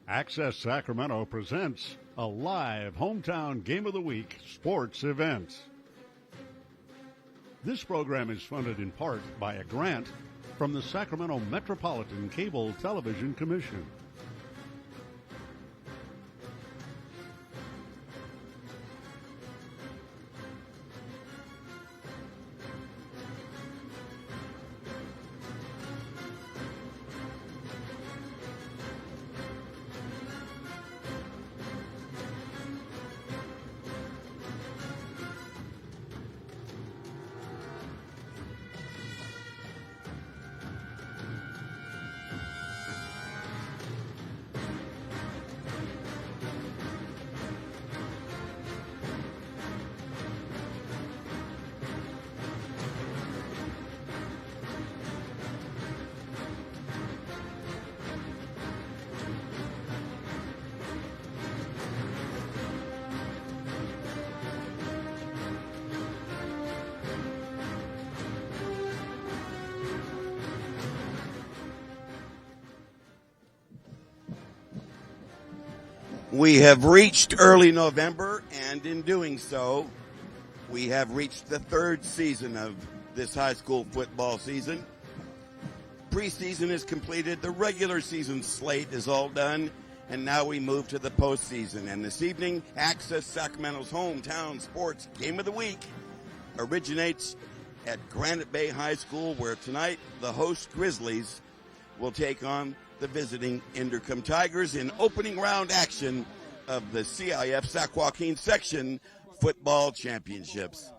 Access Sacramento presents a live hometown Game of the Week sports event. This program is funded in part by a grant from the Sacramento Metropolitan Cable Television Commission. We have reached early November, and in doing so, we have reached the third season of this high school football season. Preseason is completed, the regular season slate is all done, and now we move to the postseason. And this evening, Access Sacramento's hometown sports game of the week originates at Granite Bay High School, where tonight the host Grizzlies will take on the visiting Inderkum Tigers in opening round action of the CIF Sac Joaquin Section Football Championships.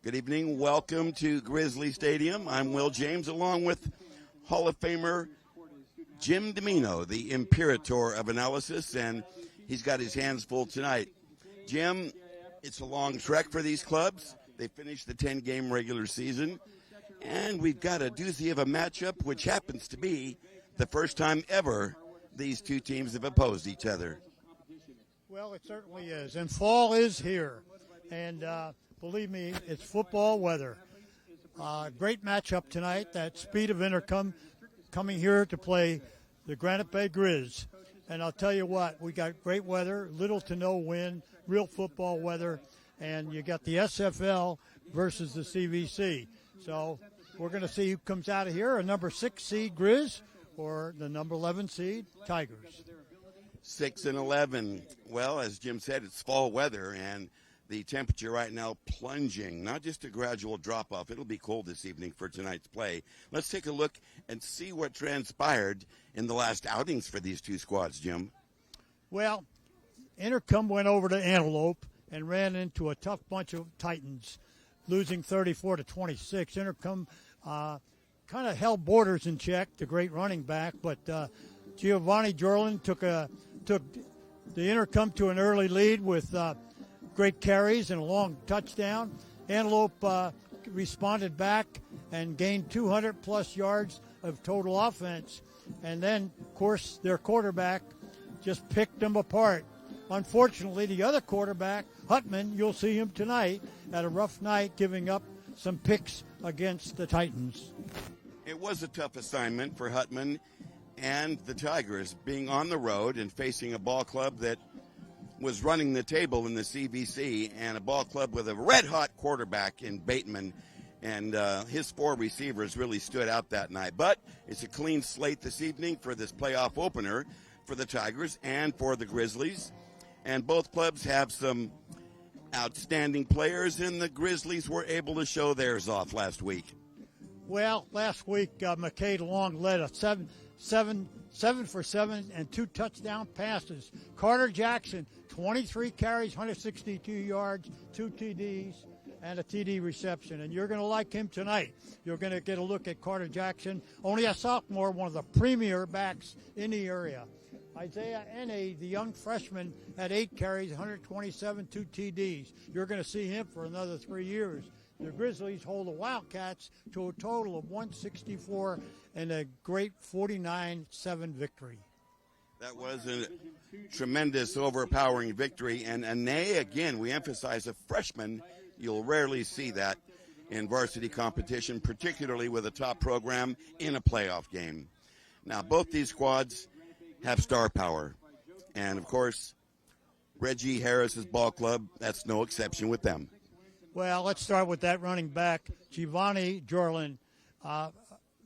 Good evening. Welcome to Grizzly Stadium. I'm Will James, along with Hall of Famer Jim Domino, the Imperator of Analysis, and he's got his hands full tonight. Jim, it's a long trek for these clubs. They finished the 10-game regular season, and we've got a doozy of a matchup, which happens to be the first time ever these two teams have opposed each other. Well, it certainly is. And fall is here. And believe me, it's football weather. Great matchup tonight. That Speed of Inderkum coming here to play the Granite Bay Grizz. And I'll tell you what, we got great weather, little to no wind, real football weather. And you got the SFL versus the CVC. So we're going to see who comes out of here, a number 6 seed Grizz or the number 11 seed Tigers. 6 and 11. Well, as Jim said, it's fall weather, and the temperature right now plunging, not just a gradual drop-off. It'll be cold this evening for tonight's play. Let's take a look and see what transpired in the last outings for these two squads, Jim. Well, Inderkum went over to Antelope and ran into a tough bunch of Titans, losing 34-26. Inderkum kind of held Borders in check, the great running back, but Giovanni Jorlin took the Inderkum to an early lead with great carries and a long touchdown. Antelope responded back and gained 200-plus yards of total offense. And then, of course, their quarterback just picked them apart. Unfortunately, the other quarterback, Hutman, you'll see him tonight, had a rough night giving up some picks against the Titans. It was a tough assignment for Hutman and the Tigers, being on the road and facing a ball club that was running the table in the CVC, and a ball club with a red-hot quarterback in Bateman, and his 4 receivers really stood out that night. But it's a clean slate this evening for this playoff opener for the Tigers and for the Grizzlies, and both clubs have some outstanding players, and the Grizzlies were able to show theirs off last week. Well, last week, McKay Long led a 7 for 7 and 2 touchdown passes. Carter Jackson, 23 carries, 162 yards, 2 TDs, and a TD reception. And you're going to like him tonight. You're going to get a look at Carter Jackson, only a sophomore, one of the premier backs in the area. Isaiah Enne, the young freshman, had 8 carries, 127, 2 TDs. You're going to see him for another 3 years. The Grizzlies hold the Wildcats to a total of 164 and a great 49-7 victory. That was a tremendous, overpowering victory. And Enne, again, we emphasize a freshman. You'll rarely see that in varsity competition, particularly with a top program in a playoff game. Now, both these squads have star power. And, of course, Reggie Harris's ball club, that's no exception with them. Well, let's start with that running back, Giovanni Jorlin.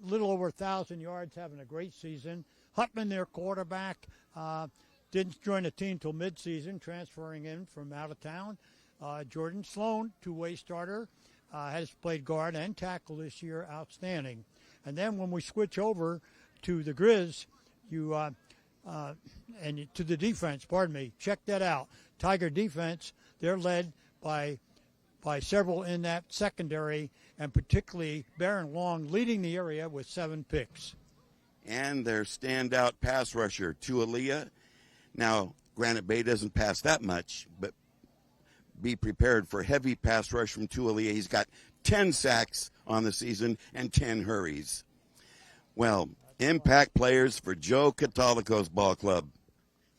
Little over 1,000 yards, having a great season. Hutman, their quarterback, didn't join the team till midseason, transferring in from out of town. Jordan Sloan, two-way starter, has played guard and tackle this year, outstanding. And then when we switch over to the Grizz, and to the defense, check that out. Tiger defense, they're led by several in that secondary, and particularly Baron Long leading the area with 7 picks. And their standout pass rusher, Tualia. Now, Granite Bay doesn't pass that much, but be prepared for heavy pass rush from Tualia. He's got 10 sacks on the season and 10 hurries. Well, impact players for Joe Catolico's ball club.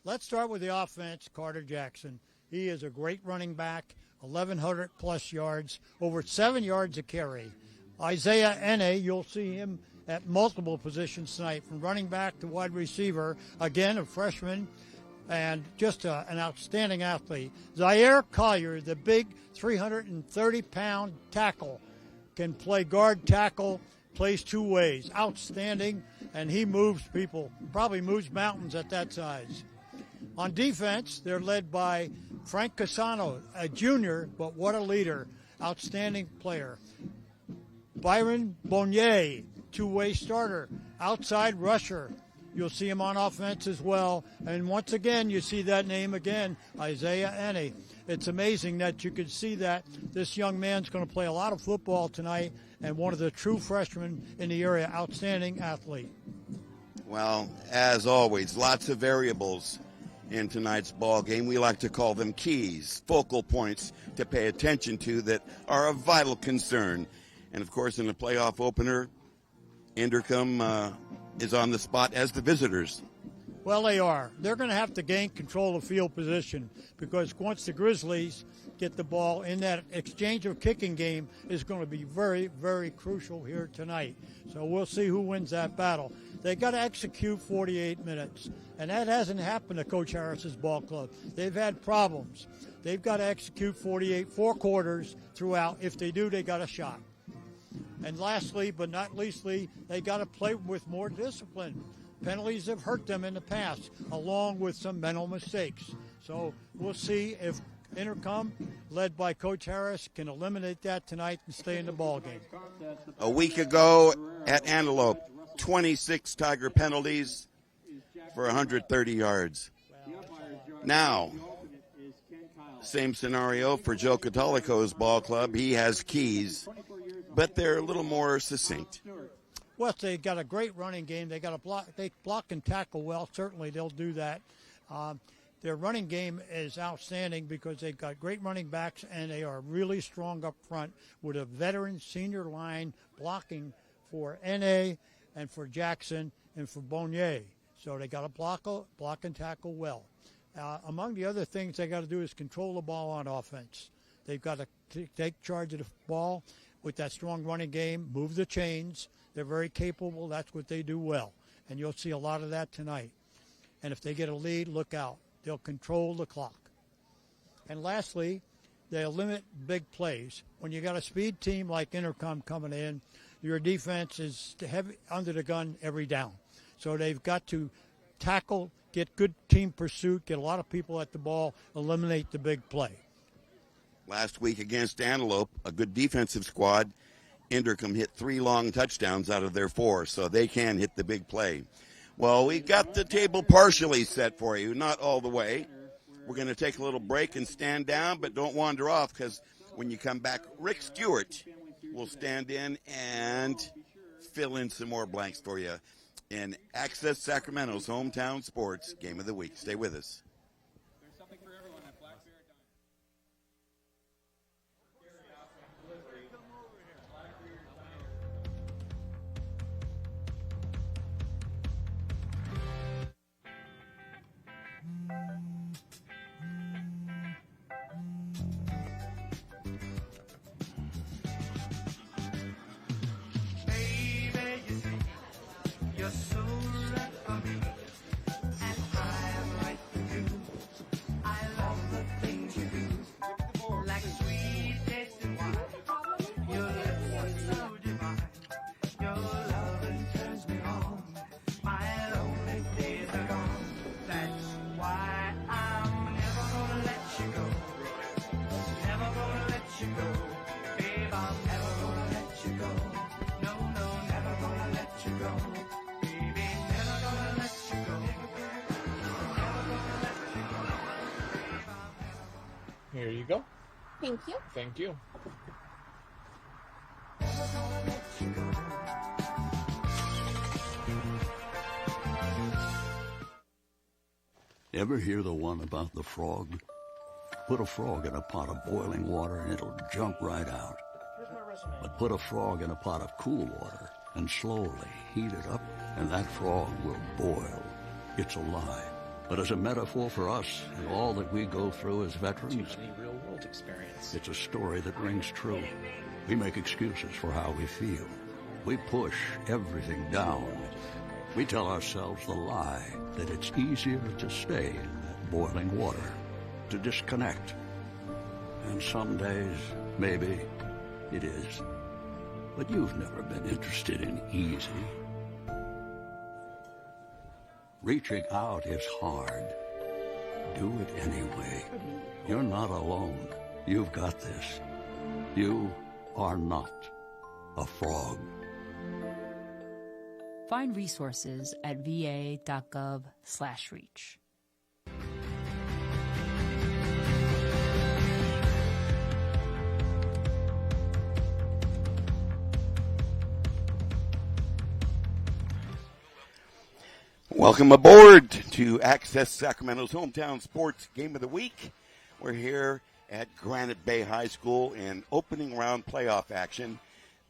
Let's start with the offense, Carter Jackson. He is a great running back, 1,100-plus yards, over 7 yards a carry. Isaiah Ene, you'll see him at multiple positions tonight, from running back to wide receiver, again a freshman, and just an outstanding athlete. Zaire Collier, the big 330-pound tackle, can play guard tackle, plays 2 ways. Outstanding, and he moves people, probably moves mountains at that size. On defense, they're led by Frank Casano, a junior, but what a leader. Outstanding player. Byron Bonnier, two-way starter, outside rusher. You'll see him on offense as well. And once again, you see that name again, Isaiah Ene. It's amazing that you could see that this young man's going to play a lot of football tonight, and one of the true freshmen in the area, outstanding athlete. Well, as always, lots of variables in tonight's ball game. We like to call them keys, focal points to pay attention to that are of vital concern. And, of course, in the playoff opener, Inderkum is on the spot as the visitors. Well, they are. They're going to have to gain control of field position, because once the Grizzlies get the ball in that exchange of kicking game is going to be very, very crucial here tonight. So we'll see who wins that battle. They got to execute 48 minutes, and that hasn't happened to Coach Harris's ball club. They've had problems. They've got to execute 4 quarters throughout. If they do, they got a shot. And lastly, but not leastly, they got to play with more discipline. Penalties have hurt them in the past, along with some mental mistakes. So we'll see if Inderkum, led by Coach Harris, can eliminate that tonight and stay in the ball game. A week ago at Antelope, 26 Tiger penalties for 130 yards. Now, same scenario for Joe Catolico's ball club. He has keys, but they're a little more succinct. Well, they got a great running game. They got a block. They block and tackle well. Certainly, they'll do that. Their running game is outstanding because they've got great running backs, and they are really strong up front with a veteran senior line blocking for N.A. and for Jackson and for Bonnier. So they got to block and tackle well. Among the other things they got to do is control the ball on offense. They've got to take charge of the ball with that strong running game, move the chains. They're very capable. That's what they do well. And you'll see a lot of that tonight. And if they get a lead, look out. They'll control the clock. And lastly, they'll limit big plays. When you got a speed team like Inderkum coming in, your defense is heavy under the gun every down. So they've got to tackle, get good team pursuit, get a lot of people at the ball, eliminate the big play. Last week against Antelope, a good defensive squad, Inderkum hit 3 long touchdowns out of their 4, so they can hit the big play. Well, we've got the table partially set for you, not all the way. We're going to take a little break and stand down, but don't wander off, because when you come back, Rick Stewart will stand in and fill in some more blanks for you in Access Sacramento's Hometown Sports Game of the Week. Stay with us. Thank you. Thank you. Ever hear the one about the frog? Put a frog in a pot of boiling water and it'll jump right out. But put a frog in a pot of cool water and slowly heat it up, and that frog will boil. It's alive. But as a metaphor for us and all that we go through as veterans, Real-world experience. it's a story that rings true. We make excuses for how we feel. We push everything down. We tell ourselves the lie that it's easier to stay in that boiling water, to disconnect. And some days, maybe, it is. But you've never been interested in easy. Reaching out is hard. Do it anyway. You're not alone. You've got this. You are not a frog. Find resources at va.gov/reach. Welcome aboard to Access Sacramento's hometown sports game of the week. We're here at Granite Bay High School in opening round playoff action.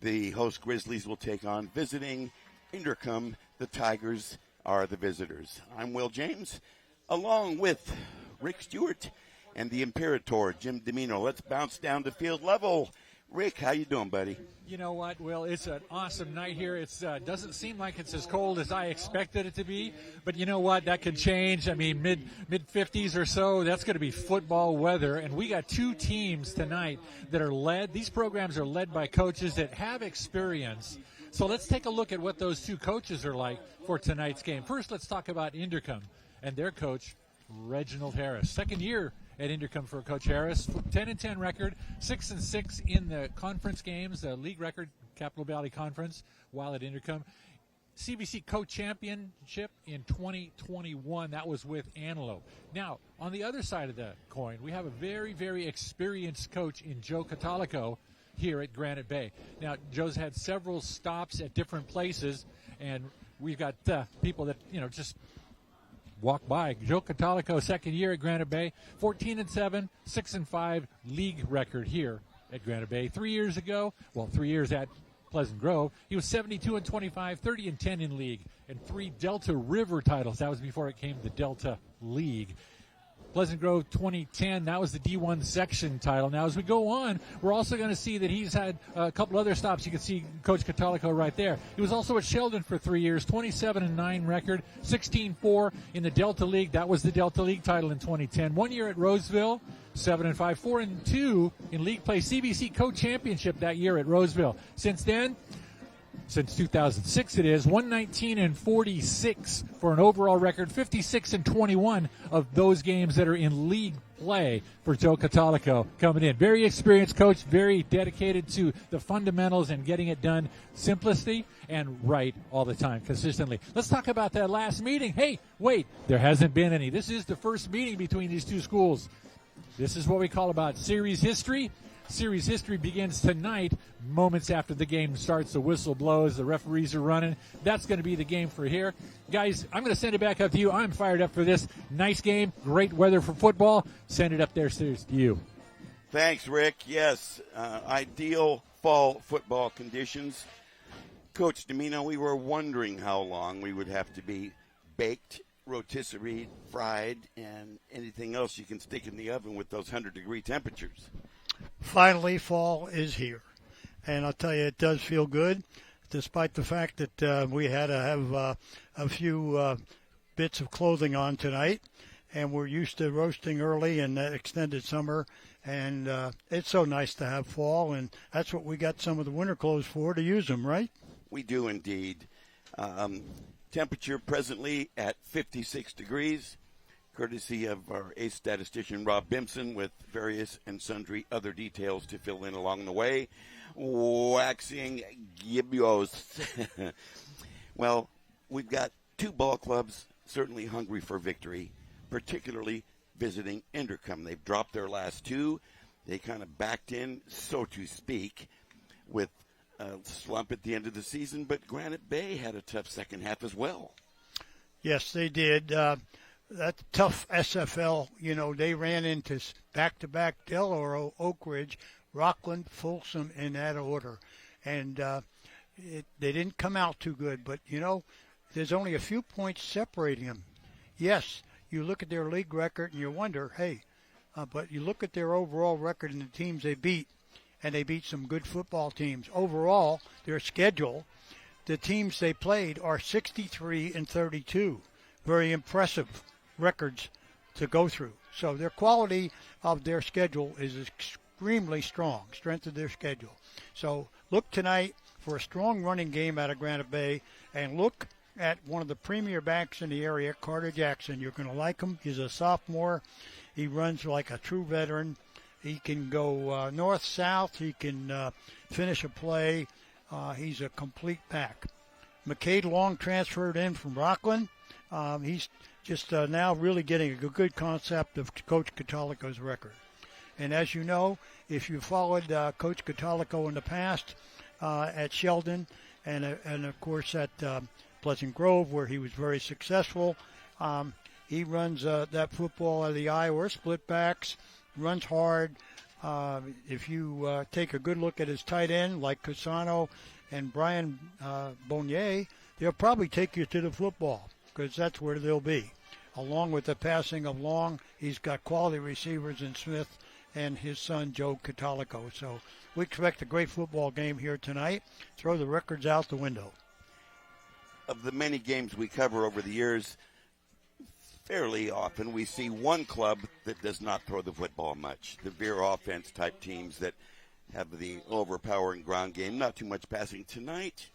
The host Grizzlies will take on visiting Inderkum. The Tigers are the visitors. I'm Will James, along with Rick Stewart and the Imperator, Jim Domino. Let's bounce down to field level. Rick, how you doing, buddy? You know what, Will? It's an awesome night here. It doesn't seem like it's as cold as I expected it to be, but you know what? That could change. I mean, mid 50s or so. That's going to be football weather, and we got two teams tonight that are led. These programs are led by coaches that have experience. So let's take a look at what those two coaches are like for tonight's game. First, let's talk about Inderkum and their coach, Reginald Harris. Second year at Inderkum for Coach Harris. 10-10 record, 6-6 in the conference games, the league record, Capital Valley Conference, while at Inderkum. CBC co-championship in 2021. That was with Antelope. Now, on the other side of the coin, we have a very, very experienced coach in Joe Catalico here at Granite Bay. Now, Joe's had several stops at different places, and we've got people that, just walk by. Joe Catalico, second year at Granite Bay, 14-7, 6-5 league record here at Granite Bay. 3 years ago, 3 years at Pleasant Grove, he was 72-25, 30-10 in league, and 3 Delta River titles. That was before it came the Delta League. Pleasant Grove 2010, that was the D1 section title. Now, as we go on, we're also going to see that he's had a couple other stops. You can see Coach Catalico right there. He was also at Sheldon for 3 years, 27-9 record, 16-4 in the Delta League. That was the Delta League title in 2010. 1 year at Roseville, 7-5, 4-2 in league play. CBC co-championship that year at Roseville. Since then, since 2006 it is, 119-46 for an overall record, 56-21 of those games that are in league play for Joe Catalico coming in. Very experienced coach, very dedicated to the fundamentals and getting it done simplicity and right all the time, consistently. Let's talk about that last meeting. Hey, wait, there hasn't been any. This is the first meeting between these two schools. This is what we call about series history. Series history begins tonight, moments after the game starts. The whistle blows, the referees are running. That's going to be the game for here. Guys, I'm going to send it back up to you. I'm fired up for this. Nice game, great weather for football. Send it up there to you. Thanks, Rick. Yes, ideal fall football conditions. Coach Domino, we were wondering how long we would have to be baked, rotisserie, fried, and anything else you can stick in the oven with those 100-degree temperatures. Finally, fall is here, and I'll tell you, it does feel good, despite the fact that we had to have a few bits of clothing on tonight, and we're used to roasting early in that extended summer, and it's so nice to have fall, and that's what we got some of the winter clothes for, to use them, right? We do indeed. Temperature presently at 56 degrees. Courtesy of our ace statistician, Rob Bimson, with various and sundry other details to fill in along the way. Waxing gibbos. Well, we've got two ball clubs certainly hungry for victory, particularly visiting Inderkum. They've dropped their last two. they kind of backed in, so to speak, with a slump at the end of the season. But Granite Bay had a tough second half as well. Yes, they did. That tough SFL, they ran into back-to-back Del Oro, Oak Ridge, Rockland, Folsom in that order. And they didn't come out too good. But, there's only a few points separating them. Yes, you look at their league record and you wonder, hey, but you look at their overall record and the teams they beat, and they beat some good football teams. Overall, their schedule, the teams they played are 63-32. Very impressive records to go through. So their quality of their schedule is extremely strong, strength of their schedule. So look tonight for a strong running game out of Granite Bay, and look at one of the premier backs in the area, Carter Jackson. You're going to like him. He's a sophomore. He runs like a true veteran. He can go north-south. He can finish a play. He's a complete back. McCade Long transferred in from Rockland. He's just now really getting a good concept of Coach Catolico's record. And as you know, if you followed Coach Catolico in the past at Sheldon and of course at Pleasant Grove, where he was very successful, he runs that football out of the eye, or split backs, runs hard. If you take a good look at his tight end, like Casano and Brian Bonnier, they'll probably take you to the football, because that's where they'll be. Along with the passing of Long, he's got quality receivers in Smith and his son, Joe Catolico. So we expect a great football game here tonight. Throw the records out the window. Of the many games we cover over the years, fairly often we see one club that does not throw the football much. The veer offense type teams that have the overpowering ground game, not too much passing. Tonight,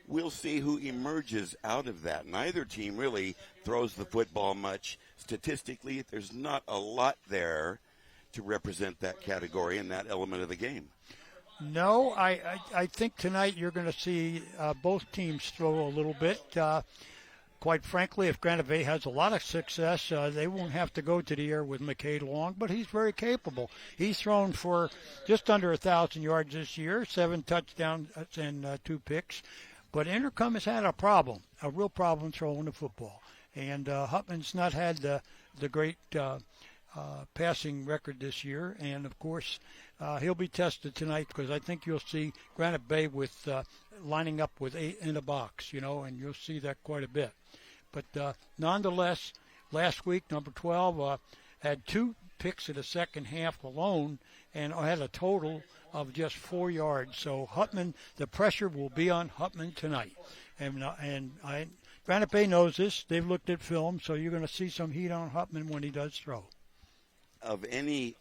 we'll see who emerges out of that. Neither team really throws the football much. Statistically, there's not a lot there to represent that category and that element of the game. No, I think tonight you're going to see both teams throw a little bit. Quite frankly, if Granite Bay has a lot of success, they won't have to go to the air with McCade Long, but he's very capable. He's thrown for just under 1,000 yards this year, 7 touchdowns and 2 picks. But Inderkum has had a real problem throwing the football. And Hutman's not had the great passing record this year. And, of course, he'll be tested tonight, because I think you'll see Granite Bay with lining up with 8 in a box, and you'll see that quite a bit. But nonetheless, last week, number 12 had 2 picks in the second half alone and had a total of just 4 yards. So Hutman, the pressure will be on Hutman tonight. And Granite Bay knows this. They've looked at film, so you're going to see some heat on Hutman when he does throw. Of any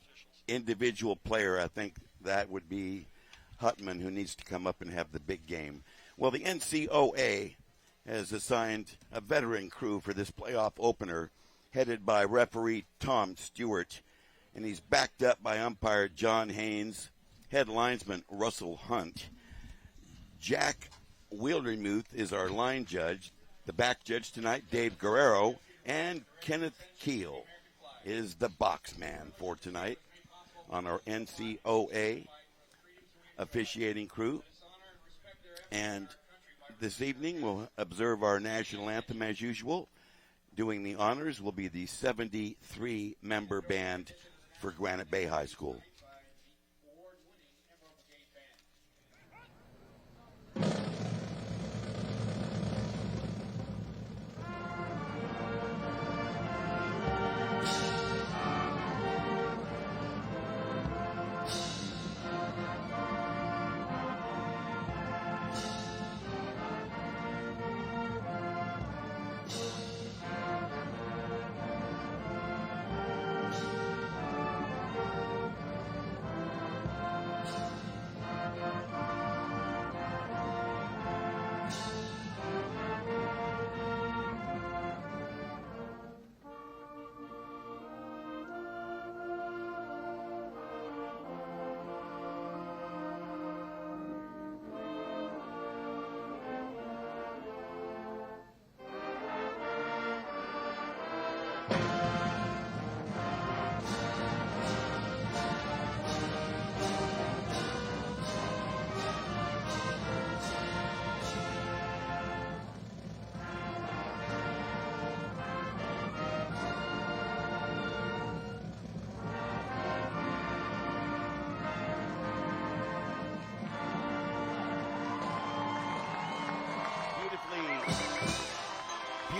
individual player, I think that would be Hutman, who needs to come up and have the big game. Well, the NCOA has assigned a veteran crew for this playoff opener, headed by referee Tom Stewart, and he's backed up by umpire John Haynes, head linesman Russell Hunt. Jack Wildermuth is our line judge. The back judge tonight, Dave Guerrero, and Kenneth Keel is the box man for tonight on our NCOA officiating crew. And this evening we'll observe our national anthem as usual. Doing the honors will be the 73-member band for Granite Bay High School.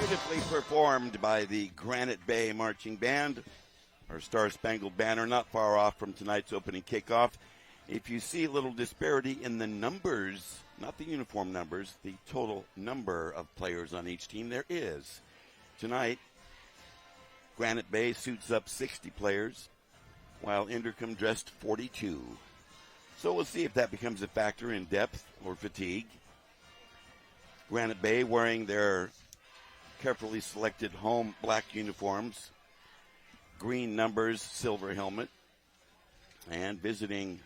beautifully performed by the Granite Bay Marching Band, our Star Spangled Banner, not far off from tonight's opening kickoff. If you see a little disparity in the numbers, not the uniform numbers, the total number of players on each team, there is. Tonight, Granite Bay suits up 60 players, while Inderkum dressed 42. So we'll see if that becomes a factor in depth or fatigue. Granite Bay wearing their carefully selected home black uniforms, green numbers, silver helmet, and visiting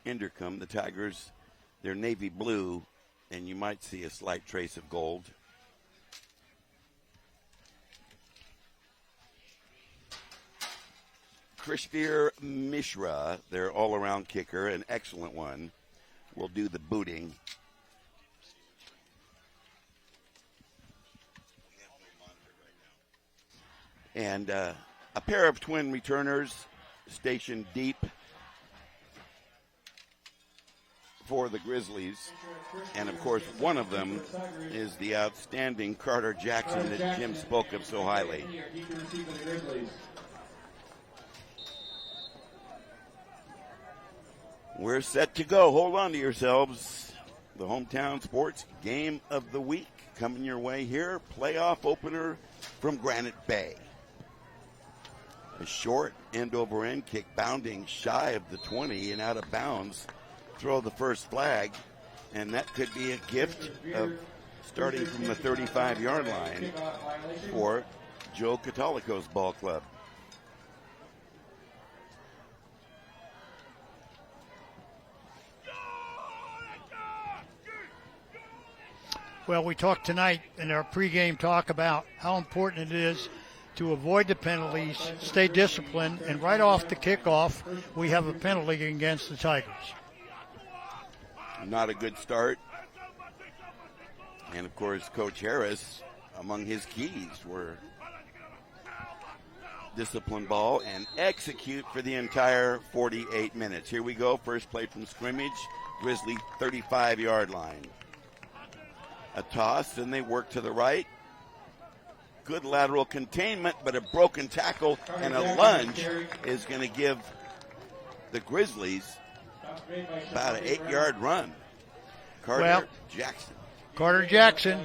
Inderkum, the Tigers, their navy blue, and you might see a slight trace of gold. Krishveer Mishra, their all-around kicker, an excellent one, will do the booting. And a pair of twin returners stationed deep for the Grizzlies. And, of course, one of them is the outstanding Carter Jackson that Jim spoke of so highly. We're set to go. Hold on to yourselves. The hometown sports game of the week coming your way here. Playoff opener from Granite Bay. A short end-over-end kick bounding shy of the 20 and out of bounds. Throw the first flag, and that could be a gift of starting from the 35-yard line for Joe Catolico's ball club. Well, we talked tonight in our pregame talk about how important it is to avoid the penalties, stay disciplined, and right off the kickoff, we have a penalty against the Tigers. Not a good start. And, of course, Coach Harris, among his keys were discipline ball and execute for the entire 48 minutes. Here we go. First play from scrimmage, Grizzly 35-yard line. A toss, and they work to the right. Good lateral containment, but a broken tackle and a lunge is going to give the Grizzlies about an 8-yard run. Carter Jackson,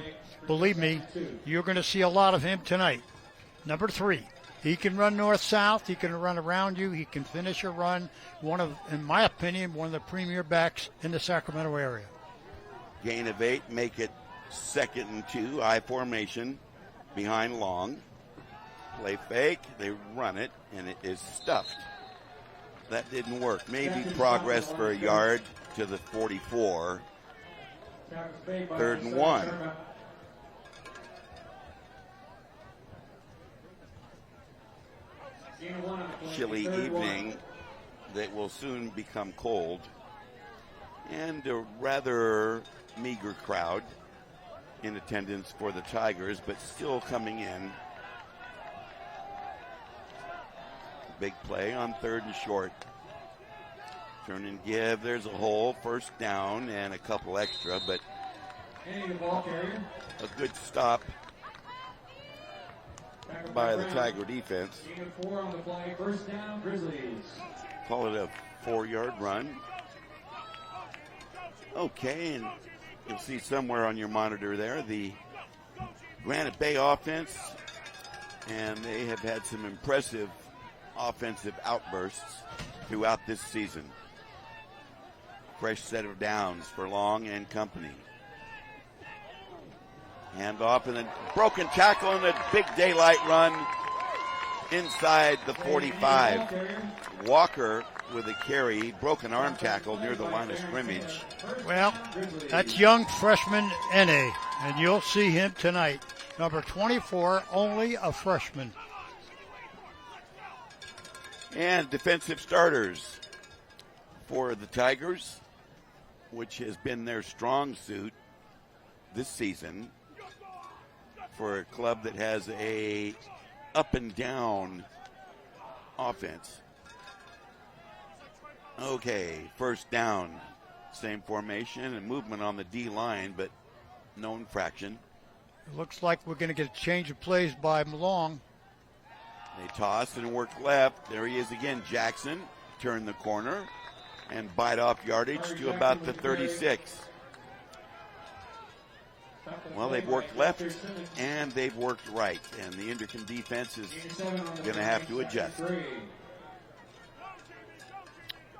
believe me, you're going to see a lot of him tonight. Number 3. He can run north-south. He can run around you. He can finish a run. In my opinion, one of the premier backs in the Sacramento area. Gain of 8, make it 2nd and 2, I formation, behind long. Play fake, they run it, and it is stuffed. That didn't work. Maybe progress for a yard to the 44. 3rd and 1. Chilly evening that will soon become cold. And a rather meager crowd in attendance for the Tigers, but still coming in. Big play on 3rd and short. Turn and give. There's a hole. First down and a couple extra, but a good stop by the Tiger defense. Call it a 4-yard run. Okay, and you'll see somewhere on your monitor there the Granite Bay offense, and they have had some impressive offensive outbursts throughout this season. Fresh set of downs for Long and company. Hand off and a broken tackle and a big daylight run inside the 45. Walker with a carry, broken arm tackle near the line of scrimmage. Well, that's young freshman N.A., and you'll see him tonight. Number 24, only a freshman. And defensive starters for the Tigers, which has been their strong suit this season for a club that has a up and down offense. Okay, first down, same formation and movement on the D line, but no infraction. It looks like we're going to get a change of plays by Malong. They toss and work left. There he is again, Jackson. Turn the corner and bite off yardage to about the 36. Well, they've worked left and they've worked right, and the Inderkum defense is going to have to adjust.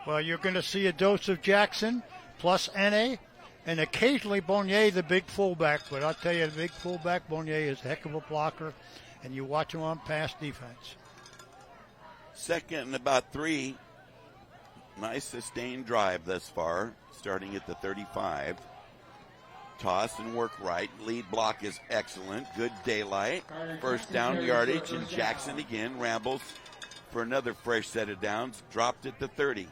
Well, you're going to see a dose of Jackson plus N.A. and occasionally Bonnier, the big fullback. But I'll tell you, the big fullback, Bonnier, is a heck of a blocker, and you watch him on pass defense. Second and about 3. Nice sustained drive thus far, starting at the 35. Toss and work right. Lead block is excellent. Good daylight. First down yardage, and Jackson again rambles for another fresh set of downs. Dropped at the 30.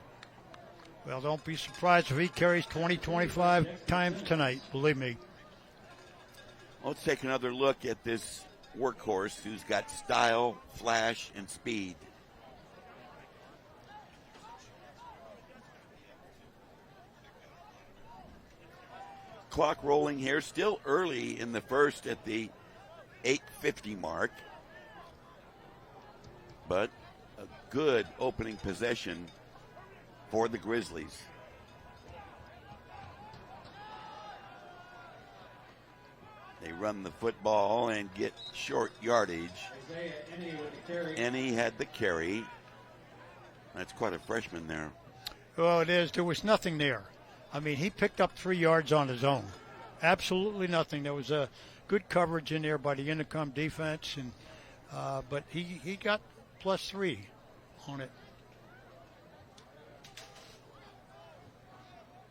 Well, don't be surprised if he carries 20, 25 times tonight, believe me. Let's take another look at this workhorse who's got style, flash, and speed. Clock rolling here, still early in the first at the 8:50 mark. But a good opening possession for the Grizzlies. They run the football and get short yardage. Ennie had the carry. That's quite a freshman there. Well, it is. There was nothing there. I mean, he picked up 3 yards on his own. Absolutely nothing. There was a good coverage in there by the Inderkum defense, and but he got +3 on it.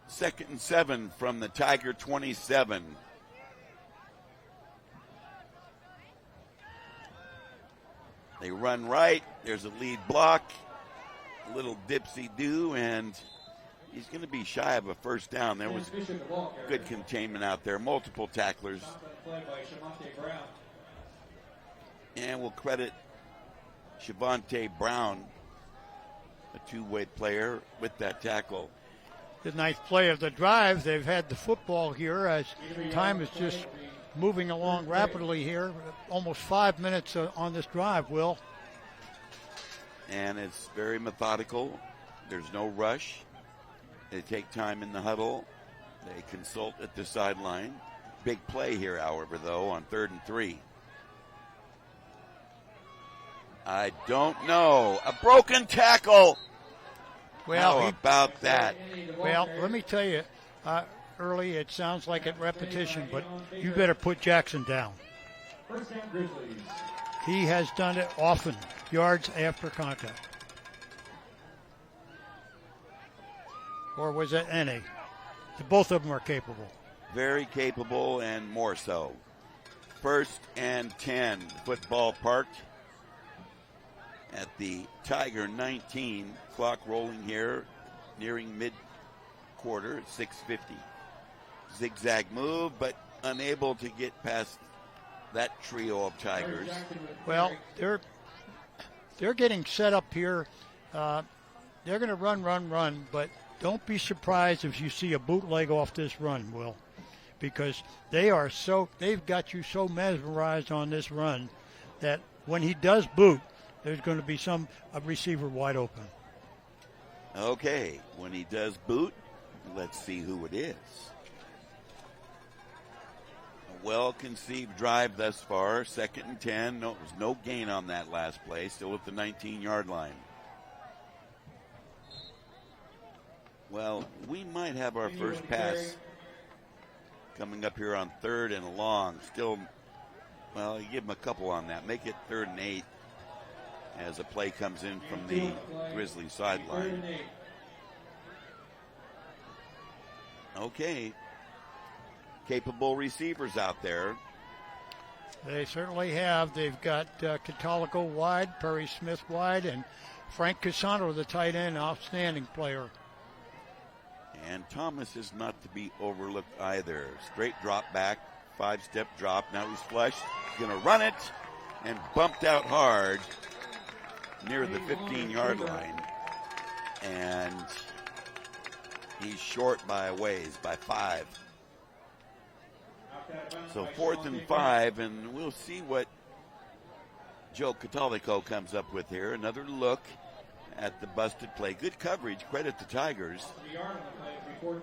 2nd and 7 from the Tiger 27. They run right. There's a lead block. A little dipsy-do, and he's going to be shy of a first down. There was good containment out there. Multiple tacklers. And we'll credit Shavonte Brown, a two-way player, with that tackle. The ninth play of the drive. They've had the football here as time is just moving along rapidly here. Almost 5 minutes on this drive, Will. And it's very methodical. There's no rush. They take time in the huddle. They consult at the sideline. Big play here, however, though, on 3rd and 3. I don't know. A broken tackle. Well, how about that? Well, let me tell you, early it sounds like a repetition, but you better put Jackson down. He has done it often, yards after contact. Or was it N.A.? Both of them are capable. Very capable and more so. 1st and 10, football parked at the Tiger 19. Clock rolling here, nearing mid-quarter at 6:50. Zigzag move, but unable to get past that trio of Tigers. Well, they're getting set up here. They're going to run, but don't be surprised if you see a bootleg off this run, Will, because they've got you so mesmerized on this run that when he does boot, there's going to be a receiver wide open. Okay, when he does boot, let's see who it is. A well-conceived drive thus far, 2nd and 10. No, there's no gain on that last play, still at the 19-yard line. Well, we might have our first pass coming up here on 3rd and long. Still, well, you give him a couple on that. Make it 3rd and 8 as a play comes in from the Grizzly sideline. Okay. Capable receivers out there. They certainly have. They've got Catalico wide, Perry Smith wide, and Frank Casano, the tight end, outstanding player. And Thomas is not to be overlooked either. Straight drop back, 5-step drop. Now he's flushed. He's going to run it and bumped out hard near the 15-yard line. And he's short by a ways, by 5. So 4th and 5, and we'll see what Joe Catolico comes up with here. Another look at the busted play. Good coverage, credit the Tigers.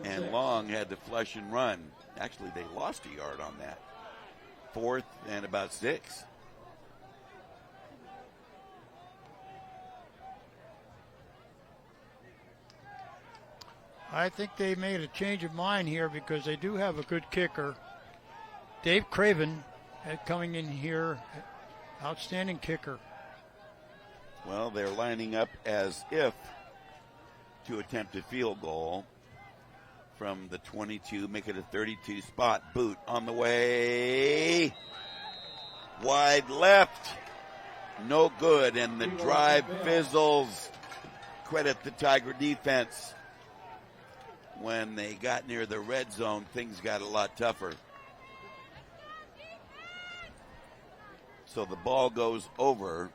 And Long had to flush and run. Actually, they lost a yard on that. 4th and about 6. I think they made a change of mind here because they do have a good kicker. Dave Craven coming in here, outstanding kicker. Well, they're lining up as if to attempt a field goal from the 22, make it a 32 spot. Boot on the way. Wide left. No good, and the drive fizzles. Credit the Tiger defense. When they got near the red zone, things got a lot tougher. So the ball goes over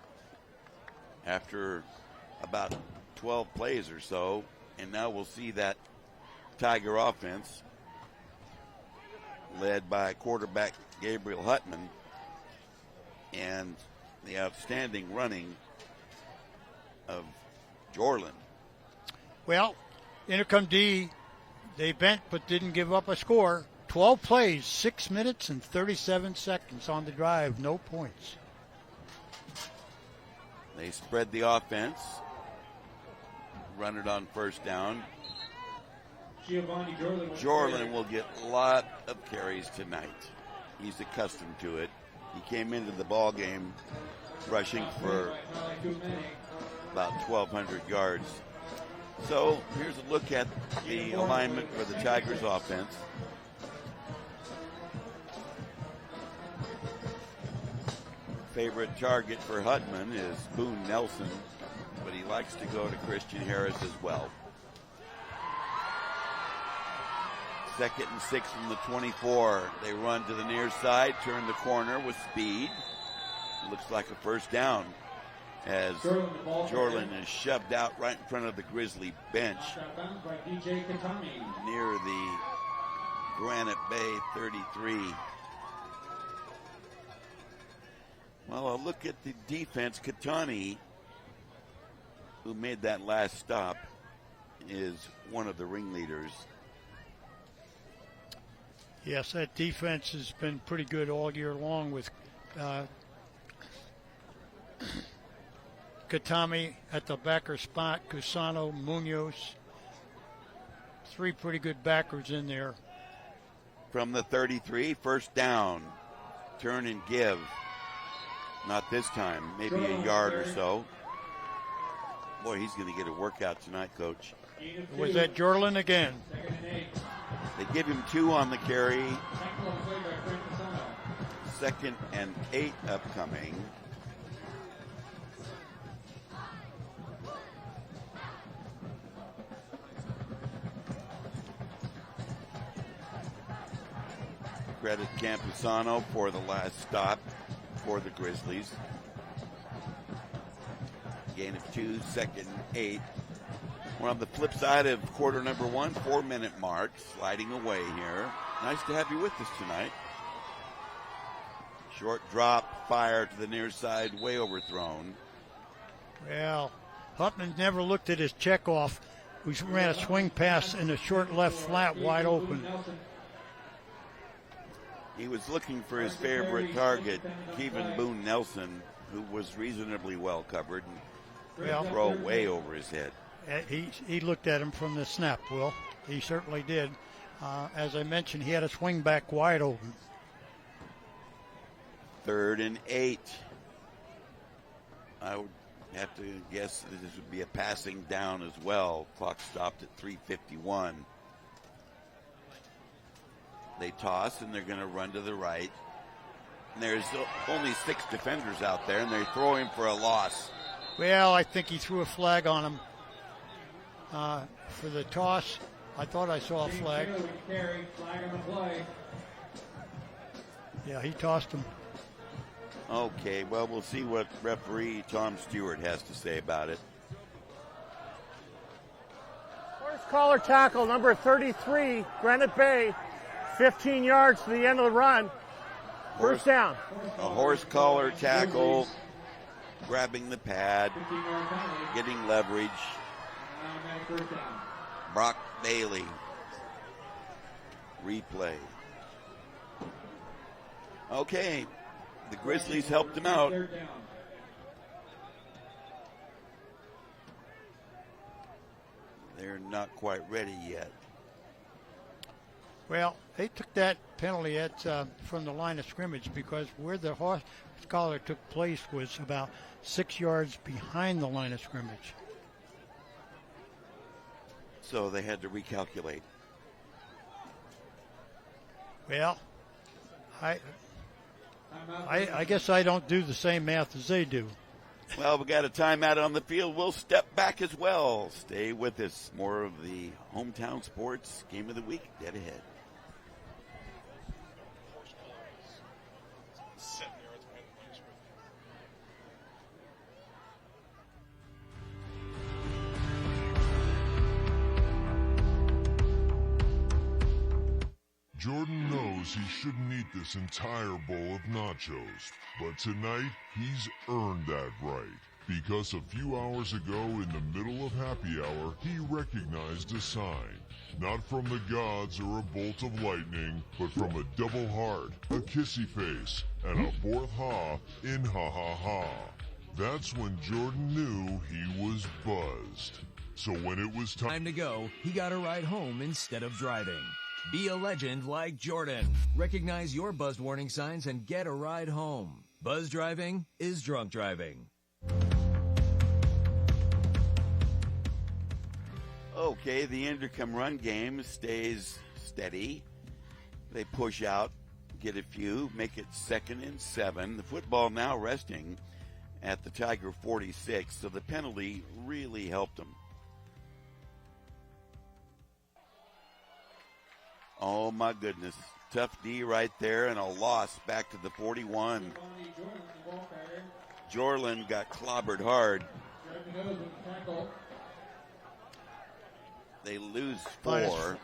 after about 12 plays or so, and now we'll see that Tiger offense led by quarterback Gabriel Huttman and the outstanding running of Jorlin. Well, Inderkum D, they bent but didn't give up a score. 12 plays, 6 minutes and 37 seconds on the drive, no points. They spread the offense, run it on first down. Jorlin will get a lot of carries tonight. He's accustomed to it. He came into the ball game rushing for about 1,200 yards. So here's a look at the alignment for the Tigers offense. Favorite target for Huttman is Boone Nelson, but he likes to go to Christian Harris as well. 2nd and 6 from the 24. They run to the near side, turn the corner with speed. Looks like a first down as Jorlin is shoved out right in front of the Grizzly bench near the Granite Bay 33. Well, a look at the defense. Katani, who made that last stop, is one of the ringleaders. Yes, that defense has been pretty good all year long with Katami at the backer spot, Cusano, Munoz. 3 pretty good backers in there. From the 33, first down. Turn and give. Not this time, maybe a yard or so. Boy, he's going to get a workout tonight, Coach. Was that Jorlin again? They give him 2 on the carry. 2nd and 8 upcoming. Credit Campusano for the last stop for the Grizzlies. Gain of 2, 2nd and 8. We're on the flip side of quarter number 1, 4-minute mark, sliding away here. Nice to have you with us tonight. Short drop, fire to the near side, way overthrown. Well, Huttman never looked at his checkoff. We ran a swing pass in the short left flat, wide open. He was looking for his favorite target, Kevin Boone Nelson, who was reasonably well covered and throw way over his head. He looked at him from the snap, Will. He certainly did. As I mentioned, he had a swing back wide open. 3rd and 8. I would have to guess that this would be a passing down as well. Clock stopped at 3:51. They toss, and they're going to run to the right. And there's only 6 defenders out there, and they throw him for a loss. Well, I think he threw a flag on him for the toss. I thought I saw a flag. Yeah, he tossed him. Okay, well, we'll see what referee Tom Stewart has to say about it. First caller tackle, number 33, Granite Bay. 15 yards to the end of the run. First down. A horse collar tackle, grabbing the pad, getting leverage. Brock Bailey. Replay. Okay, the Grizzlies helped him out. They're not quite ready yet. Well, they took that penalty from the line of scrimmage because where the horse collar took place was about 6 yards behind the line of scrimmage. So they had to recalculate. Well, I guess I don't do the same math as they do. Well, we got a timeout on the field. We'll step back as well. Stay with us. More of the hometown sports game of the week dead ahead. Jordan knows he shouldn't eat this entire bowl of nachos, but tonight he's earned that right. Because a few hours ago in the middle of happy hour, he recognized a sign. Not from the gods or a bolt of lightning, but from a double heart, a kissy face, and a fourth ha in ha ha ha. That's when Jordan knew he was buzzed. So when it was time to go, he got a ride home instead of driving. Be a legend like Jordan. Recognize your buzzed warning signs and get a ride home. Buzz driving is drunk driving. Okay, the Inderkum run game stays steady. They push out, get a few, make it 2nd and 7. The football now resting at the Tiger 46, so the penalty really helped them. Oh, my goodness. Tough D right there and a loss back to the 41. Jorlin got clobbered hard. They lose 4.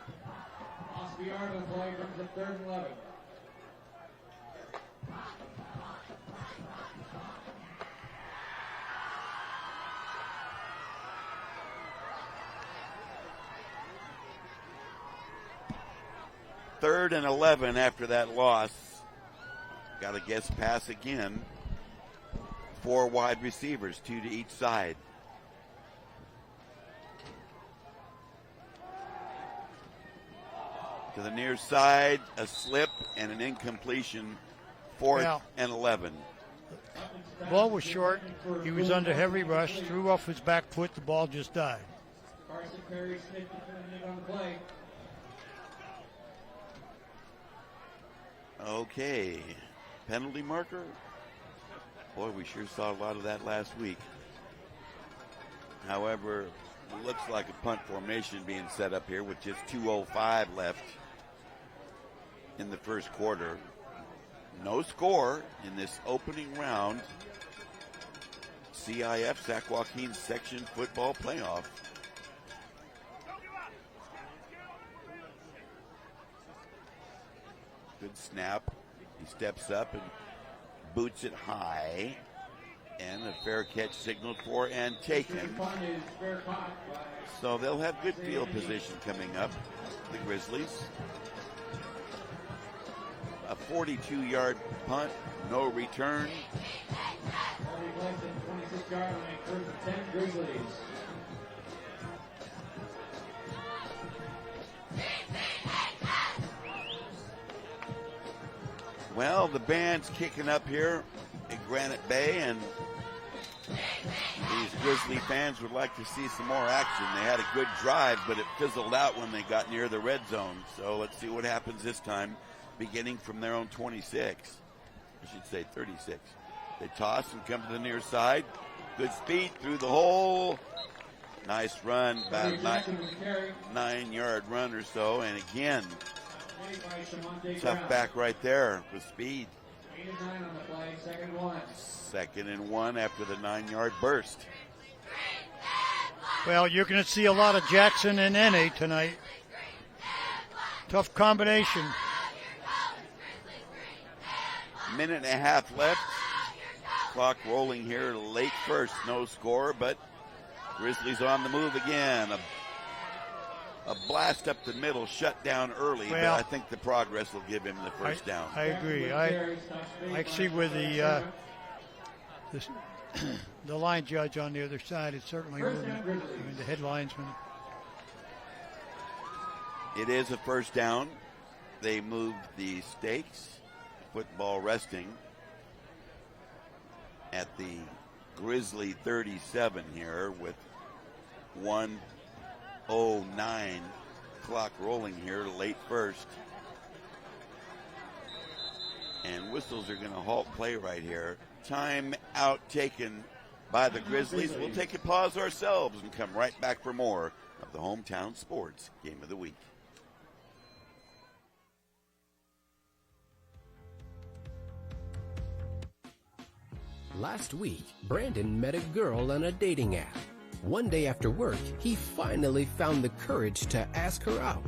Third and 11 after that loss. Got a guess pass again. 4 wide receivers, 2 to each side. To the near side, a slip and an incompletion. 4th and 11. The ball was short. He was under heavy rush, threw off his back foot. The ball just died. Carson Perry Smith on the play. Okay, penalty marker. Boy, we sure saw a lot of that last week. However, it looks like a punt formation being set up here with just 2:05 left in the first quarter. No score in this opening round. CIF Sac Joaquin Section Football Playoff. Good snap. He steps up and boots it high. And a fair catch signaled for and taken. So they'll have good field position coming up, the Grizzlies. A 42-yard punt, no return. 26-yard line, 1st and 10 Grizzlies. Well, the band's kicking up here at Granite Bay, and these Grizzly fans would like to see some more action. They had a good drive, but it fizzled out when they got near the red zone. So let's see what happens this time, beginning from their own 26. I should say 36. They toss and come to the near side. Good speed through the hole. Nice run, about a 9-yard run or so. And again, tough back right there with speed. 8 and 9 on the play, 2nd and 1. 2nd and 1 after the 9-yard burst. Well, you're going to see a lot of Jackson and N.A. tonight. Tough combination. Minute and a half left. Clock rolling here, late first, no score, but Grizzlies on the move again. A blast up the middle, shut down early, but I think the progress will give him the first down. I agree. I see with the the line judge on the other side is certainly moving. I mean, the head linesman. It is a first down. They moved the stakes. Football resting at the Grizzly 37 here with 1:09 clock rolling here, late first. And whistles are going to halt play right here. Time out taken by the Grizzlies. We'll take a pause ourselves and come right back for more of the Hometown Sports Game of the Week. Last week, Brandon met a girl on a dating app. One day after work, he finally found the courage to ask her out.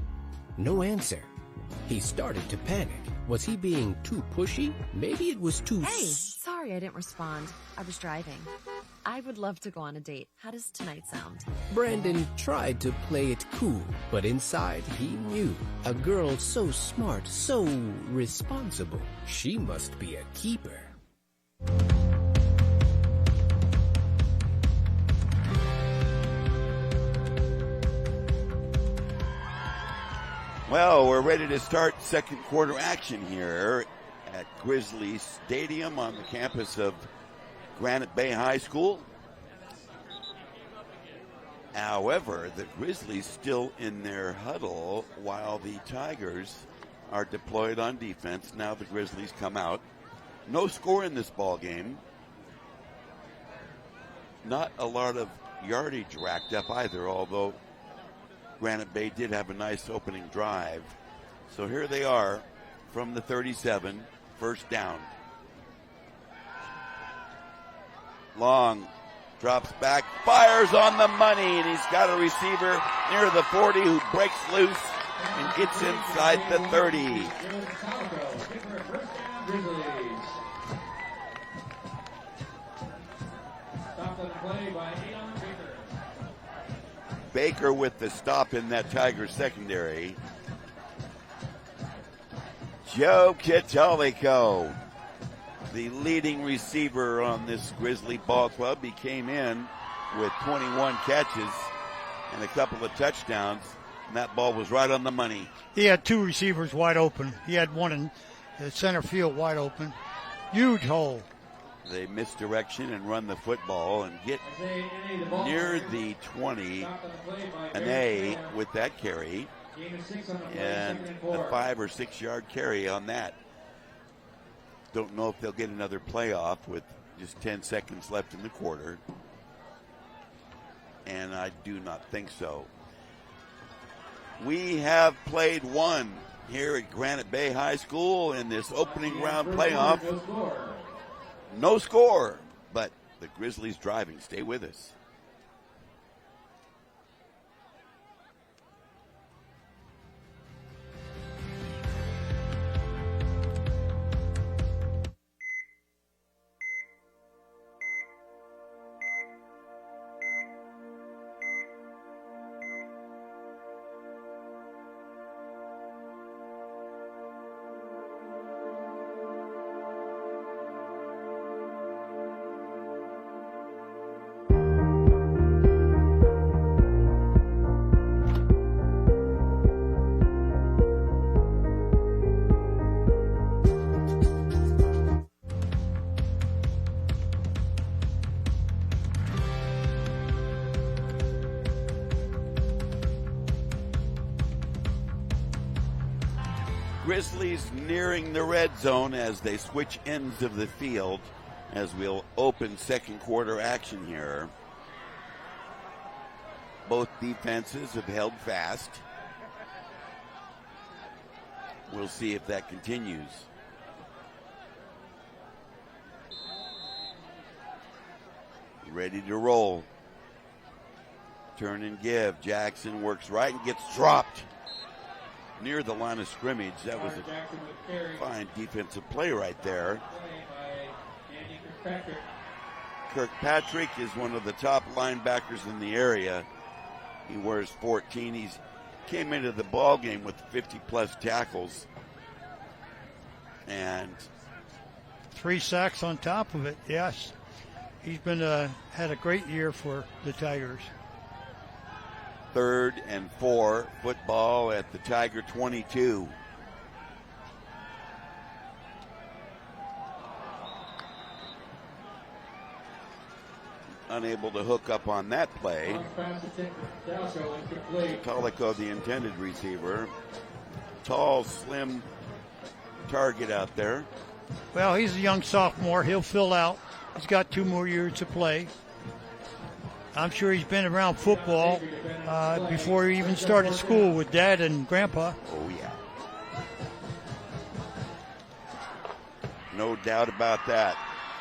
No answer. He started to panic. Was he being too pushy? Maybe it was too... Hey, sorry I didn't respond. I was driving. I would love to go on a date. How does tonight sound? Brandon tried to play it cool, but inside he knew. A girl so smart, so responsible. She must be a keeper. Well, we're ready to start second quarter action here at Grizzly Stadium on the campus of Granite Bay High School. However, the Grizzlies still in their huddle while the Tigers are deployed on defense. Now the Grizzlies come out. No score in this ball game. Not a lot of yardage racked up either, although Granite Bay did have a nice opening drive. So here they are from the 37, first down. Long drops back, fires on the money, and he's got a receiver near the 40 who breaks loose and gets inside the 30. Baker with the stop in that Tiger secondary. Joe Catolico, the leading receiver on this Grizzly ball club. He came in with 21 catches and a couple of touchdowns, and that ball was right on the money. He had two receivers wide open. He had one in the center field wide open. Huge hole. They misdirection and run the football and get near the 20, an A with that carry, and a 5 or 6 yard carry on that. Don't know if they'll get another playoff with just 10 seconds left in the quarter, and I do not think so. We have played one here at Granite Bay High School in this opening round playoff. No score, but the Grizzlies driving. Stay with us. Grizzlies nearing the red zone as they switch ends of the field as we'll open second quarter action here. Both defenses have held fast. We'll see if that continues. Ready to roll. Turn and give. Jackson works right and gets dropped. near the line of scrimmage. That was a fine defensive play right there. Kirkpatrick is one of the top linebackers in the area. He wears 14. He's came into the ball game with 50-plus tackles. And 3 sacks on top of it, yes. He's been had a great year for the Tigers. 3rd and 4, football at the Tiger 22. Unable to hook up on that play. Catolico, the intended receiver. Tall, slim target out there. Well, he's a young sophomore. He'll fill out. He's got 2 more years to play. I'm sure he's been around football before he even started school with Dad and Grandpa. Oh, yeah. No doubt about that.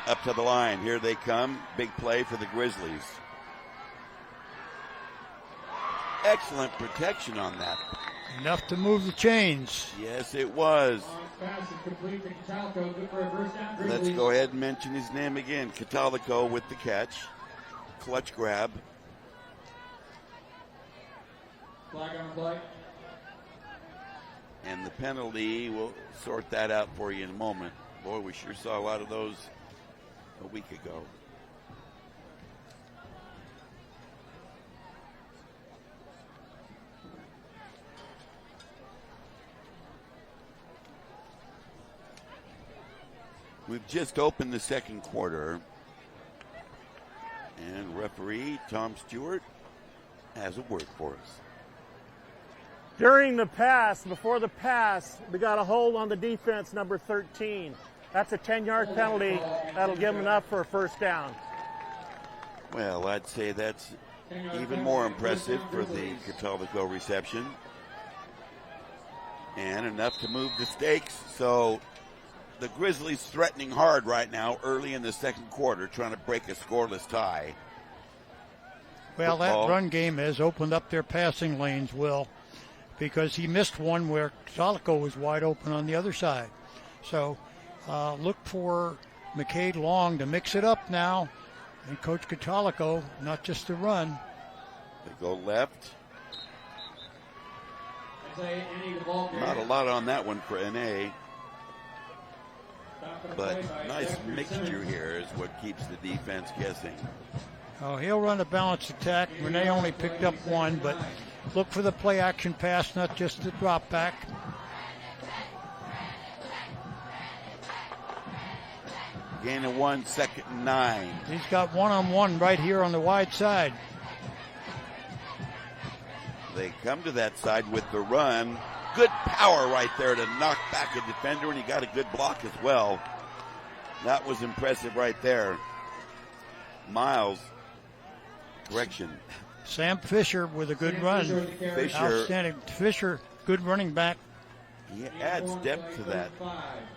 Up to the line. Here they come. Big play for the Grizzlies. Excellent protection on that. Enough to move the chains. Yes, it was. Let's go ahead and mention his name again. Catolico with the catch. Clutch grab. Flag on play. And the penalty, we'll sort that out for you in a moment. Boy, we sure saw a lot of those a week ago. We've just opened the second quarter, and referee Tom Stewart has a word for us. During the pass, before the pass, we got a hold on the defense, number 13. That's a 10-yard penalty. That'll give them enough for a first down. Well, I'd say that's even more impressive for the Catolico reception. And enough to move the stakes. So the Grizzlies threatening hard right now early in the second quarter, trying to break a scoreless tie. Well, that run game has opened up their passing lanes, Will, because he missed one where Catolico was wide open on the other side. So look for McCade Long to mix it up now, and Coach Catolico, not just to run. They go left. Not a lot on that one for NA. But nice mixture here is what keeps the defense guessing. Oh, he'll run a balanced attack. Renee only picked up one, but look for the play action pass, not just the drop back. Gain of 1, 2nd and 9. He's got one-on-one right here on the wide side. They come to that side with the run. Good power right there to knock back a defender, and he got a good block as well. That was impressive right there. Miles, correction. Sam Fisher with a good run. Fisher. Outstanding. Fisher, good running back. He adds depth to that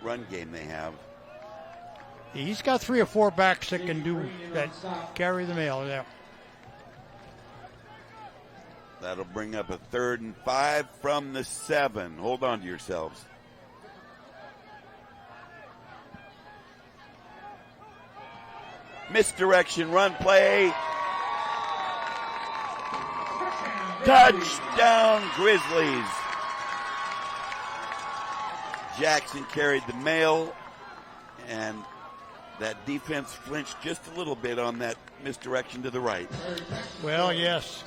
run game they have. He's got 3 or 4 backs that can do that, carry the mail there. That'll bring up a 3rd and 5 from the 7. Hold on to yourselves. Misdirection run play. Touchdown Grizzlies. Jackson carried the mail, and that defense flinched just a little bit on that misdirection to the right. Well, yes.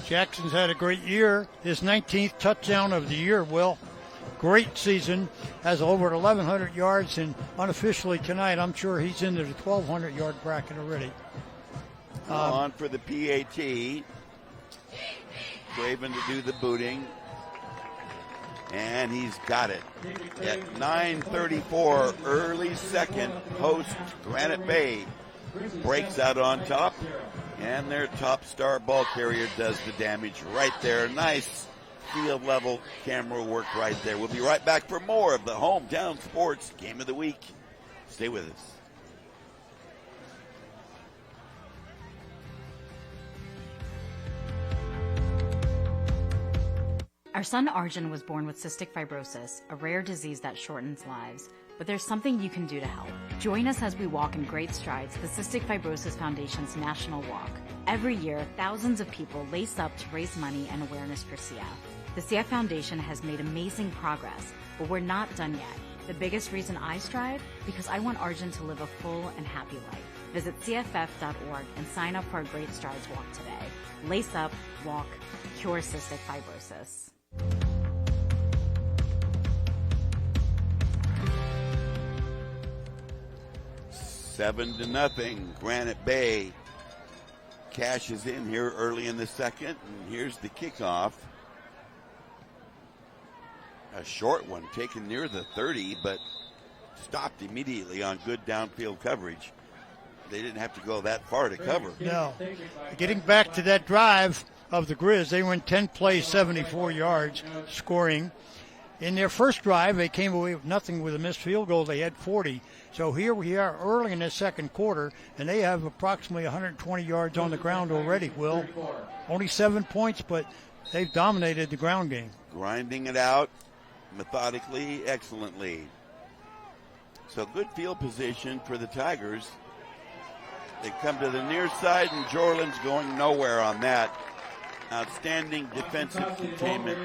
Jackson's had a great year. His 19th touchdown of the year, Will. Great season. Has over 1,100 yards, and unofficially tonight, I'm sure he's into the 1,200-yard bracket already. On for the PAT. Craven to do the booting. And he's got it. At 9:34, early second, host Granite Bay breaks out on top. And their top star ball carrier does the damage right there. Nice field level camera work right there. We'll be right back for more of the Hometown Sports Game of the Week. Stay with us. Are Our son Arjun was born with cystic fibrosis, a rare disease that shortens lives. But there's something you can do to help. Join us as we walk in great strides the Cystic Fibrosis Foundation's National Walk. Every year, thousands of people lace up to raise money and awareness for CF. The CF Foundation has made amazing progress, but we're not done yet. The biggest reason I strive? Because I want Arjun to live a full and happy life. Visit CFF.org and sign up for our Great Strides Walk today. Lace up, walk, cure cystic fibrosis. Seven to nothing. Granite Bay cashes in here early in the second, and here's the kickoff. A short one taken near the 30, but stopped immediately on good downfield coverage. They didn't have to go that far to cover. No. Getting back to that drive of the Grizz, they went 10 plays, 74 yards, scoring. In their first drive, they came away with nothing with a missed field goal. They had 40. So here we are early in the second quarter, and they have approximately 120 yards on the ground already, Will. Only 7 points, but they've dominated the ground game. Grinding it out methodically, excellently. So good field position for the Tigers. They come to the near side, and Jorland's going nowhere on that. Outstanding defensive containment.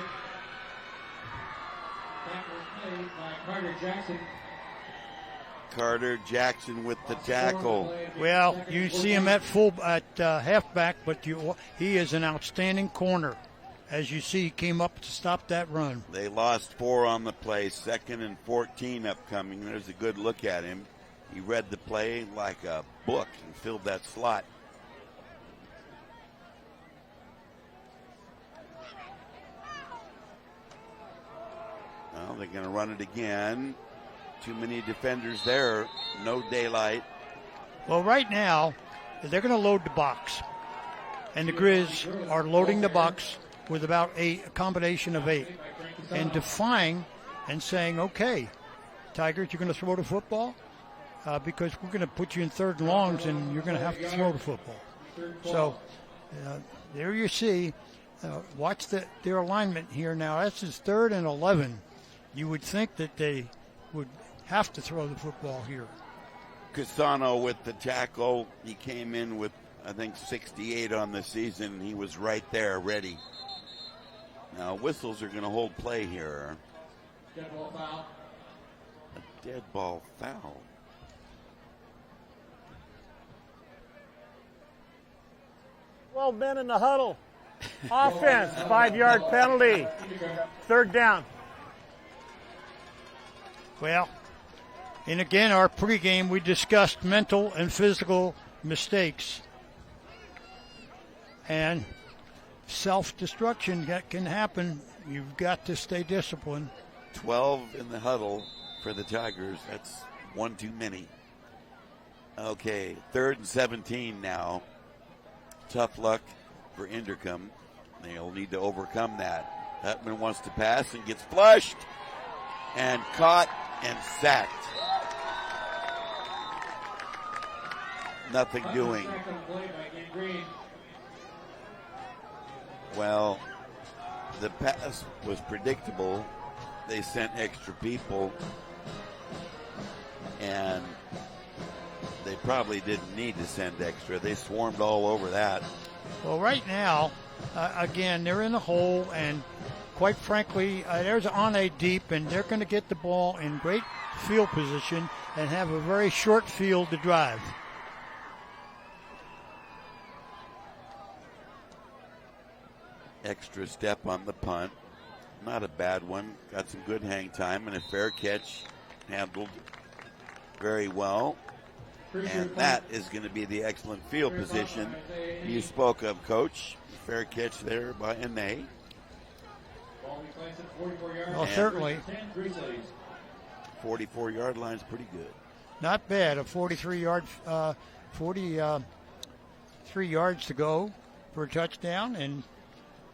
Carter Jackson with the tackle. Well, you see him at halfback, but he is an outstanding corner. As you see, he came up to stop that run. They lost 4 on the play. 2nd and 14 upcoming. There's a good look at him. He read the play like a book and filled that slot. Well, they're going to run it again. Too many defenders there. No daylight. Well, right now, they're going to load the box. And the Grizz are loading the box with about a combination of 8. And defying and saying, okay, Tigers, you're going to throw the football? Because we're going to put you in 3rd and longs, and you're going to have to throw the football. So there you see. Watch their alignment here now. That's his 3rd and 11. You would think that they would have to throw the football here. Casano with the tackle. He came in with, I think, 68 on the season. He was right there, ready. Now, whistles are going to hold play here. Dead ball foul. A dead ball foul. 12 men in the huddle. Offense, 5-yard penalty. 3rd down. Well, and again, our pregame, we discussed mental and physical mistakes. And self-destruction that can happen. You've got to stay disciplined. 12 in the huddle for the Tigers. That's one too many. Okay, 3rd and 17 now. Tough luck for Inderkum. They'll need to overcome that. Hutman wants to pass and gets flushed and caught and sacked. Nothing doing. Well, the pass was predictable. They sent extra people, and they probably didn't need to send extra. They swarmed all over that. Well, right now, again, they're in the hole, and quite frankly, there's on a deep, and they're going to get the ball in great field position and have a very short field to drive. Extra step on the punt. Not a bad one. Got some good hang time and a fair catch. Handled very well. And that is going to be the excellent field position you spoke of, Coach. Fair catch there by Ine. Well, certainly. 44-yard line's pretty good. Not bad. A 43 yards to go for a touchdown. And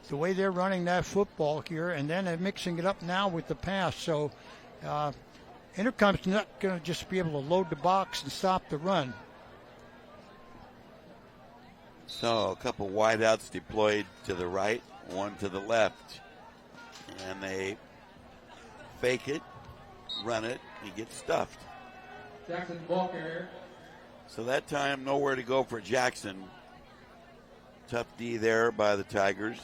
the way they're running that football here, and then they're mixing it up now with the pass. So Inderkum's not going to just be able to load the box and stop the run. So a couple wideouts deployed to the right, one to the left. And they fake it, run it, he gets stuffed. Jackson, ball carrier. So that time, nowhere to go for Jackson. Tough D there by the Tigers.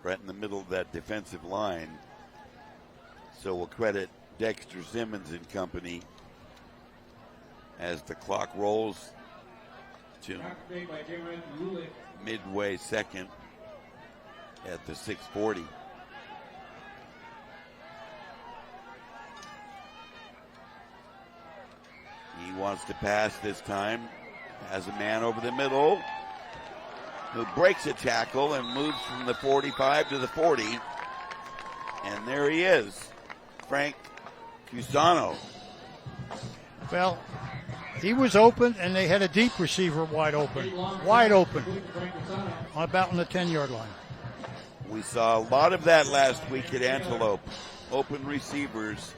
Right in the middle of that defensive line. So we'll credit Dexter Simmons and company as the clock rolls to midway second at the 6:40. He wants to pass this time. Has a man over the middle who breaks a tackle and moves from the 45 to the 40. And there he is, Frank Cusano. Well, he was open, and they had a deep receiver wide open, about on the 10-yard line. We saw a lot of that last week at Antelope. Open receivers.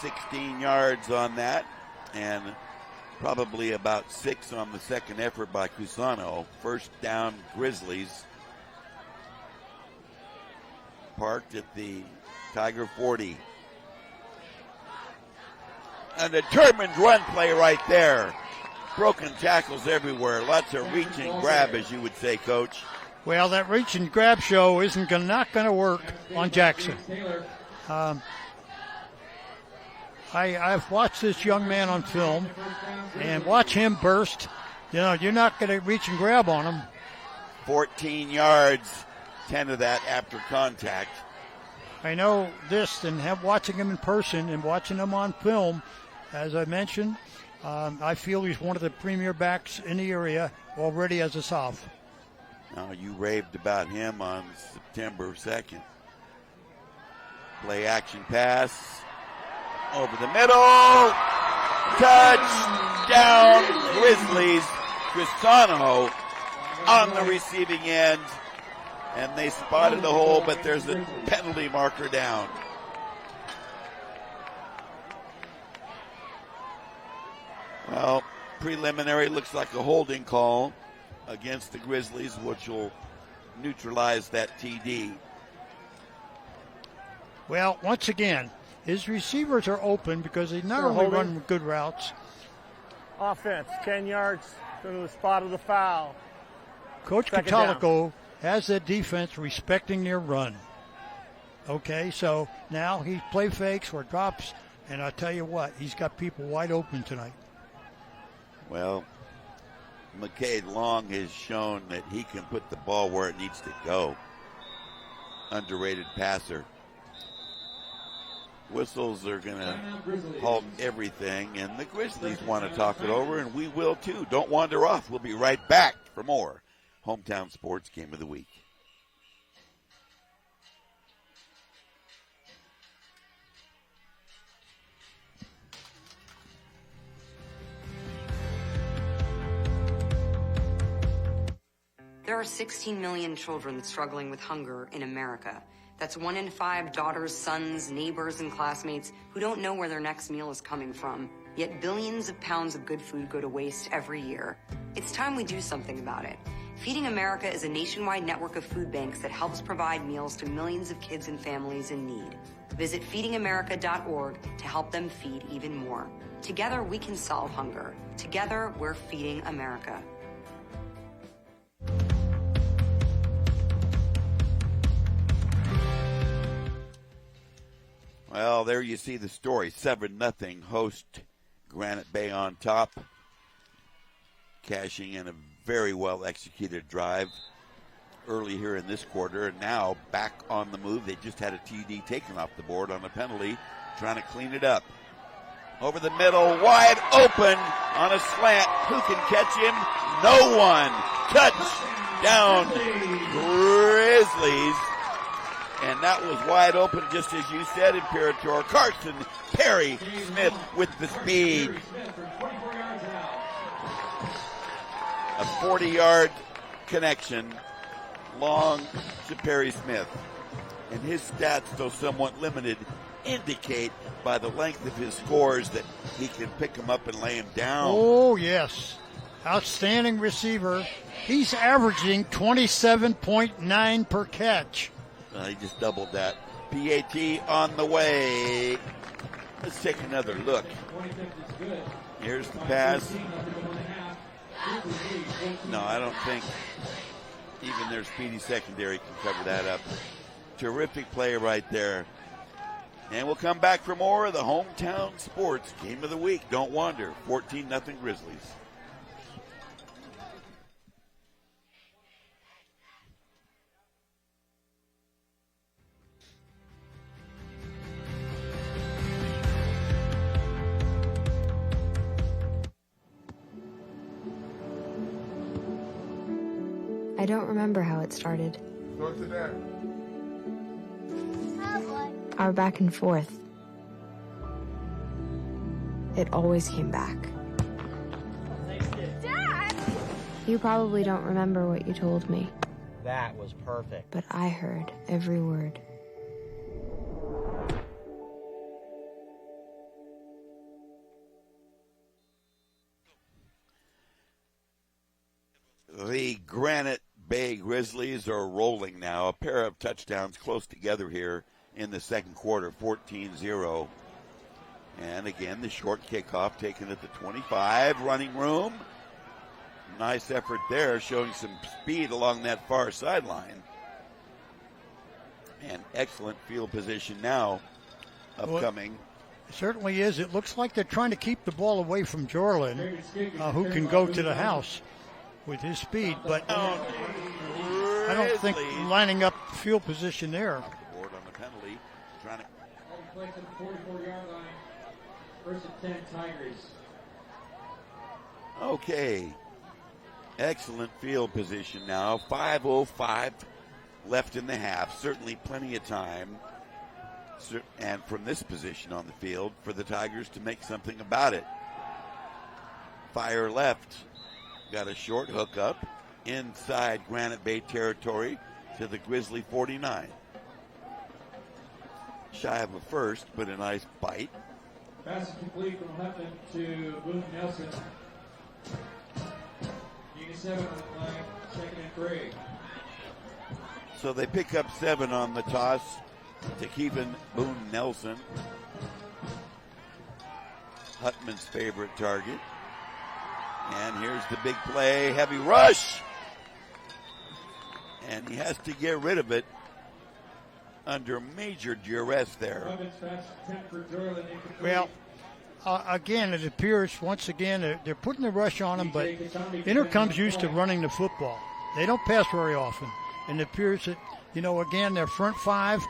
16 yards on that, and probably about 6 on the second effort by Cusano. First down, Grizzlies. Parked at the Tiger 40. A determined run play right there. Broken tackles everywhere. Lots of reach and grab, as you would say, Coach. Well, that reach and grab show not going to work on Jackson. I've watched this young man on film, and watch him burst. You know, you're not going to reach and grab on him. 14 yards, 10 of that after contact. I know this, and watching him in person and watching him on film, as I mentioned, I feel he's one of the premier backs in the area already as a South. Now, you raved about him on September 2nd. Play action pass. Over the middle. Touchdown, Grizzlies. Cusano on the receiving end. And they spotted the hole, but there's a penalty marker down. Well, preliminary looks like a holding call against the Grizzlies, which will neutralize that TD. Well, once again, his receivers are open because they not only run good routes. Offense, 10 yards to the spot of the foul. Coach Catalico has that defense respecting their run. Okay, so now he play fakes or drops, and I'll tell you what, he's got people wide open tonight. Well, McCade Long has shown that he can put the ball where it needs to go. Underrated passer. Whistles are going to halt everything, and the Grizzlies want to talk it over, and we will too. Don't wander off. We'll be right back for more Hometown Sports Game of the Week. There are 16 million children struggling with hunger in America. That's 1 in 5 daughters, sons, neighbors, and classmates who don't know where their next meal is coming from. Yet billions of pounds of good food go to waste every year. It's time we do something about it. Feeding America is a nationwide network of food banks that helps provide meals to millions of kids and families in need. Visit feedingamerica.org to help them feed even more. Together, we can solve hunger. Together, we're feeding America. Well, there you see the story. 7-0 host Granite Bay on top. Cashing in a very well-executed drive early here in this quarter. And now back on the move. They just had a TD taken off the board on a penalty, trying to clean it up. Over the middle, wide open on a slant. Who can catch him? No one. Touchdown, Grizzlies. And that was wide open, just as you said, Imperator. Carson Perry Smith with the speed. A 40-yard connection, long to Perry Smith. And his stats, though somewhat limited, indicate by the length of his scores that he can pick him up and lay him down. Oh, yes. outstanding receiver. He's averaging 27.9 per catch. He just doubled that. PAT on the way. Let's take another look. Here's the pass. No, I don't think even their speedy secondary can cover that up. Terrific play right there. And we'll come back for more of the hometown sports game of the week. Don't wander. 14-0 Grizzlies. I don't remember how it started. North of that. Our back and forth. It always came back. Dad! You probably don't remember what you told me, That was perfect. but I heard every word. The Granite Bay Grizzlies are rolling now. A pair of touchdowns close together here in the second quarter, 14-0. And again, the short kickoff taken at the 25, running room. Nice effort there, showing some speed along that far sideline. And excellent field position now upcoming. Well, it certainly is. It looks like they're trying to keep the ball away from Jorlin, who can go to the house with his speed, but I don't think lining up field position there. Board on the penalty, trying to. Play to the 44-yard line. First and 10 Tigers. Okay. Excellent field position now. 5:05 left in the half. Certainly plenty of time. And from this position on the field for the Tigers to make something about it. Fire left. Got a short hookup inside Granite Bay territory to the Grizzly 49. Shy of a first, but a nice bite. Pass is complete from Hutton to Boone Nelson. Unit 7 on the flag, second and 3. So they pick up 7 on the toss to Kevin Boone Nelson. Hutman's favorite target. And here's the big play, heavy rush. And he has to get rid of it under major duress there. Well, again, it appears once again they're putting the rush on him, but Inderkum's used to running the football. They don't pass very often. And it appears that, again, their front five,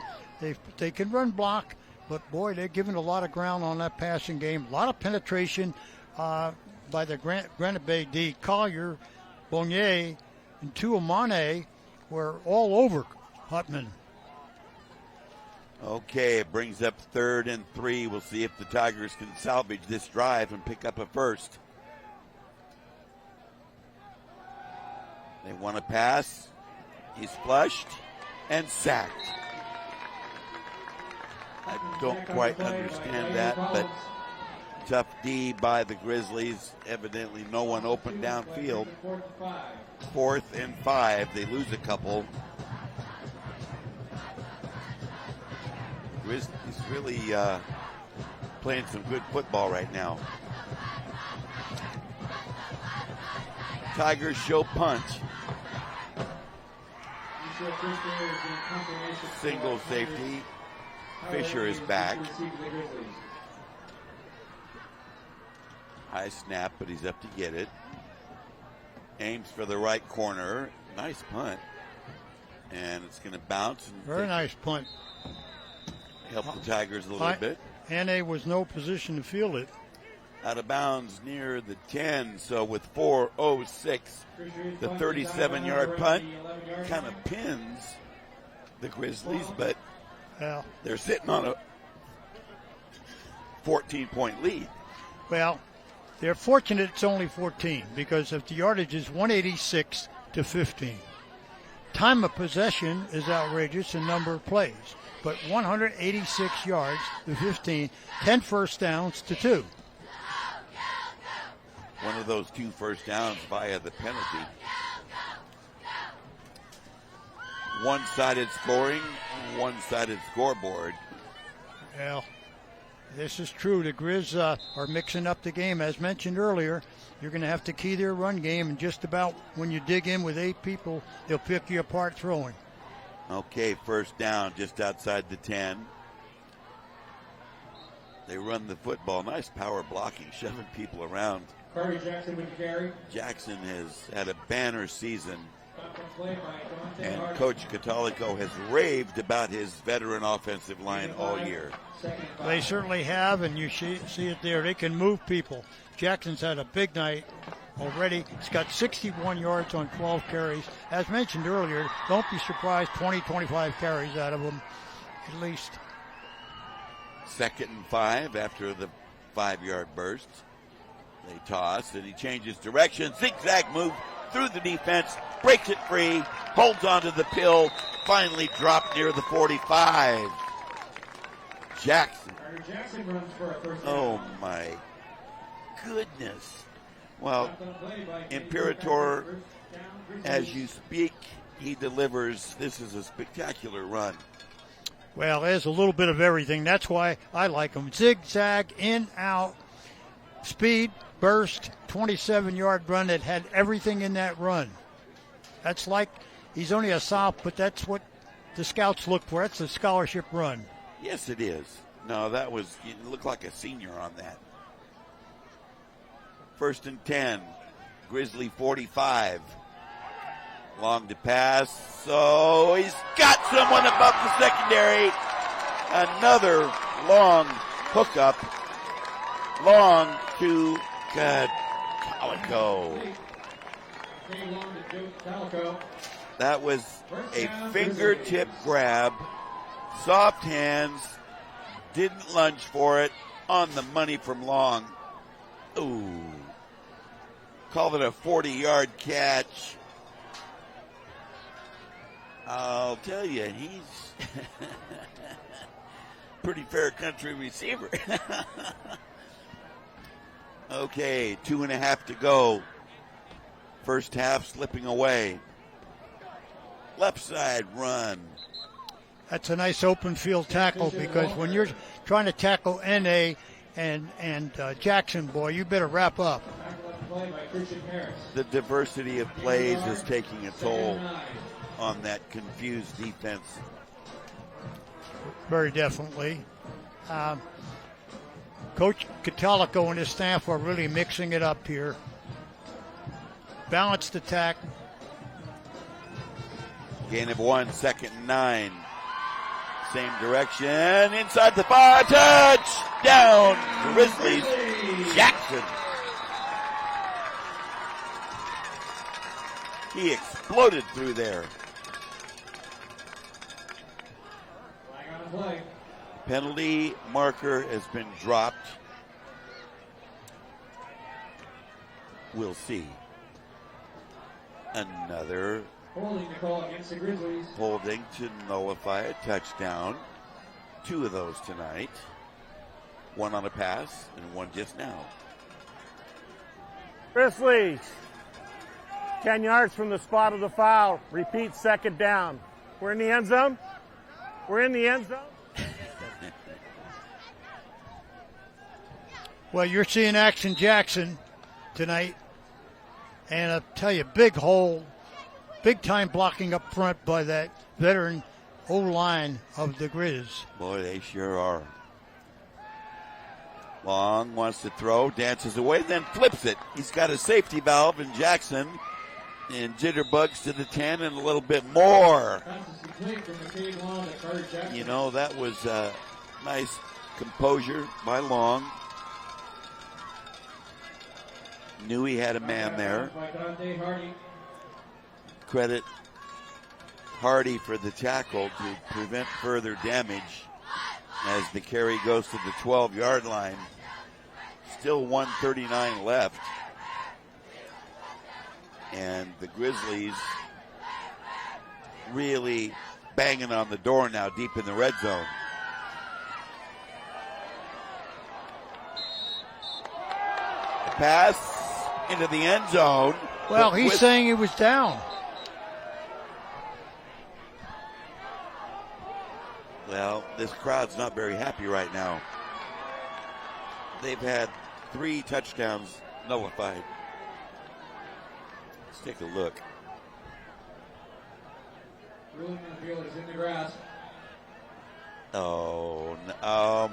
they can run block, but boy, they're giving a lot of ground on that passing game. A lot of penetration by the Granite Bay D. Collier, Bonnier, and Tuamane were all over Hutman. Okay, it brings up 3rd and 3. We'll see if the Tigers can salvage this drive and pick up a first. They want to pass. He's flushed and sacked. I don't quite understand that, but tough D by the Grizzlies. Evidently no one open downfield. 4th and 5. They lose a couple. Grizzlies really playing some good football right now. Tigers show punch. Single safety. Fisher is back. High snap, but he's up to get it. Aims for the right corner. Nice punt. And it's going to bounce. And very nice punt. Help the Tigers a little bit. And was no position to field it. Out of bounds near the 10. So with 4:06, the 37-yard punt kind of pins the Grizzlies, but they're sitting on a 14-point lead. Well, they're fortunate it's only 14 because if the yardage is 186 to 15. Time of possession is outrageous in number of plays, but 186 yards to 15, 10 first downs to 2. one of those 2 first downs via the penalty. One-sided scoring, one-sided scoreboard. Well, this is true. The Grizz are mixing up the game. As mentioned earlier, you're going to have to key their run game, and just about when you dig in with 8 people, they'll pick you apart throwing. Okay, first down just outside the 10. They run the football. Nice power blocking, shoving people around. Carter Jackson with the carry. Jackson has had a banner season. And Coach Catolico has raved about his veteran offensive line all year. They certainly have, and you see it there. They can move people. Jackson's had a big night already. He's got 61 yards on 12 carries. As mentioned earlier, don't be surprised, 20, 25 carries out of him at least. 2nd and 5 after the 5-yard burst. They toss, and he changes direction. Zigzag move through the defense, breaks it free, holds onto the pill, finally dropped near the 45. Jackson. Jackson runs for a first down. Oh my goodness. Well, Imperator, as you speak, he delivers. This is a spectacular run. Well, there's a little bit of everything. That's why I like him. Zigzag, in, out, speed, burst, 27-yard run that had everything in that run. That's like, he's only a soph, but that's what the scouts look for. That's a scholarship run. Yes, it is. No, that was, you look like a senior on that. 1st and 10, Grizzly 45. Long to pass, so he's got someone above the secondary. Another long hookup. Long to Catolico. That was a fingertip grab. Soft hands. Didn't lunge for it. On the money from Long. Ooh. Called it a 40-yard catch. I'll tell you, he's pretty fair country receiver. Okay, 2.5 to go. First half slipping away. Left side run. That's a nice open field tackle, because when you're trying to tackle NA and Jackson, boy, you better wrap up. The diversity of plays is taking a toll on that confused defense. Very definitely. Coach Catolico and his staff are really mixing it up here. Balanced attack. Gain of 1, 2nd and 9. Same direction. Inside the 5. Touchdown. Grizzlies. Jackson. He exploded through there. Penalty marker has been dropped. We'll see. Another holding to call against the Grizzlies. Holding to nullify a touchdown. 2 of those tonight. 1 on a pass and 1 just now. Grizzlies. 10 yards from the spot of the foul. Repeat, 2nd down. We're in the end zone. We're in the end zone. Well, you're seeing Action Jackson tonight. And I'll tell you, big hole, big time blocking up front by that veteran O-line of the Grizz. Boy, they sure are. Long wants to throw, dances away, then flips it. He's got a safety valve in Jackson. And jitterbugs to the 10 and a little bit more. You know, that was nice composure by Long. Knew he had a man there. Credit Hardy for the tackle to prevent further damage as the carry goes to the 12-yard line. Still 1:39 left. And the Grizzlies really banging on the door now deep in the red zone. Pass into the end zone. Well, he's saying he was down. Well, this crowd's not very happy right now. They've had 3 touchdowns nullified. Let's take a look. Ruling on the field is in the grass. Oh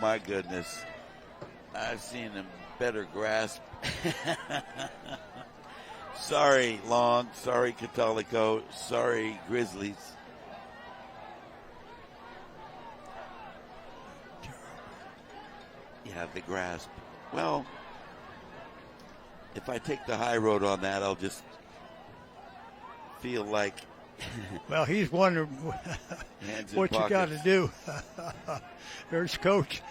my goodness. I've seen him better grasp. Sorry, Long. Sorry, Catolico. Sorry, Grizzlies. Yeah, the grasp. Well, if I take the high road on that, I'll just feel like... Well, he's wondering what you got to do. There's Coach.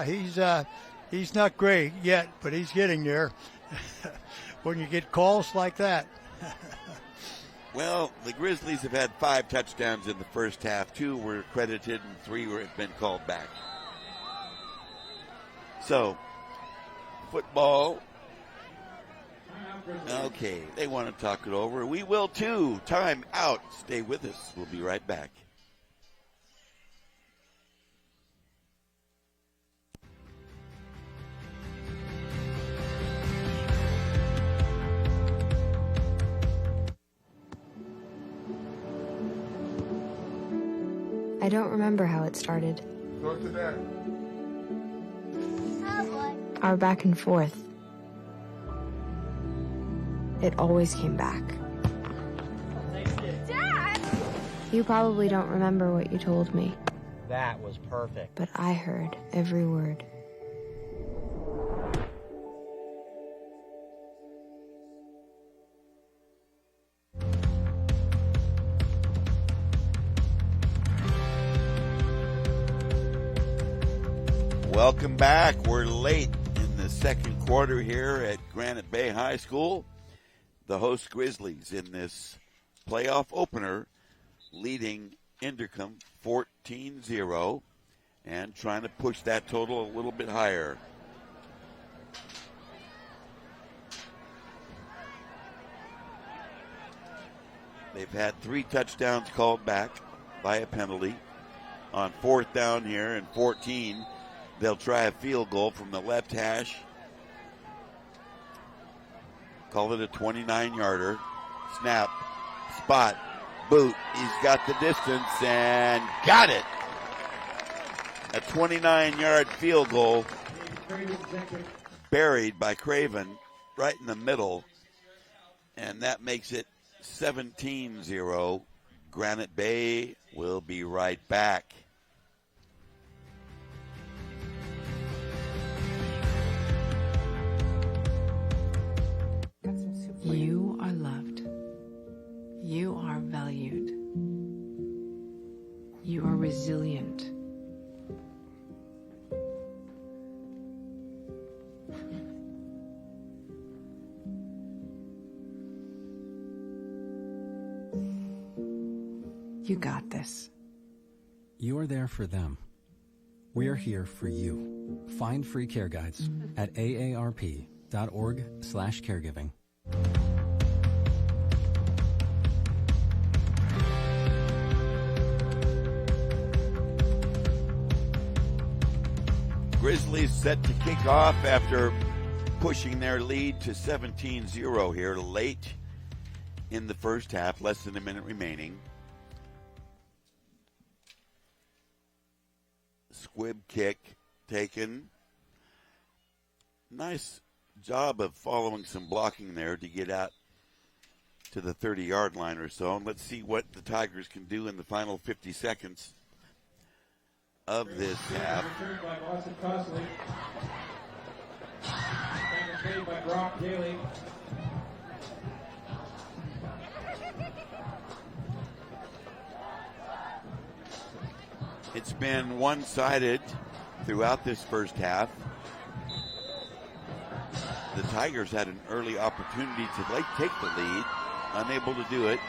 He's not great yet, but he's getting there. When you get calls like that. Well, the Grizzlies have had 5 touchdowns in the first half. 2 were credited and 3 have been called back. So, football. Okay, they want to talk it over. We will too. Time out. Stay with us. We'll be right back. I don't remember how it started. Go to that. Our back and forth. It always came back. Dad! You probably don't remember what you told me, That was perfect. but I heard every word. Welcome back. We're late in the second quarter here at Granite Bay High School. The host Grizzlies in this playoff opener leading Inderkum 14-0 and trying to push that total a little bit higher. They've had 3 touchdowns called back by a penalty. On 4th down here and 14, they'll try a field goal from the left hash. Call it a 29-yarder. Snap, spot, boot. He's got the distance and got it. A 29-yard field goal buried by Craven right in the middle. And that makes it 17-0. Granite Bay will be right back. You are loved. You are valued. You are resilient. You got this. You're there for them. We're here for you. Find free care guides at aarp.org/caregiving. Grizzlies set to kick off after pushing their lead to 17-0 here late in the first half, less than a minute remaining. Squib kick taken. Nice job of following some blocking there to get out to the 30-yard line or so. And let's see what the Tigers can do in the final 50 seconds of this half. Returned by Boston Cosley. Made by Brock Daly. It's been one-sided throughout this first half. The Tigers had an early opportunity to take the lead, unable to do it.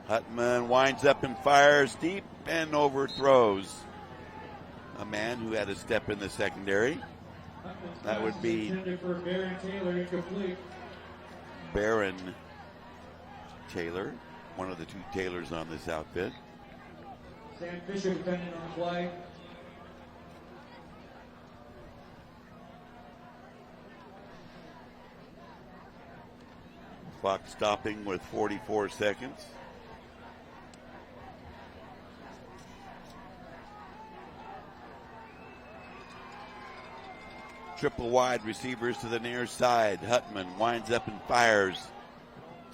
Hutman winds up and fires deep and overthrows a man who had a step in the secondary. That would be For Baron Taylor, incomplete. Baron Taylor, one of the two Taylors on this outfit. Sam Fisher defending on the play. Clock stopping with 44 seconds. Triple wide receivers to the near side. Hutman winds up and fires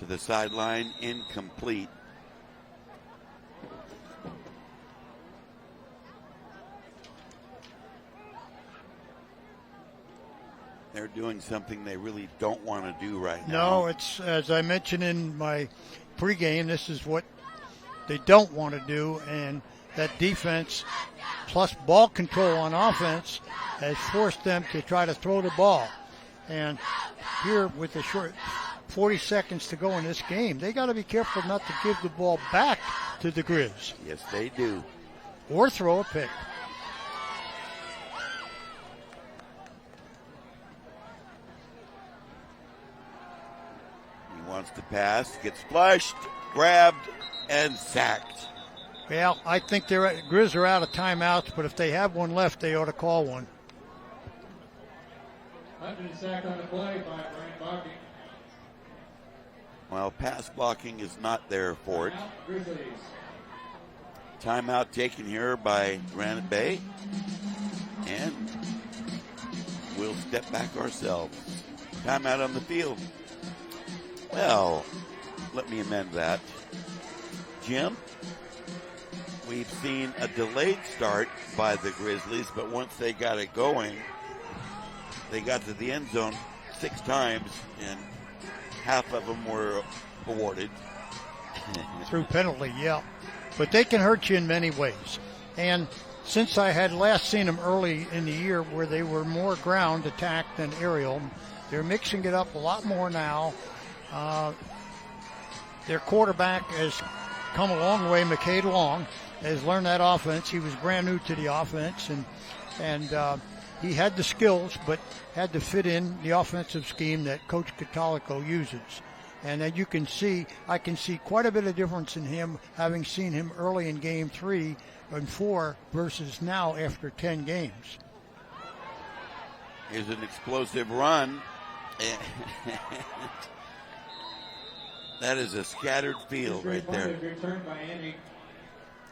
to the sideline, incomplete. They're doing something they really don't want to do right now. No, it's, as I mentioned in my pregame, this is what they don't want to do, and that defense plus ball control on offense has forced them to try to throw the ball. And here with the short 40 seconds to go in this game, they got to be careful not to give the ball back to the Grizz. Yes, they do. Or throw a pick. He wants to pass, gets flushed, grabbed, and sacked. Well, I think Grizz are out of timeouts, but if they have one left, they ought to call one. Hutman sacked on the play by Brian Bogby. Well, pass blocking is not their forte. Grizzlies. Timeout taken here by Granite Bay. And we'll step back ourselves. Timeout on the field. Well, let me amend that. Jim, we've seen a delayed start by the Grizzlies, but once they got it going, they got to the end zone 6 times, and half of them were awarded. Through penalty, yeah. But they can hurt you in many ways. And since I had last seen them early in the year where they were more ground attack than aerial, they're mixing it up a lot more now. Their quarterback has come a long way. McKay Long has learned that offense. He was brand new to the offense, and he had the skills, but had to fit in the offensive scheme that Coach Catolico uses. And as you can see, I can see quite a bit of difference in him, having seen him early in game 3 and 4 versus now after 10 games. Here's an explosive run. That is a scattered field right there.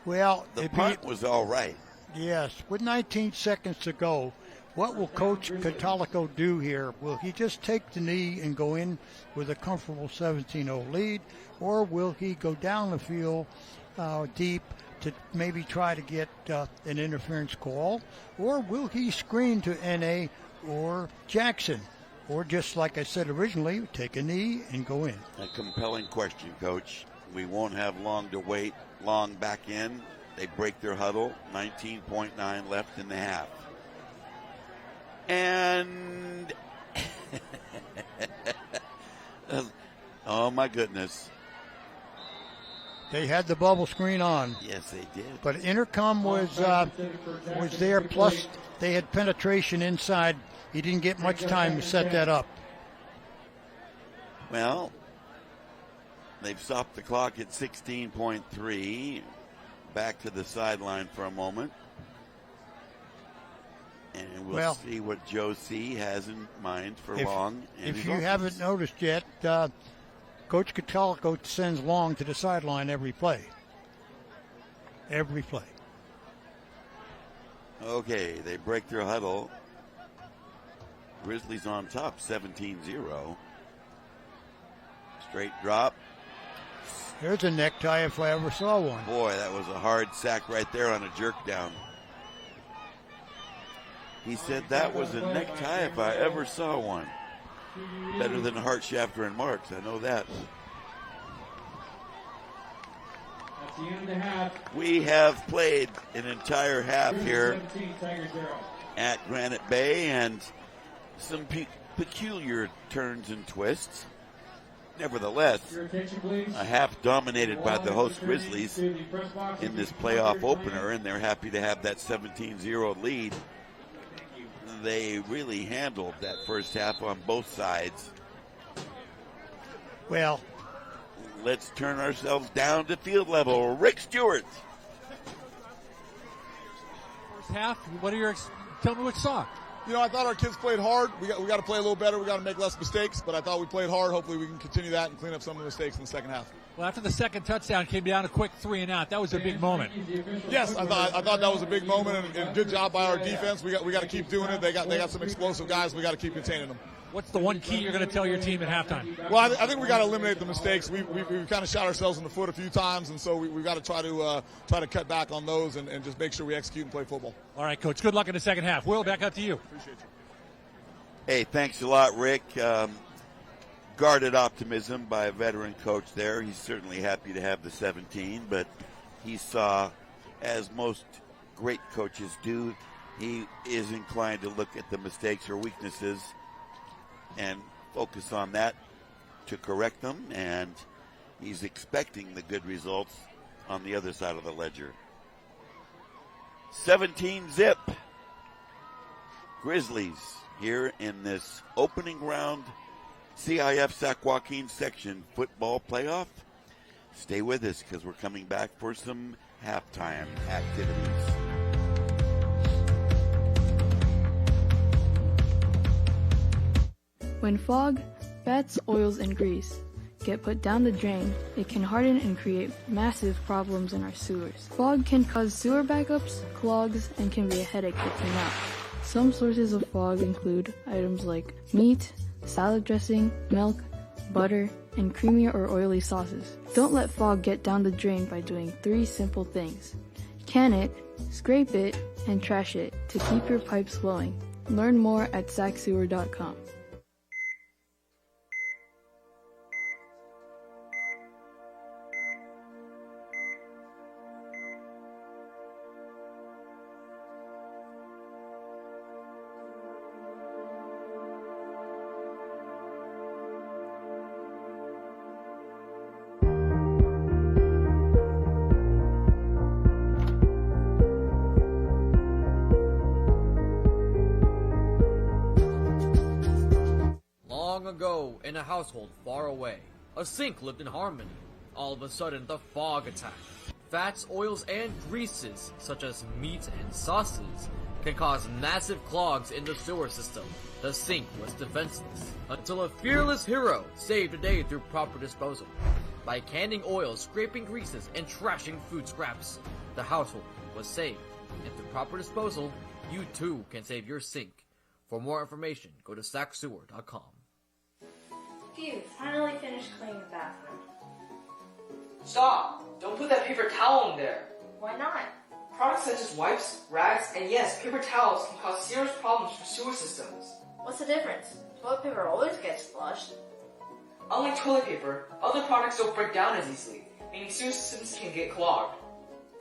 Well, the punt was all right. Yes, with 19 seconds to go, what will Coach Catolico do here? Will he just take the knee and go in with a comfortable 17-0 lead, or will he go down the field deep to maybe try to get an interference call, or will he screen to N.A. or Jackson, or just like I said originally, take a knee and go in? A compelling question, Coach. We won't have long to wait. Long back in. They break their huddle. 19.9 left in the half. And oh my goodness. They had the bubble screen on. Yes, they did. But Inderkum was there, plus they had penetration inside. He didn't get much time to set that up. Well, they've stopped the clock at 16.3. Back to the sideline for a moment. And we'll see what Joe C. has in mind for Long. If you haven't noticed yet, Coach Catolico sends Long to the sideline every play. Every play. Okay, they break their huddle. Grizzlies on top, 17-0. Straight drop. Here's a necktie if I ever saw one. Boy, that was a hard sack right there on a jerk down. He said that was a necktie if I ever saw one. Better than Hart, Shafter, and Marks. I know that. That's the end of the half. We have played an entire half here at Granite Bay, and some peculiar turns and twists. Nevertheless, a half dominated by the host Grizzlies in this playoff opener, and they're happy to have that 17-0 lead. they really handled that first half on both sides. Well, let's turn ourselves down to field level. Rick Stewart. First half, tell me what you saw. I thought our kids played hard. We got to play a little better. We got to make less mistakes, but I thought we played hard. Hopefully we can continue that and clean up some of the mistakes in the second half. Well, after the second touchdown came down a quick 3-and-out. That was a big moment. Yes, I thought that was a big moment and good job by our defense. We got to keep doing it. They got some explosive guys. We got to keep containing them. What's the one key you're going to tell your team at halftime? Well, I think we got to eliminate the mistakes. We've kind of shot ourselves in the foot a few times, and so we've got to try to cut back on those and just make sure we execute and play football. All right, Coach. Good luck in the second half. Will, back up to you. Appreciate you. Hey, thanks a lot, Rick. Guarded optimism by a veteran coach there. He's certainly happy to have the 17, but he saw, as most great coaches do, he is inclined to look at the mistakes or weaknesses and focus on that to correct them, and he's expecting the good results on the other side of the ledger. 17-zip. Grizzlies here in this opening round CIF Sac Joaquin section football playoff. Stay with us because we're coming back for some halftime activities. When fog, fats, oils, and grease get put down the drain, it can harden and create massive problems in our sewers. Fog can cause sewer backups, clogs, and can be a headache to clean out. Some sources of fog include items like meat, salad dressing, milk, butter, and creamy or oily sauces. Don't let fog get down the drain by doing 3 simple things. Can it, scrape it, and trash it to keep your pipes flowing. Learn more at sacsewer.com. Long ago, in a household far away, a sink lived in harmony. All of a sudden, the fog attacked. Fats, oils, and greases, such as meat and sauces, can cause massive clogs in the sewer system. The sink was defenseless, until a fearless hero saved the day through proper disposal. By canning oils, scraping greases, and trashing food scraps, the household was saved. And through proper disposal, you too can save your sink. For more information, go to sacsewer.com. Phew, finally finished cleaning the bathroom. Stop! Don't put that paper towel in there. Why not? Products such as wipes, rags, and yes, paper towels can cause serious problems for sewer systems. What's the difference? Toilet paper always gets flushed. Unlike toilet paper, other products don't break down as easily, meaning sewer systems can get clogged.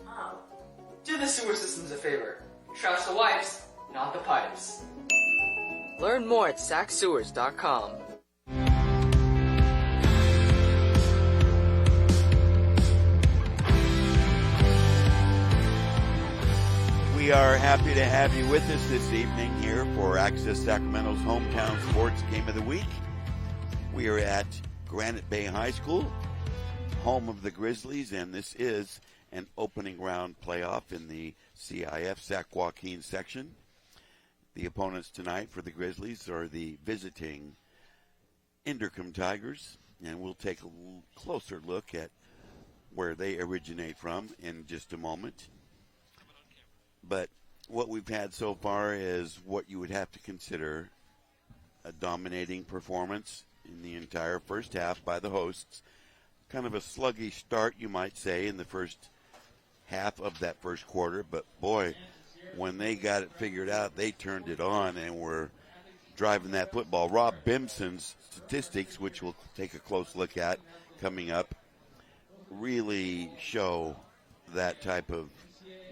Oh. Do the sewer systems a favor. Trash the wipes, not the pipes. Learn more at sacsewers.com. We are happy to have you with us this evening here for Access Sacramento's Hometown Sports Game of the Week. We are at Granite Bay High School, home of the Grizzlies, and this is an opening round playoff in the CIF Sac Joaquin section. The opponents tonight for the Grizzlies are the visiting Inderkum Tigers, and we'll take a closer look at where they originate from in just a moment. But what we've had so far is what you would have to consider a dominating performance in the entire first half by the hosts. Kind of a sluggish start, you might say, in the first half of that first quarter. But, boy, when they got it figured out, they turned it on and were driving that football. Rob Bimson's statistics, which we'll take a close look at coming up, really show that type of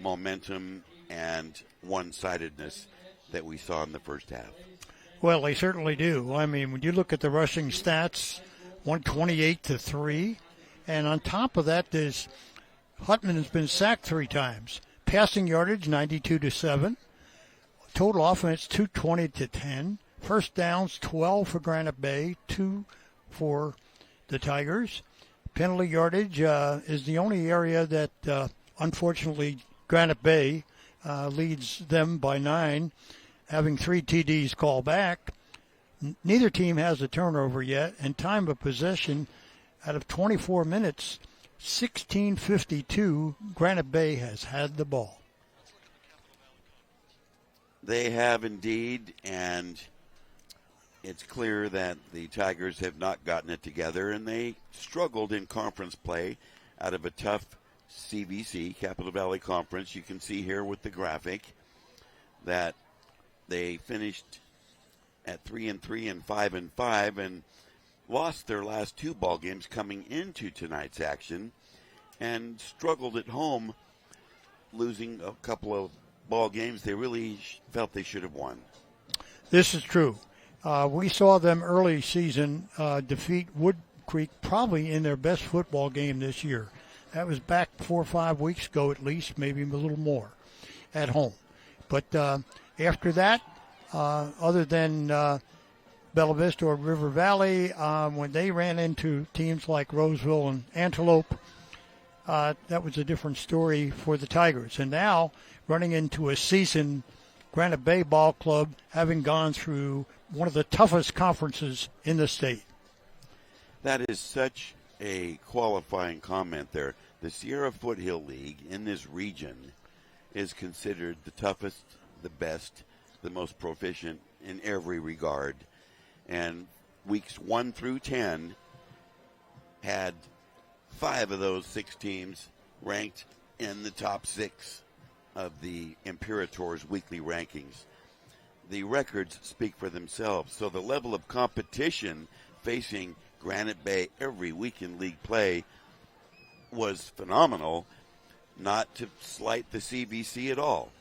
momentum and one-sidedness that we saw in the first half. Well, they certainly do. I mean, when you look at the rushing stats, 128-3, and on top of that, Hutman has been sacked 3 times. Passing yardage, 92-7. Total offense 220 to 10. First downs 12 for Granite Bay, 2 for the Tigers. Penalty yardage is the only area that unfortunately Granite Bay leads them by 9, having 3 TDs called back. Neither team has a turnover yet, and time of possession out of 24 minutes, 16:52, Granite Bay has had the ball. They have indeed, and it's clear that the Tigers have not gotten it together, and they struggled in conference play out of a tough CVC, Capital Valley Conference. You can see here with the graphic that they finished at 3-3 and 5-5 and lost their last 2 ball games coming into tonight's action and struggled at home, losing a couple of ball games they really felt they should have won. This is true. We saw them early season defeat Wood Creek probably in their best football game this year. That was back 4 or 5 weeks ago at least, maybe a little more, at home. But after that, other than Bella Vista or River Valley, when they ran into teams like Roseville and Antelope, that was a different story for the Tigers. And now, running into a season, Granite Bay Ball Club having gone through one of the toughest conferences in the state. That is such a qualifying comment there. The Sierra Foothill League in this region is considered the toughest, the best, the most proficient in every regard. And weeks 1 through 10 had 5 of those 6 teams ranked in the top 6 of the Imperator's weekly rankings. The records speak for themselves. So the level of competition facing Granite Bay every week in league play was phenomenal. Not to slight the CVC at all,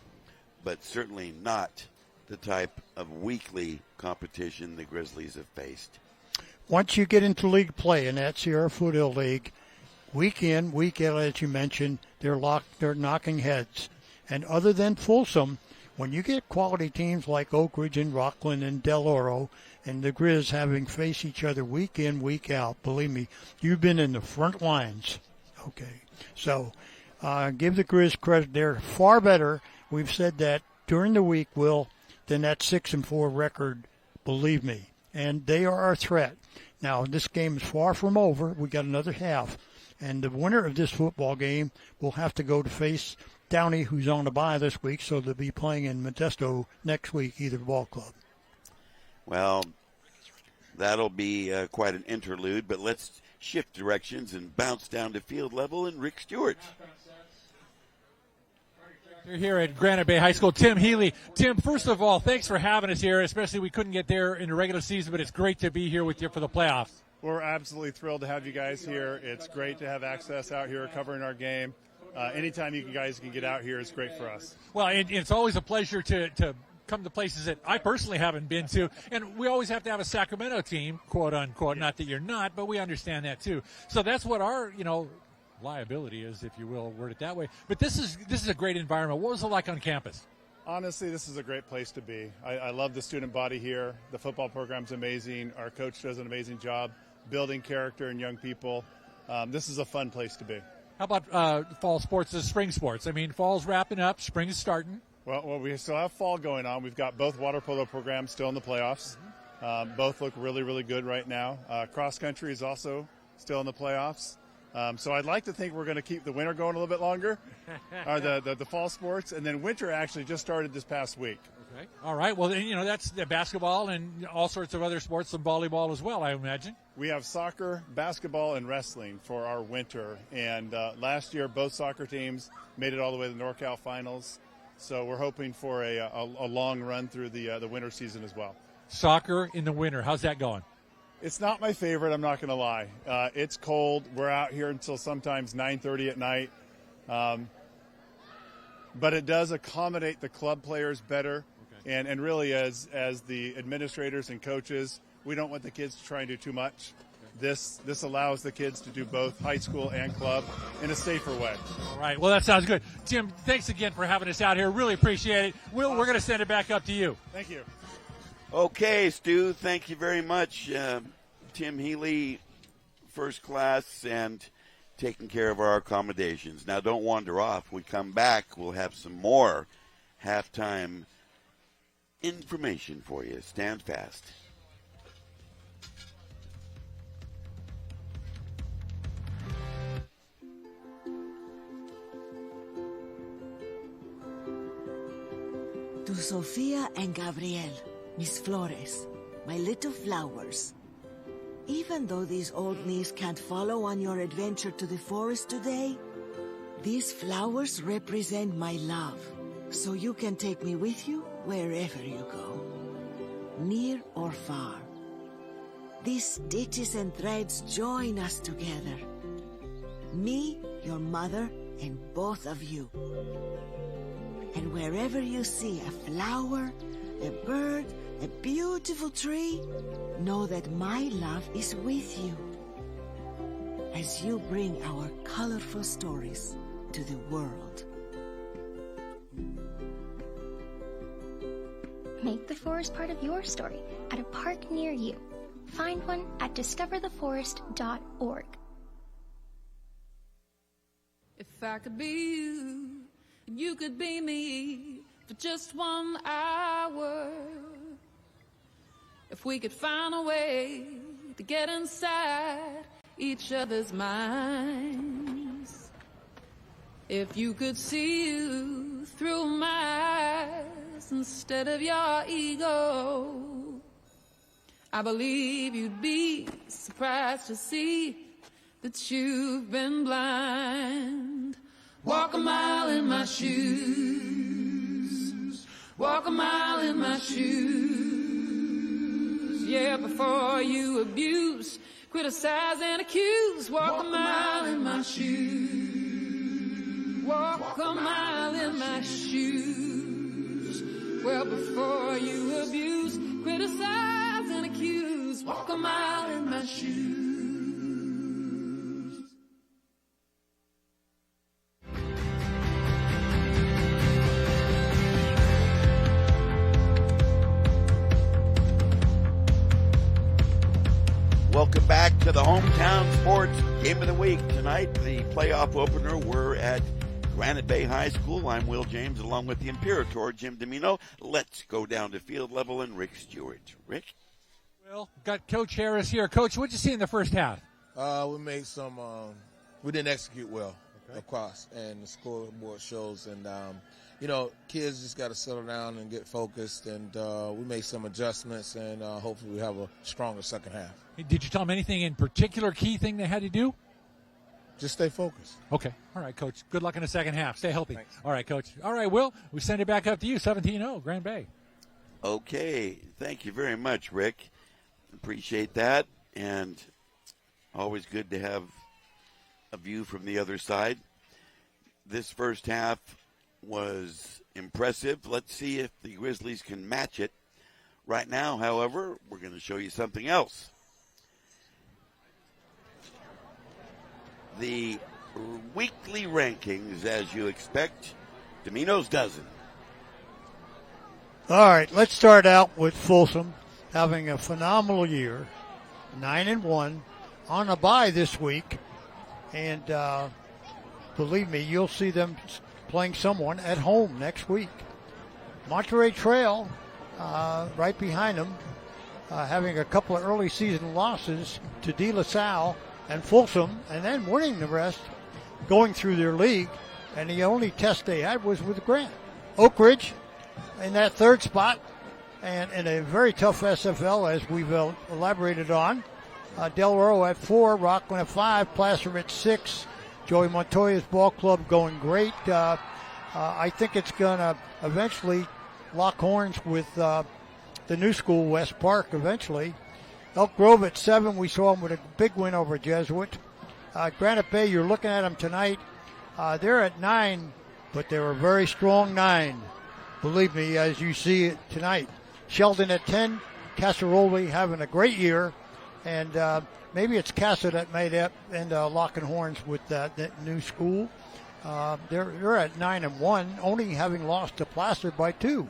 but certainly not the type of weekly competition the Grizzlies have faced. Once you get into league play in that Sierra Foothill League, week in, week out, as you mentioned, they're knocking heads. And other than Folsom, when you get quality teams like Oak Ridge and Rockland and Del Oro and the Grizz having faced each other week in, week out, believe me, you've been in the front lines. Okay, so give the Grizz credit. They're far better. We've said that during the week, Will, than that 6-4 record, believe me. And they are a threat. Now, this game is far from over. We got another half. And the winner of this football game will have to go to face Downey, who's on a bye this week, so they'll be playing in Modesto next week, either ball club. Well, that'll be quite an interlude, but let's shift directions and bounce down to field level and Rick Stewart. You're here at Granite Bay High School. Tim Healy. Tim, first of all, thanks for having us here, especially we couldn't get there in the regular season, but it's great to be here with you for the playoffs. We're absolutely thrilled to have you guys here. It's great to have access out here covering our game. Anytime you guys can get out here is great for us. Well, it's always a pleasure to come to places that I personally haven't been to. And we always have to have a Sacramento team, quote unquote. Not that you're not, but we understand that too. So that's what our, liability is, if you will, word it that way. But this is a great environment. What was it like on campus? Honestly, this is a great place to be. I love the student body here. The football program's amazing. Our coach does an amazing job building character in young people. This is a fun place to be. How about fall sports, spring sports? I mean, fall's wrapping up, spring is starting. Well, we still have fall going on. We've got both water polo programs still in the playoffs. Both look really, really good right now. Cross country is also still in the playoffs. So I'd like to think we're going to keep the winter going a little bit longer, or the fall sports, and then winter actually just started this past week. Okay. All right. Well, that's the basketball and all sorts of other sports and volleyball as well, I imagine. We have soccer, basketball, and wrestling for our winter. And last year, both soccer teams made it all the way to the NorCal finals. So we're hoping for a long run through the winter season as well. Soccer in the winter. How's that going? It's not my favorite, I'm not going to lie. It's cold. We're out here until sometimes 9:30 at night. But it does accommodate the club players better. Okay. And really, as the administrators and coaches, we don't want the kids to try and do too much. this allows the kids to do both high school and club in a safer way. All right. Well, that sounds good. Jim, thanks again for having us out here. Really appreciate it. Will, we're going to send it back up to you. Thank you. Okay, Stu, thank you very much. Tim Healy, first class, and taking care of our accommodations. Now, don't wander off. When we come back, we'll have some more halftime information for you. Stand fast. To Sofia and Gabriel, mis flores, my little flowers. Even though these old knees can't follow on your adventure to the forest today, these flowers represent my love, so you can take me with you wherever you go, near or far. These stitches and threads join us together. Me, your mother, and both of you. And wherever you see a flower, a bird, a beautiful tree, know that my love is with you as you bring our colorful stories to the world. Make the forest part of your story at a park near you. Find one at discovertheforest.org. If I could be you, and you could be me for just 1 hour. If we could find a way to get inside each other's minds. If you could see you through my eyes instead of your ego, I believe you'd be surprised to see that you've been blind. Walk a mile in my shoes. Walk a mile in my shoes. Yeah, before you abuse, criticize and accuse. Walk a mile in my shoes. Walk a mile in my shoes. Well, before you abuse, criticize and accuse. Walk a mile in my shoes. Welcome back to the Hometown Sports Game of the Week. Tonight, the playoff opener, we're at Granite Bay High School. I'm Will James, along with the Imperator, Jim Domino. Let's go down to field level and Rick Stewart. Rick? Well, got Coach Harris here. Coach, what'd you see in the first half? We made some, we didn't execute well across, and the scoreboard shows. And, kids just got to settle down and get focused. And we made some adjustments, and hopefully we have a stronger second half. Did you tell them anything in particular key thing they had to do? Just stay focused. Okay. All right, Coach. Good luck in the second half. Stay healthy. Thanks. All right, Coach. All right, Will, we send it back up to you, 17-0, Grand Bay. Okay. Thank you very much, Rick. Appreciate that. And always good to have a view from the other side. This first half was impressive. Let's see if the Grizzlies can match it. Right now, however, we're going to show you something else. The weekly rankings, as you expect, Domino's dozen. All right, let's start out with Folsom having a phenomenal year, 9-1, on a bye this week, and believe me, you'll see them playing someone at home next week. Monterey Trail, right behind them, having a couple of early season losses to De La Salle and Folsom, and then winning the rest, going through their league, and the only test they had was with Grant. Oak Ridge in that third spot, and in a very tough SFL, as we've elaborated on. Del Oro at 4, Rockland at 5, Placer at 6. Joey Montoya's ball club going great. I think it's going to eventually lock horns with the new school, West Park, eventually. Elk Grove at 7, we saw them with a big win over Jesuit. Granite Bay, you're looking at them tonight. They're at 9, but they're a very strong 9. Believe me, as you see it tonight. Sheldon at 10, Casserole having a great year. And maybe it's Casa that made up and locking horns with that new school. They're at 9-1, only having lost to Placer by 2.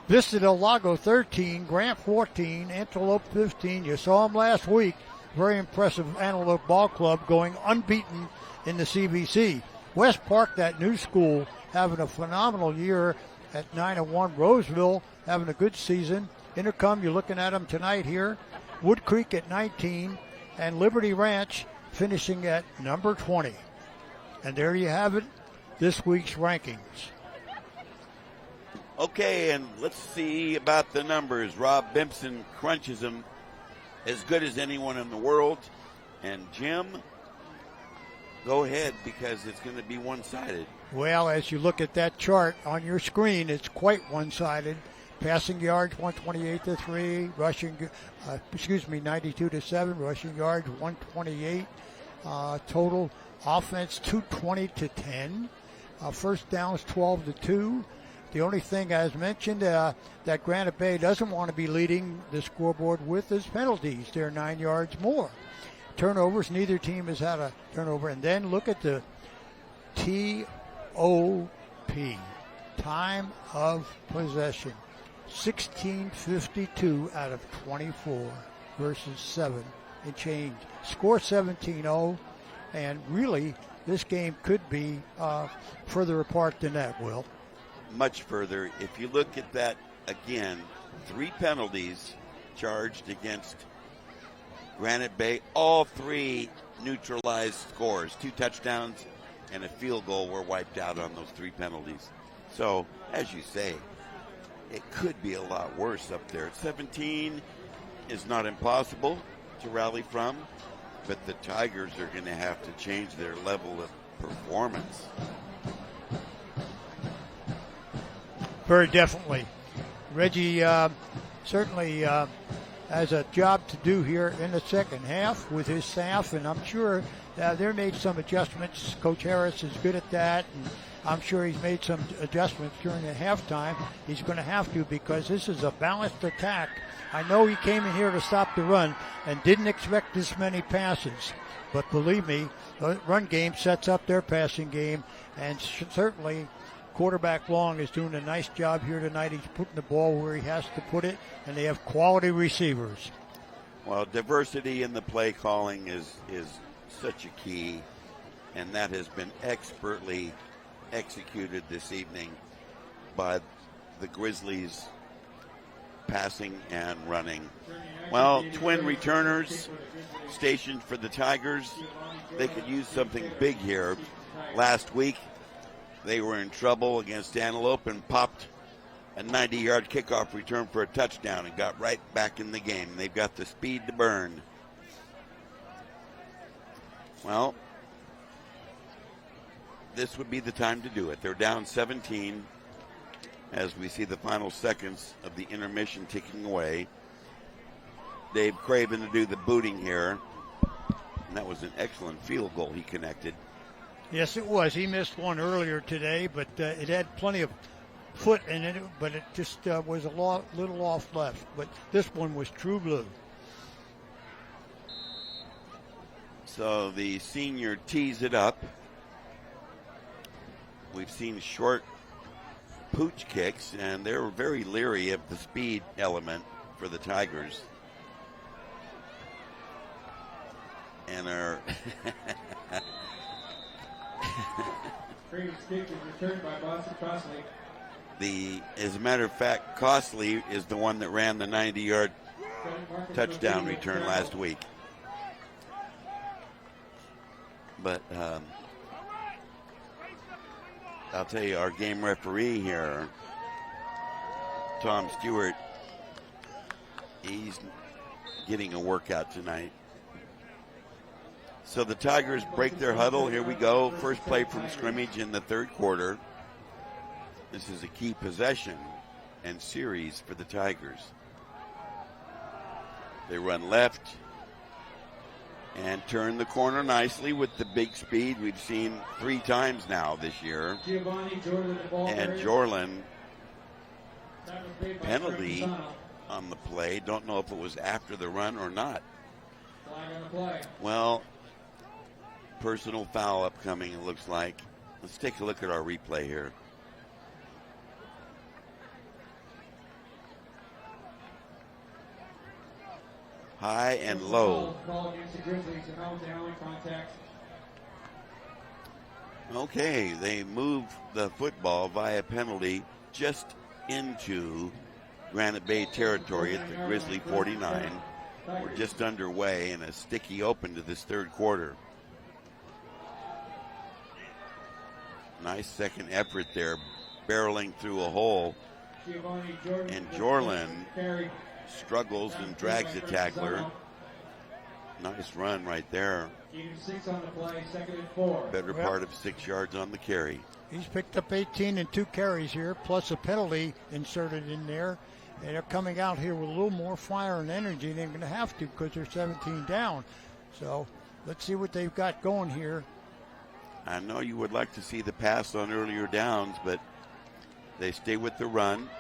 Vista del Lago 13, Grant 14, Antelope 15. You saw them last week. Very impressive Antelope Ball Club going unbeaten in the CBC. West Park, that new school, having a phenomenal year at 9-1. Roseville having a good season. Inderkum, you're looking at them tonight here. Wood Creek at 19, and Liberty Ranch finishing at number 20. And there you have it, this week's rankings. Okay, and let's see about the numbers. Rob Bimpson crunches them as good as anyone in the world. And Jim, go ahead, because it's going to be one-sided. Well, as you look at that chart on your screen, it's quite one-sided. Passing yards 128-3, rushing 92-7, rushing yards 128, total offense 220-10, first downs 12-2. The only thing, as mentioned, that Granite Bay doesn't want to be leading the scoreboard with is penalties. They're 9 yards more. Turnovers, neither team has had a turnover. And then look at the TOP, time of possession. 16:52 out of 24 versus 7 and change. Score 17-0, and really this game could be further apart than that, Will. Much further. If you look at that again, 3 penalties charged against Granite Bay. All 3 neutralized scores. 2 touchdowns and a field goal were wiped out on those 3 penalties. So, as you say, it could be a lot worse up there. 17 is not impossible to rally from, but the Tigers are going to have to change their level of performance. Very definitely. Reggie certainly has a job to do here in the second half with his staff, and I'm sure they made some adjustments. Coach Harris is good at that, and I'm sure he's made some adjustments during the halftime. He's going to have to, because this is a balanced attack. I know he came in here to stop the run and didn't expect this many passes, but believe me, the run game sets up their passing game, and certainly quarterback Long is doing a nice job here tonight. He's putting the ball where he has to put it, and they have quality receivers. Well, diversity in the play calling is such a key, and that has been expertly executed this evening by the Grizzlies, passing and running. Well, twin returners stationed for the Tigers. They could use something big here. Last week, they were in trouble against Antelope and popped a 90-yard kickoff return for a touchdown and got right back in the game. They've got the speed to burn. Well, this would be the time to do it. They're down 17 as we see the final seconds of the intermission ticking away. Dave Craven to do the booting here. And that was an excellent field goal he connected. Yes, it was. He missed one earlier today, but it had plenty of foot in it, but it just was a little off left. But this one was true blue. So the senior tees it up. We've seen short pooch kicks, and they're very leery of the speed element for the Tigers. And are Great stick is returned by Boston Crossley. As a matter of fact, Costley is the one that ran the 90-yard touchdown return last week. But I'll tell you, our game referee here, Tom Stewart, he's getting a workout tonight. So the Tigers break their huddle. Here we go. First play from scrimmage in the third quarter. This is a key possession and series for the Tigers. They run left and turn the corner nicely with the big speed we've seen 3 times now this year. And Jorlin, penalty on the play. Don't know if it was after the run or not. Flag on the play. Well, personal foul upcoming, it looks like. Let's take a look at our replay here. High and low. Call against the Grizzlies, and that was the only contact. Okay, they moved the football via penalty just into Granite Bay territory at the Grizzly 49. We're just underway in a sticky open to this third quarter. Nice second effort there, barreling through a hole. And Jorlin struggles and drags the tackler. Nice run right there. 6 on the play, 2nd and 4. Better part of 6 yards on the carry. He's picked up 18 and 2 carries here, plus a penalty inserted in there. And they're coming out here with a little more fire and energy. They're going to have to because they're 17 down. So let's see what they've got going here. I know you would like to see the pass on earlier downs, but they stay with the run.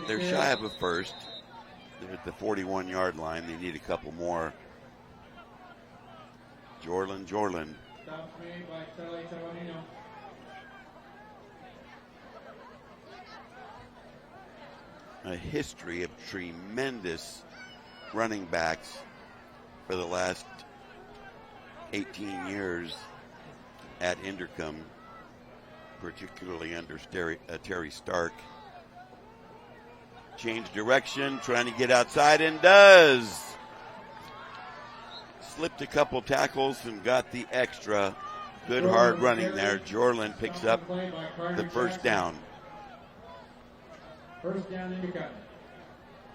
They're shy of a first. They're at the 41-yard line. They need a couple more. Jorlin. Stop made by Tele Tawanino. A history of tremendous running backs for the last 18 years at Inderkum, particularly under Terry Stark. Change direction, trying to get outside, and does. Slipped a couple tackles and got the extra. Good hard running there. Jorlin picks up the first down. First down, Inderkum.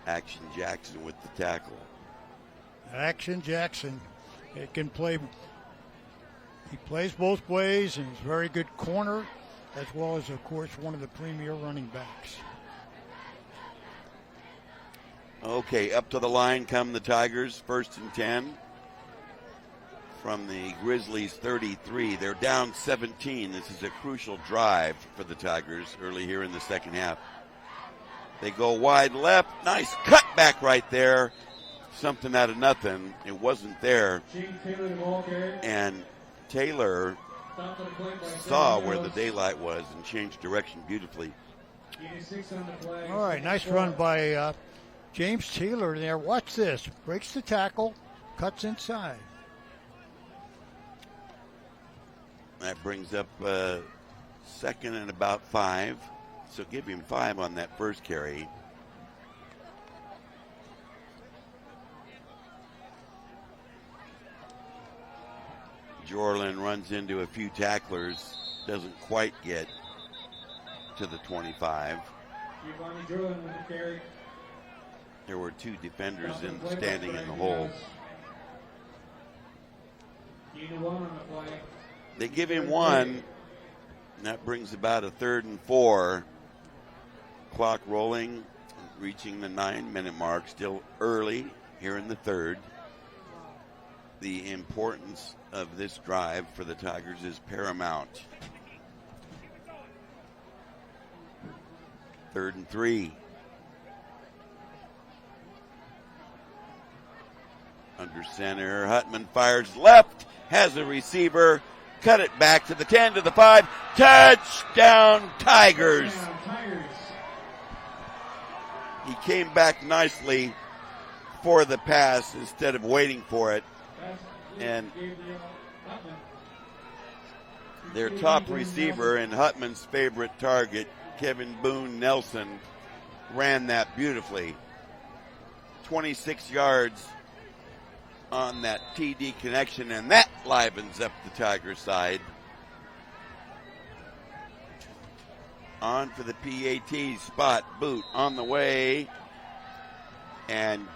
Action Jackson with the tackle. Action Jackson. It can play. He plays both ways and is a very good corner, as well as, of course, one of the premier running backs. Okay, up to the line come the Tigers, 1st and 10. From the Grizzlies 33. They're down 17. This is a crucial drive for the Tigers early here in the second half. They go wide left. Nice cutback right there. Something out of nothing. It wasn't there. And Taylor saw where the daylight was and changed direction beautifully. All right, nice run by James Taylor there. Watch this. Breaks the tackle, cuts inside. That brings up 2nd and about 5. So give him 5 on that first carry. Jorlin runs into a few tacklers. Doesn't quite get to the 25. There were 2 defenders standing in the hole. They give him 1, and that brings about a 3rd and 4. Clock rolling, reaching the 9-minute mark, still early here in the third. The importance of this drive for the Tigers is paramount. 3rd and 3. Under center, Hutman fires left, has a receiver, cut it back to the 10, to the 5, touchdown Tigers! He came back nicely for the pass instead of waiting for it. And their top receiver and Hutman's favorite target, Kevin Boone Nelson, ran that beautifully. 26 yards on that TD connection, and that livens up the Tiger side. On for the PAT spot, boot on the way, and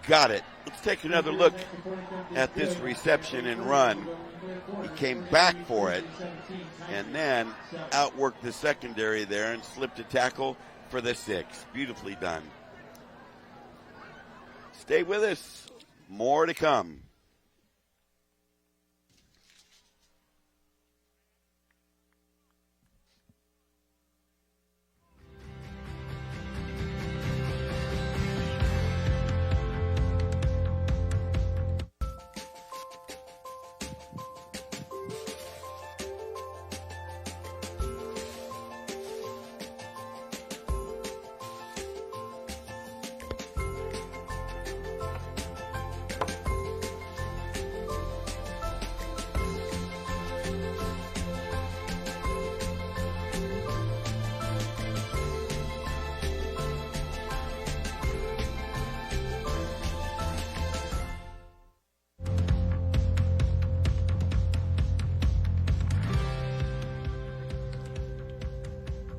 got it. Let's take another look at this reception and run. He came back for it, and then outworked the secondary there and slipped a tackle for the 6. Beautifully done. Stay with us. More to come.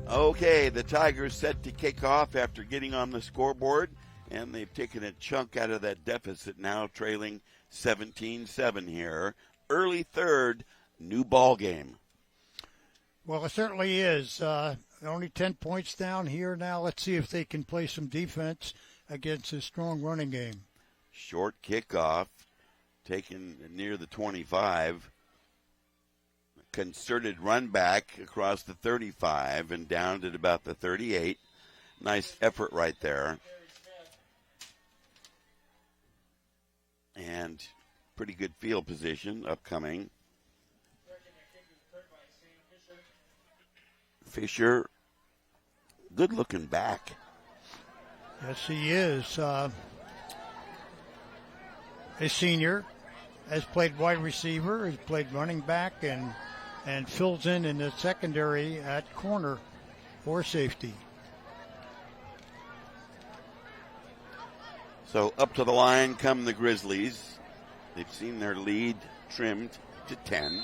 Okay, the Tigers set to kick off after getting on the scoreboard, and they've taken a chunk out of that deficit now, trailing 17-7 here. Early third, new ball game. Well, it certainly is. Only 10 points down here now. Let's see if they can play some defense against a strong running game. Short kickoff, taken near the 25. Concerted run back across the 35 and down to about the 38. Nice effort right there. And pretty good field position upcoming. Fisher, good looking back. Yes, he is. A senior, has played wide receiver, has played running back, and fills in the secondary at corner or safety. So up to the line come the Grizzlies. They've seen their lead trimmed to 10.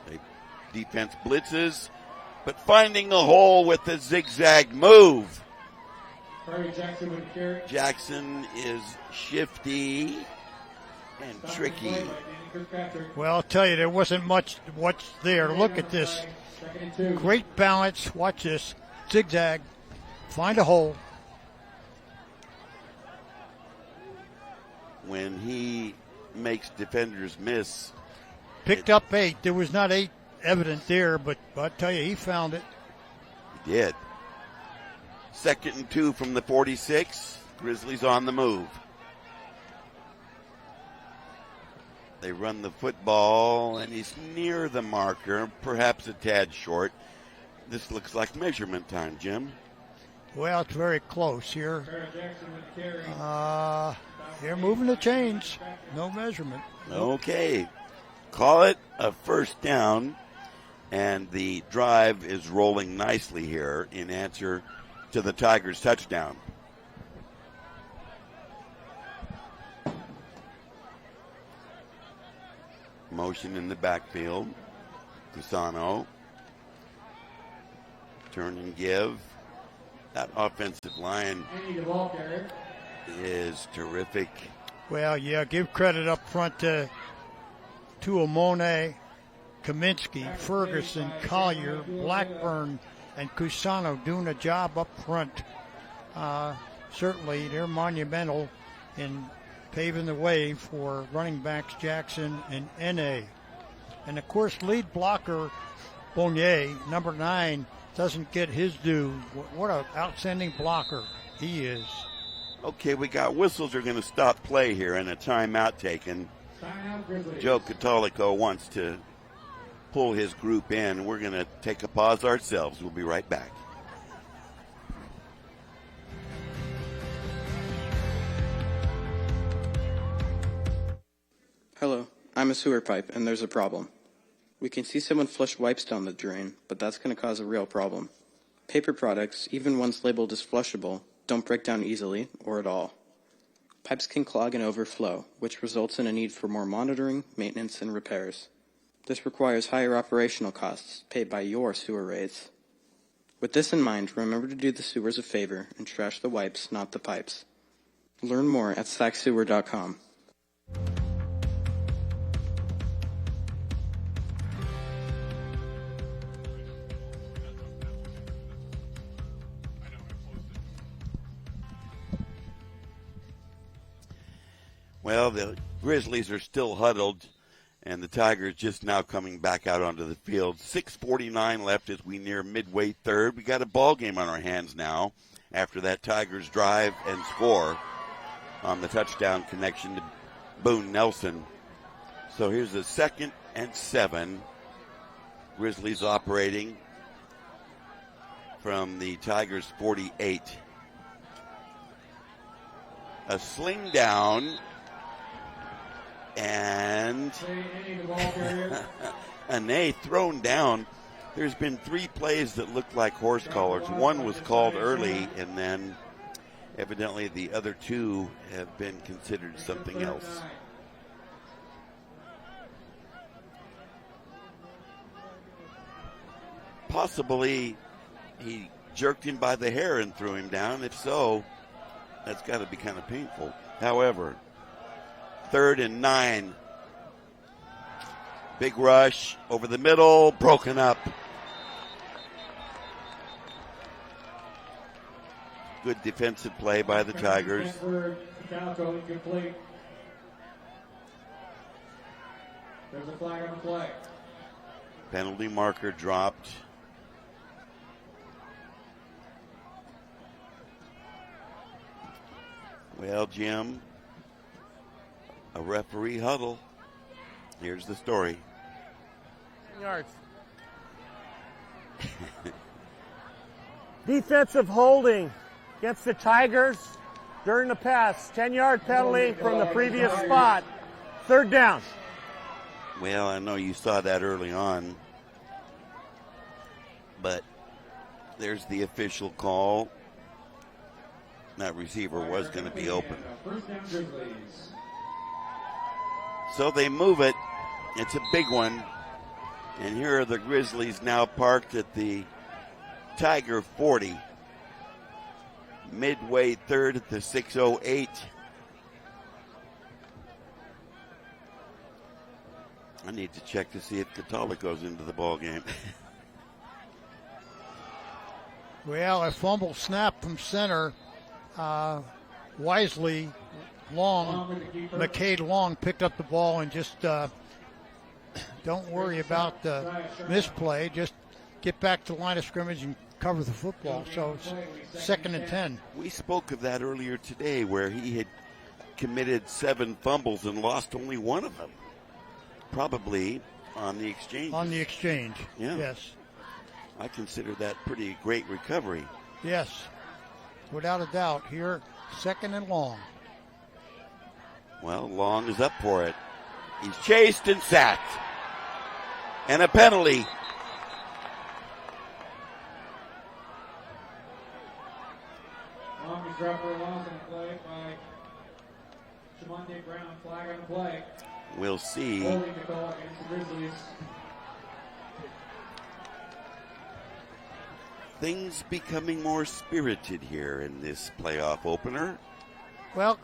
The defense blitzes, but finding a hole with the zigzag move. Jackson is shifty and tricky. Well, I'll tell you, there wasn't much what's there. Look at this. Great balance. Watch this. Zigzag. Find a hole. When he makes defenders miss. Picked up 8. There was not 8 evident there, but I'll tell you, he found it. He did. 2nd and 2 from the 46. Grizzlies on the move. They run the football, and he's near the marker, perhaps a tad short. This looks like measurement time, Jim. Well, it's very close here. They're moving the chains. No measurement. Okay. Call it a first down, and the drive is rolling nicely here in answer to the Tigers' touchdown. Motion in the backfield. Cusano. Turn and give. That offensive line is terrific. Well, yeah, give credit up front to Tuamone, Kaminsky, Ferguson, Collier, Blackburn, and Cusano doing a job up front. Certainly, they're monumental in paving the way for running backs Jackson and N.A. And, of course, lead blocker Bonnier, number 9, doesn't get his due. What an outstanding blocker he is. Okay, we got whistles are going to stop play here and a timeout taken. Joe Catolico wants to pull his group in. We're going to take a pause ourselves. We'll be right back. Hello, I'm a sewer pipe, and there's a problem. We can see someone flush wipes down the drain, but that's going to cause a real problem. Paper products, even ones labeled as flushable, don't break down easily or at all. Pipes can clog and overflow, which results in a need for more monitoring, maintenance, and repairs. This requires higher operational costs paid by your sewer rates. With this in mind, remember to do the sewers a favor and trash the wipes, not the pipes. Learn more at sacsewer.com. Well, the Grizzlies are still huddled, and the Tigers just now coming back out onto the field. 6:49 left as we near midway third. We got a ball game on our hands now after that Tigers drive and score on the touchdown connection to Boone Nelson. So here's a 2nd and 7. Grizzlies operating from the Tigers' 48. A sling down. And Ane thrown down. There's been 3 plays that look like horse collars. One was called early, and then evidently the other 2 have been considered something else. possibly he jerked him by the hair and threw him down. If so, that's got to be kind of painful. However, 3rd and 9. Big rush over the middle, broken up. Good defensive play by the Tigers. There's a flag on the play. Penalty marker dropped. Well, Jim, a referee huddle. Here's the story. Yards. Defensive holding against the Tigers during the pass. 10-yard penalty from the previous spot. 3rd down. Well, I know you saw that early on, but there's the official call. That receiver was going to be open. So they move it. It's a big one. And here are the Grizzlies now parked at the Tiger 40. Midway 3rd at the 6:08. I need to check to see if Catala goes into the ball game. Well, a fumble snap from center. Wisely, McCade Long picked up the ball and just don't worry about the misplay. Just get back to the line of scrimmage and cover the football. So it's 2nd and 10. We spoke of that earlier today where he had committed 7 fumbles and lost only one of them. Probably on the exchange. On the exchange, yeah. Yes. I consider that pretty great recovery. Yes, without a doubt. Here, 2nd and long. Well, Long is up for it. He's chased and sacked. And a penalty. Long is dropped for a loss on the play by Shamonte Brown. Flag on the play. We'll see. Holding the call against the Grizzlies. Things becoming more spirited here in this playoff opener. Well,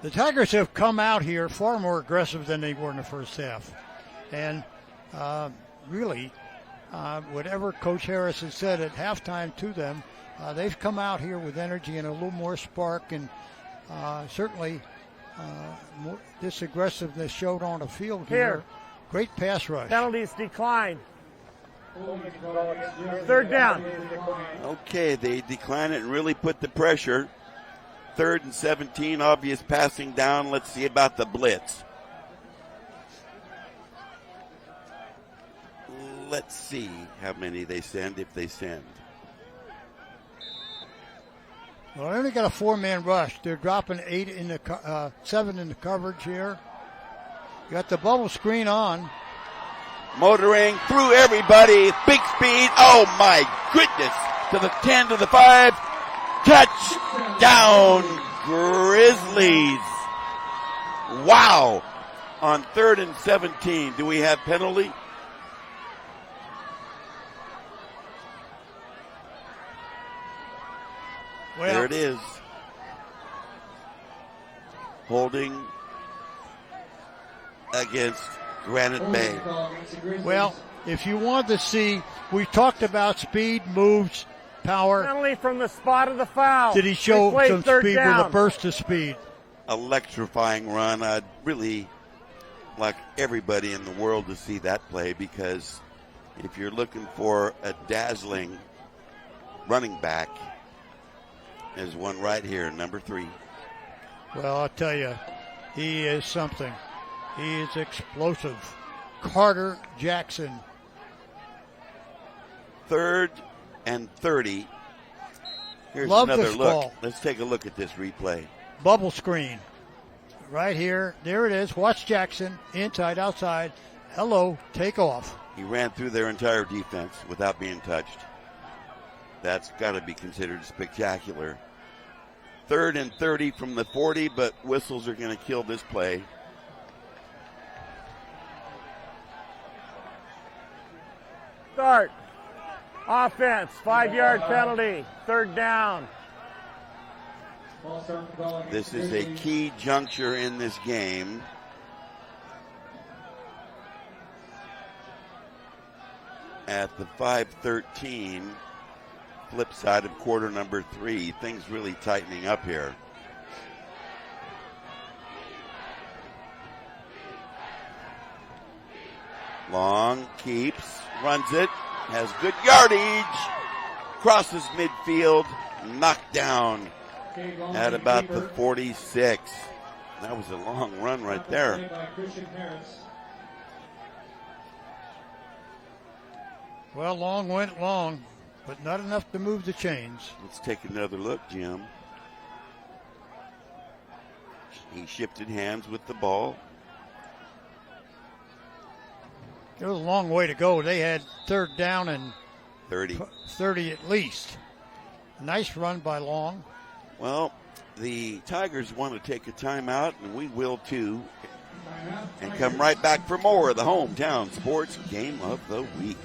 the Tigers have come out here far more aggressive than they were in the first half. And really, whatever Coach Harris has said at halftime to them, they've come out here with energy and a little more spark, and certainly this aggressiveness showed on the field here. Great pass rush. Penalties decline. 3rd down. Okay, they decline it and really put the pressure. 3rd and 17, obvious passing down. Let's see about the blitz. Let's see how many they send, if they send. Well, they only got a 4-man rush. They're dropping 7 in the coverage here. You got the bubble screen on. Motoring through everybody, big speed. Oh my goodness! To the 10, to the 5. Touchdown, Grizzlies! Wow! On 3rd and 17, do we have penalty? Well, there it is. Holding against Granite Bay. Well, if you want to see, we talked about speed, moves, power. Penalty from the spot of the foul. Did he show some speed with a burst of speed? Electrifying run. I'd really like everybody in the world to see that play, because if you're looking for a dazzling running back, there's one right here, number 3. Well, I'll tell you, he is something. He is explosive. Carter Jackson. 3rd and 30. Here's Love another this look. call. Let's take a look at this replay. Bubble screen. Right here. There it is. Watch Jackson. Inside, outside. Hello. Take off. He ran through their entire defense without being touched. That's got to be considered spectacular. 3rd and 30 from the 40, but whistles are going to kill this play. Start. Offense, 5-yard penalty, 3rd down. This is a key juncture in this game. At the 5:13, flip side of quarter number 3, things really tightening up here. Long keeps, runs it, has good yardage, crosses midfield, knocked down at about the 46. That was a long run right there. Well, Long went long, but not enough to move the chains. Let's take another look, Jim. He shifted hands with the ball. It was a long way to go. They had 3rd down and 30 at least. Nice run by Long. Well, the Tigers want to take a timeout, and we will too, and come right back for more of the Hometown Sports Game of the Week.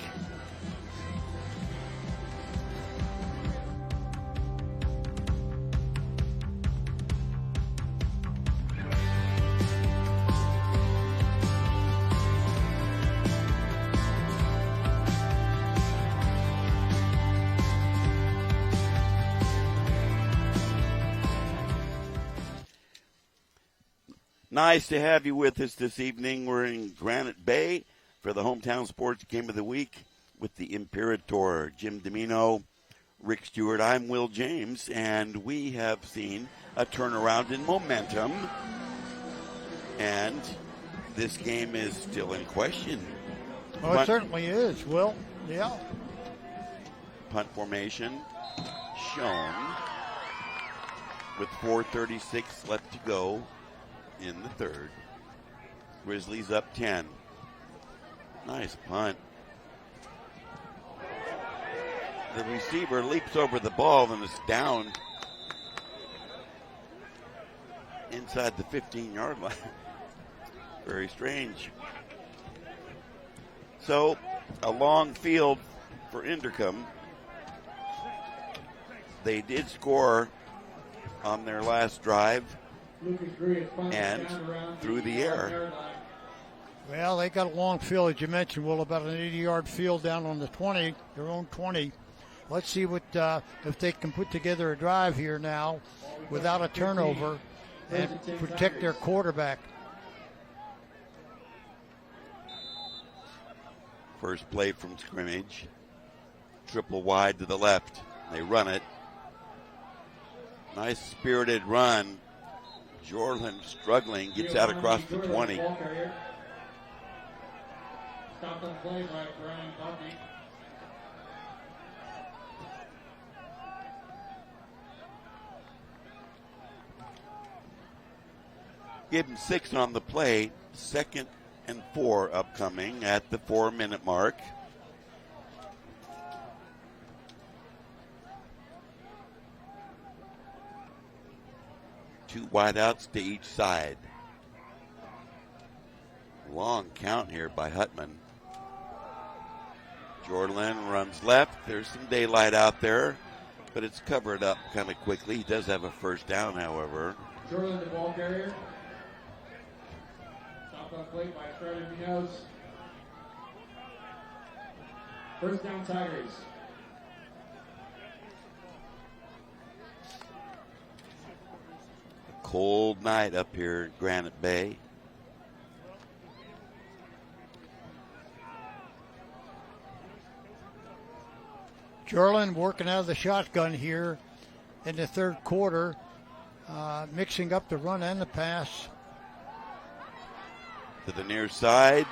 Nice to have you with us this evening. We're in Granite Bay for the Hometown Sports Game of the Week with the Imperator, Jim Domino, Rick Stewart. I'm Will James, and we have seen a turnaround in momentum, and this game is still in question. Oh, it certainly is, Will. Yeah. Punt formation shown with 4:36 left to go in the 3rd. Grizzlies up 10. Nice punt. The receiver leaps over the ball and is down inside the 15-yard line. Very strange. So, a long field for Inderkum. They did score on their last drive and through the air. Well, they got a long field, as you mentioned, Will, about an 80-yard field down on the 20, their own 20. Let's see what if they can put together a drive here now without a turnover and protect their quarterback. First play from scrimmage. Triple wide to the left. They run it. Nice spirited run. Jorland struggling, gets out across the 20. Stop on play by Brian Bucky. Give him 6 on the play. 2nd and 4 upcoming at the 4-minute mark. Two wideouts to each side. Long count here by Hutman. Jordan runs left. There's some daylight out there, but it's covered up kind of quickly. He does have a 1st down, however. Jordan, the ball carrier. Stop on play by Fred Munoz. 1st down, Tigers. Cold night up here in Granite Bay. Jorland working out of the shotgun here in the 3rd quarter, mixing up the run and the pass. To the near side.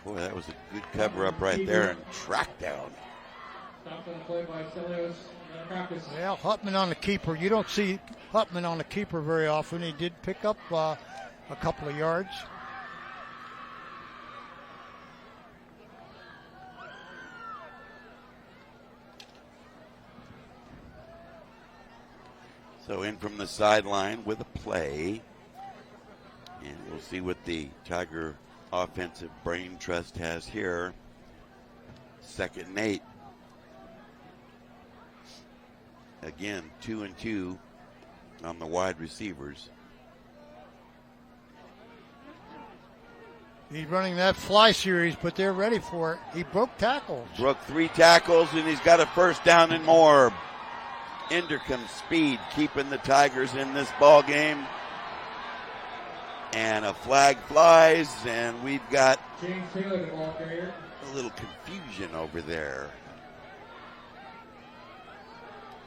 Boy, that was a good cover up right there and track down. Stop on the play by Celios. Well, Hutman on the keeper. You don't see Hutman on the keeper very often. He did pick up a couple of yards. So in from the sideline with a play. And we'll see what the Tiger offensive brain trust has here. 2nd and 8. Again, 2 and 2 on the wide receivers. He's running that fly series, but they're ready for it. He broke tackles. Broke 3 tackles, and he's got a first down and more. Inderkum speed keeping the Tigers in this ball game. And a flag flies, and we've got James Taylor, the ball carrier. a little confusion over there.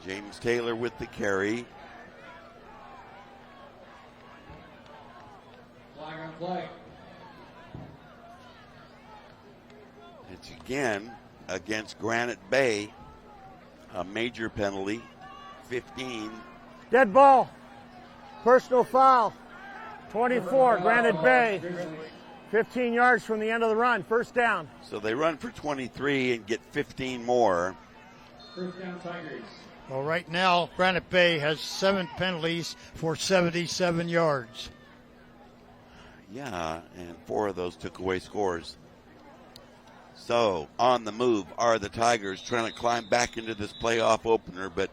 James Taylor with the carry. Flag on play. It's again against Granite Bay, a major penalty, 15. Dead ball. Personal foul. 24, Granite Bay. 15 yards from the end of the run. First down. So they run for 23 and get 15 more. First down, Tigers. Well, right now, Granite Bay has 7 penalties for 77 yards. Yeah, and 4 of those took away scores. So, on the move are the Tigers trying to climb back into this playoff opener, but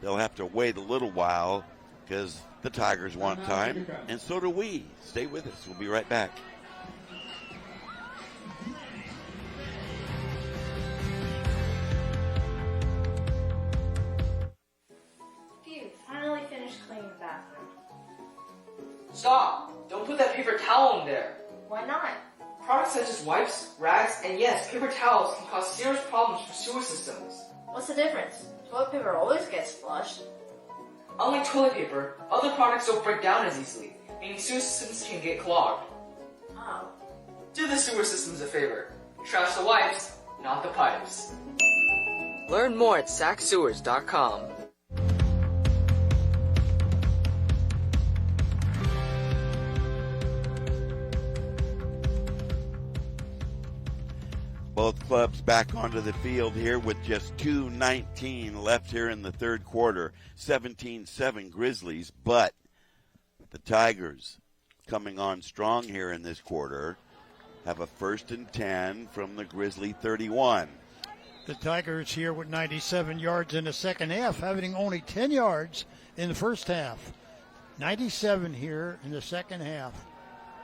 they'll have to wait a little while because the Tigers want time, and so do we. Stay with us. We'll be right back. Phew, finally finished cleaning the bathroom. Stop! Don't put that paper towel in there. Why not? Products such as wipes, rags, and yes, paper towels can cause serious problems for sewer systems. What's the difference? Toilet paper always gets flushed. Unlike toilet paper, other products don't break down as easily, meaning sewer systems can get clogged. Oh. Do the sewer systems a favor. Trash the wipes, not the pipes. Learn more at sacsewers.com. Both clubs back onto the field here with just 2:19 left here in the third quarter. 17-7 Grizzlies, but the Tigers coming on strong here in this quarter have a 1st and 10 from the Grizzly 31. The Tigers here with 97 yards in the second half, having only 10 yards in the first half. 97 here in the second half.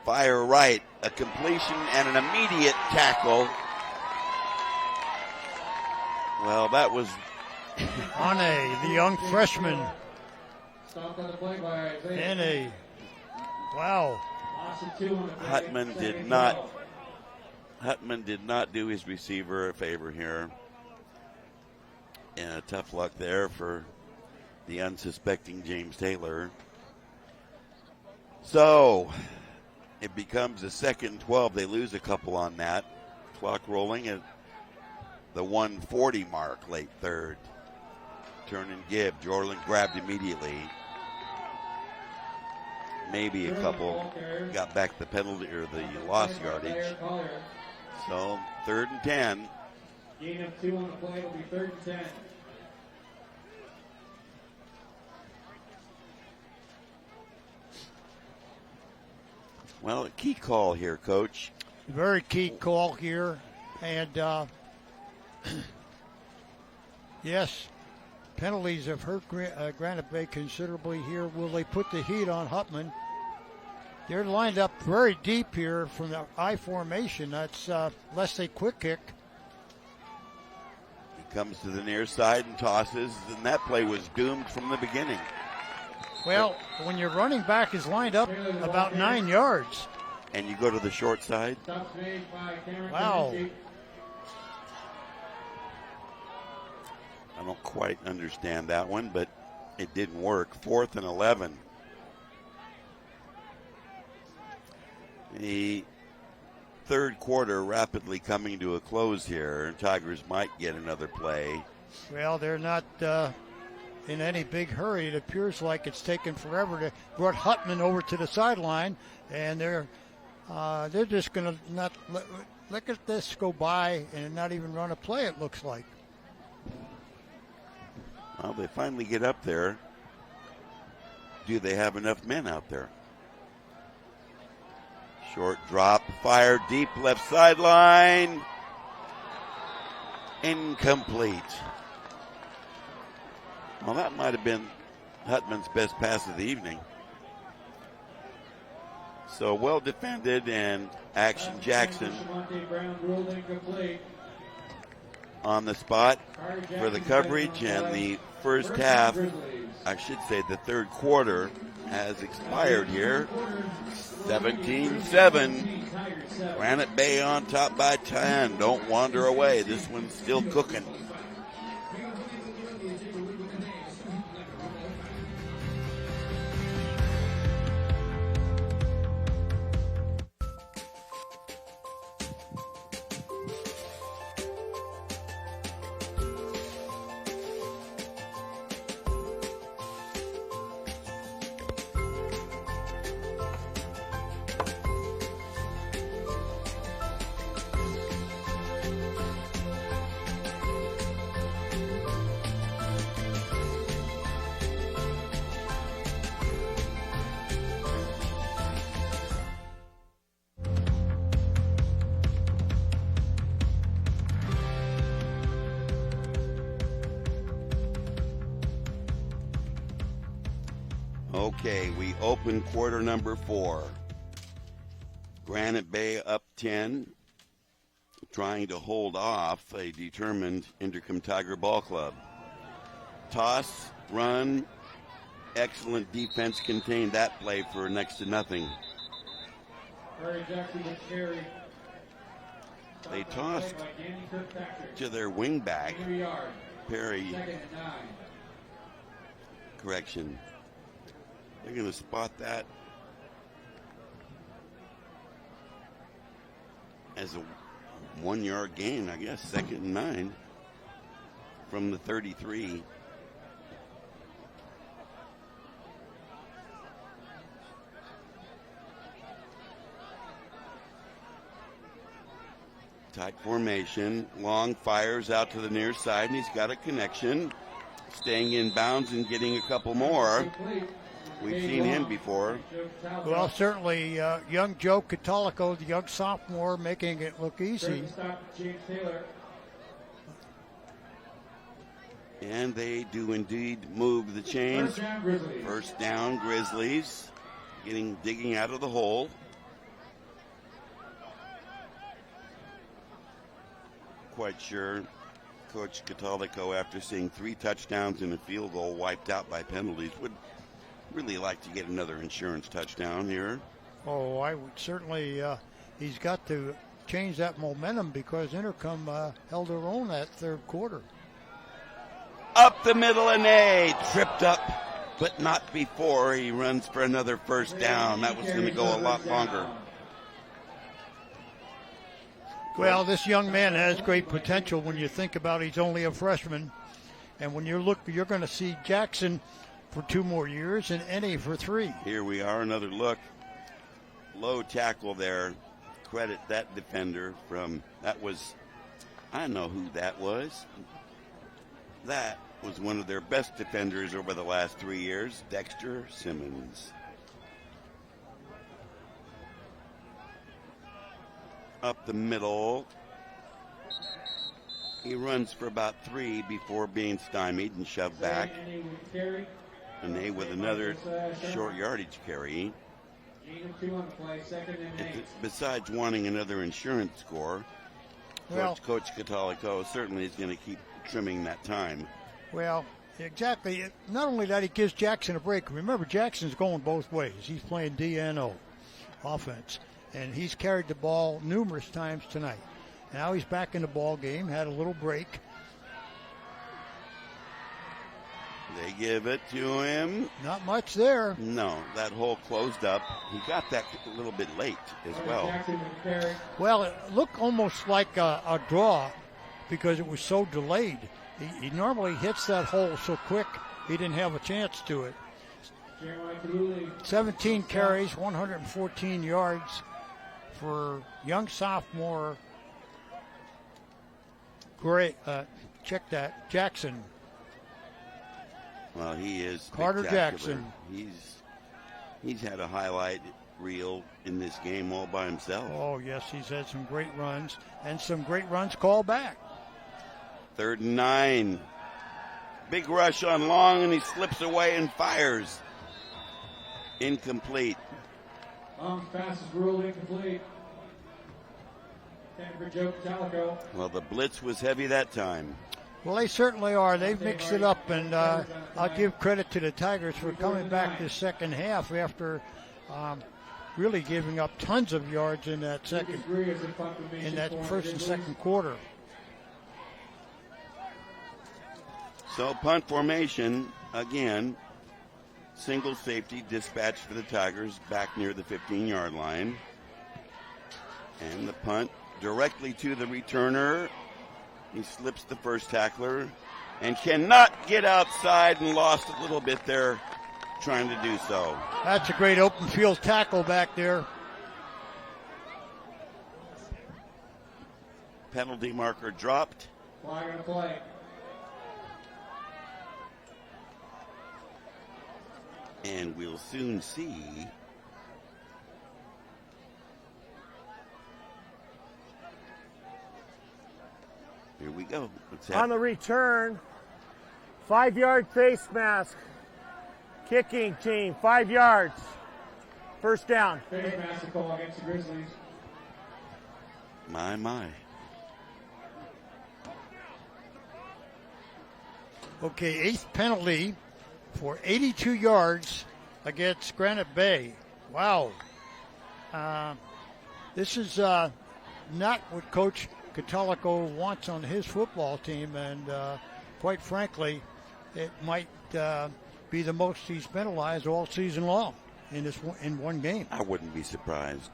Fire right, a completion and an immediate tackle. Well, that was Ane, the young freshman. Stopped on the play by Isaiah. Ane. Wow. Austin 2 on the play. Hutman did not do his receiver a favor here. And tough luck there for the unsuspecting James Taylor. So it becomes a 2nd and 12. They lose a couple on that. Clock rolling at the 140 mark, late third. Turn and give. Jordan grabbed immediately. Maybe a couple got back the penalty or the lost yardage. So 3rd and 10. Gain of 2 on the play will be 3rd and 10. Well, a key call here, Coach. Very key call here. And, yes, penalties have hurt Granite Bay considerably here. Will they put the heat on Hutman? They're lined up very deep here from the I formation. That's less a quick kick. He comes to the near side and tosses, and that play was doomed from the beginning. Well, when your running back is lined up about 9 yards. And you go to the short side. Wow. I don't quite understand that one, but it didn't work. 4th and 11. The third quarter rapidly coming to a close here. Tigers might get another play. Well, they're not in any big hurry. It appears like it's taken forever to brought Hutman over to the sideline, and they're just going to not look at this go by and not even run a play, it looks like. Well, they finally get up there. Do they have enough men out there? Short drop, fire deep left sideline. Incomplete. Well, that might have been Hutman's best pass of the evening. So well defended, and Action Jackson on the spot for the coverage, and the first half, I should say the third quarter, has expired here. 17-7. Granite Bay on top by 10. Don't wander away. This one's still cooking. Okay, we open quarter number 4. Granite Bay up 10, trying to hold off a determined Inderkum Tiger Ball Club. Toss, run, excellent defense contained that play for next to nothing. They tossed to their wingback, Perry. Correction. They're going to spot that as a 1-yard gain, I guess, 2nd and 9 from the 33. Tight formation, long fires out to the near side, and he's got a connection, staying in bounds and getting a couple more. We've seen him before. Well, certainly young Joe Catolico, the young sophomore, making it look easy. And they do indeed move the chains. First down, Grizzlies, digging out of the hole. Quite sure Coach Catolico, after seeing 3 touchdowns and a field goal wiped out by penalties, would really like to get another insurance touchdown here. Oh, I would certainly. He's got to change that momentum because Inderkum held their own that third quarter. Up the middle, and tripped up, but not before. He runs for another first down. That was going to go a lot longer. Well, this young man has great potential when you think about he's only a freshman. And when you're going to see Jackson for 2 more years and Ennie for 3. Here we are, another look. Low tackle there. Credit that defender I know who that was. That was one of their best defenders over the last 3 years, Dexter Simmons. Up the middle. He runs for about 3 before being stymied and shoved back. And with another short yardage carry. Besides wanting another insurance score, Coach Catolico certainly is going to keep trimming that time. Well, exactly. Not only that, he gives Jackson a break. Remember, Jackson's going both ways. He's playing DNO offense, and he's carried the ball numerous times tonight. Now he's back in the ball game, had a little break. They give it to him. Not much there. No, that hole closed up. He got that a little bit late as well. Well, it looked almost like a draw because it was so delayed. He normally hits that hole so quick, he didn't have a chance to it. 17 carries, 114 yards for young sophomore. Great. Check that. Jackson. Well, he is Carter Jackson. He's had a highlight reel in this game all by himself. Oh, yes, he's had some great runs and some great runs called back. 3rd and 9. Big rush on Long, and he slips away and fires. Incomplete. Long's pass is ruled incomplete. For Joe Catalico. Well, the blitz was heavy that time. Well, they certainly are. They've mixed it up, and I'll give credit to the Tigers for coming back this second half after really giving up tons of yards in that first and second quarter. So punt formation again. Single safety dispatched for the Tigers back near the 15-yard line. And the punt directly to the returner. He slips the first tackler and cannot get outside, and lost a little bit there trying to do so. That's a great open field tackle back there. Penalty marker dropped. Flag on play. And we'll soon see here we go. On the return, 5-yard face mask. Kicking team, 5 yards. First down. Face mask call against the Grizzlies. My. Okay, 8th penalty for 82 yards against Granite Bay. Wow. This is not what Coach Catalico wants on his football team, and quite frankly, it might be the most he's penalized all season long in one game. I wouldn't be surprised.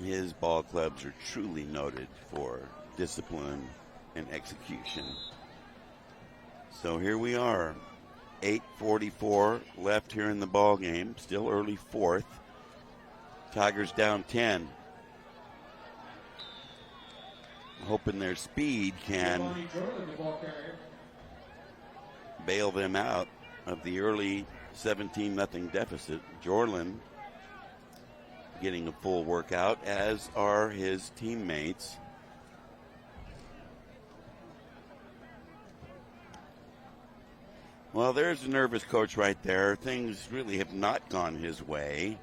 His ball clubs are truly noted for discipline and execution. So here we are, 8:44 left here in the ball game. Still early fourth. Tigers down 10. Hoping their speed can bail them out of the early 17-0 deficit. Jorlin getting a full workout, as are his teammates. Well, there's a nervous coach right there. Things really have not gone his way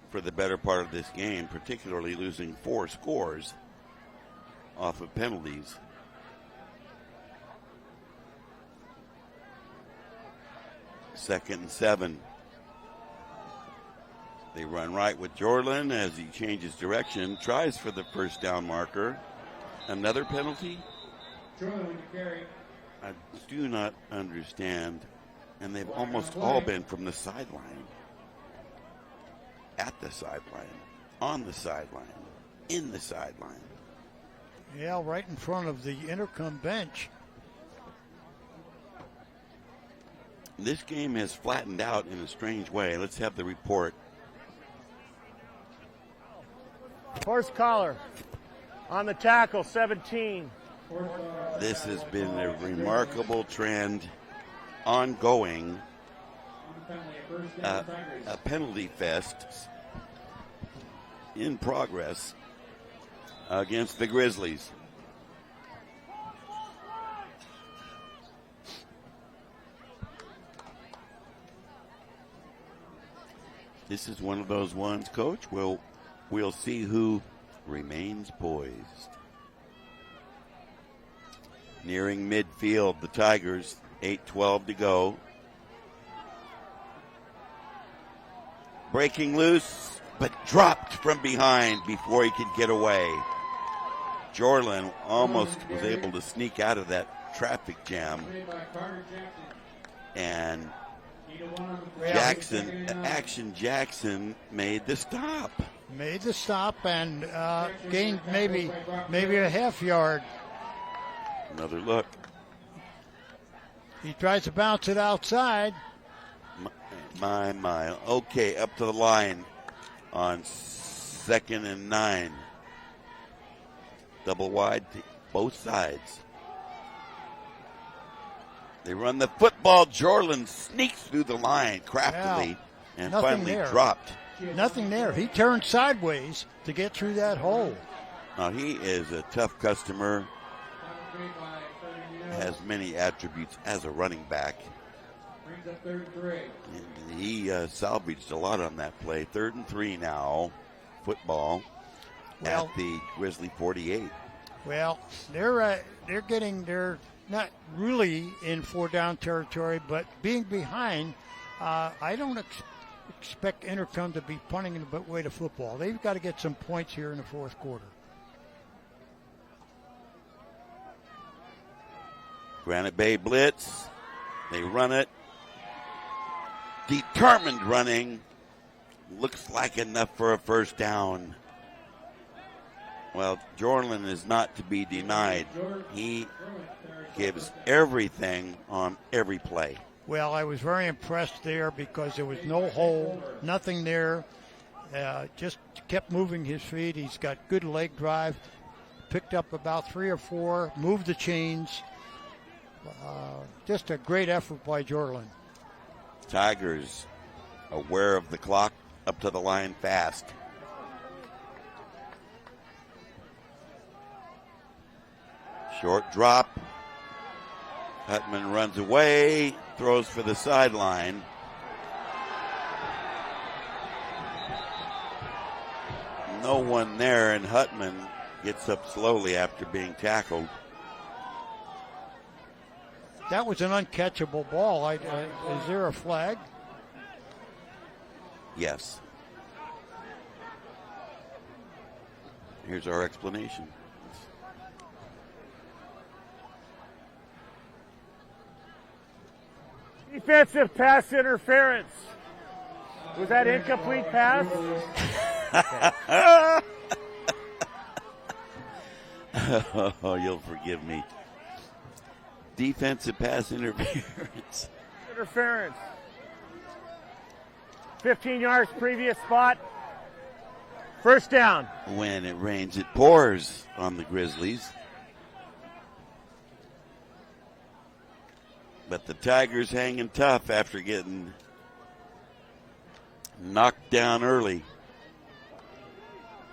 for the better part of this game, particularly losing 4 scores off of penalties. Second and 7. They run right with Jorlin as he changes direction, tries for the first down marker. Another penalty? Jorlin with the carry. I do not understand, and they've almost all been from the sideline. At the sideline, on the sideline, in the sideline. Yeah, right in front of the Inderkum bench. This game has flattened out in a strange way. Let's have the report. Horse collar on the tackle, 17. This has been a remarkable trend, ongoing, a penalty fest in progress against the Grizzlies. This is one of those ones, Coach. We'll see who remains poised. Nearing midfield, the Tigers, 8:12 to go. Breaking loose, but dropped from behind before he could get away. Jorlin almost was able to sneak out of that traffic jam. And Jackson made the stop. Made the stop and gained maybe a half yard. Another look. He tries to bounce it outside. My. Okay, up to the line on 2nd and 9. Double wide to both sides. They run the football. Jorlin sneaks through the line craftily and finally dropped. Nothing there. He turned sideways to get through that hole. Now, he is a tough customer. has many attributes as a running back. Brings up 33. And he salvaged a lot on that play. 3rd and 3 now, football at the Grizzly 48. Well, they're not really in 4-down territory, but being behind, I don't expect Inderkum to be punting away the football. They've got to get some points here in the fourth quarter. Granite Bay blitz. They run it. Determined running. Looks like enough for a first down. Well, Jorlin is not to be denied. He gives everything on every play. Well, I was very impressed there because there was no hole, nothing there. Just kept moving his feet. He's got good leg drive. Picked up about 3 or 4, moved the chains. Just a great effort by Jorlin. Tigers aware of the clock, up to the line fast. Short drop. Hutman runs away, throws for the sideline. No one there, and Hutman gets up slowly after being tackled. That was an uncatchable ball. Is there a flag? Yes. Here's our explanation. Defensive pass interference. Was that incomplete pass? Oh, you'll forgive me. Defensive pass interference. Interference. 15 yards previous spot. First down. When it rains, it pours on the Grizzlies. But the Tigers hanging tough after getting knocked down early.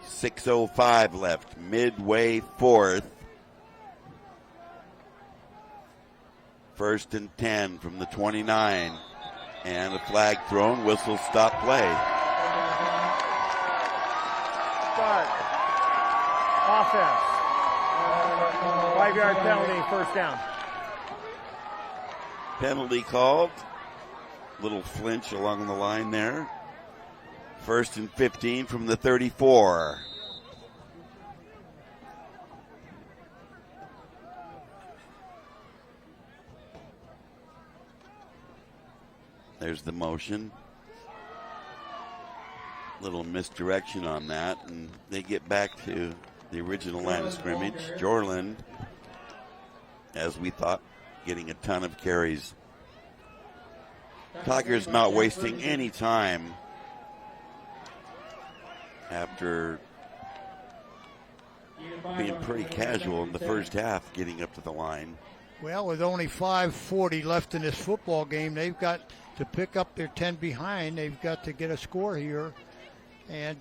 6:05 left, midway fourth. 1st and 10 from the 29. And a flag thrown, whistle stop play. Start. Offense. 5-yard penalty, first down. Penalty called. Little flinch along the line there. 1st and 15 from the 34. There's the motion. Little misdirection on that, and they get back to the original line of scrimmage. Jorlin, as we thought, getting a ton of carries. Tigers not wasting any time after being pretty casual in the first half, getting up to the line. Well, with only 5:40 left in this football game, they've got to pick up their 10 behind. They've got to get a score here, and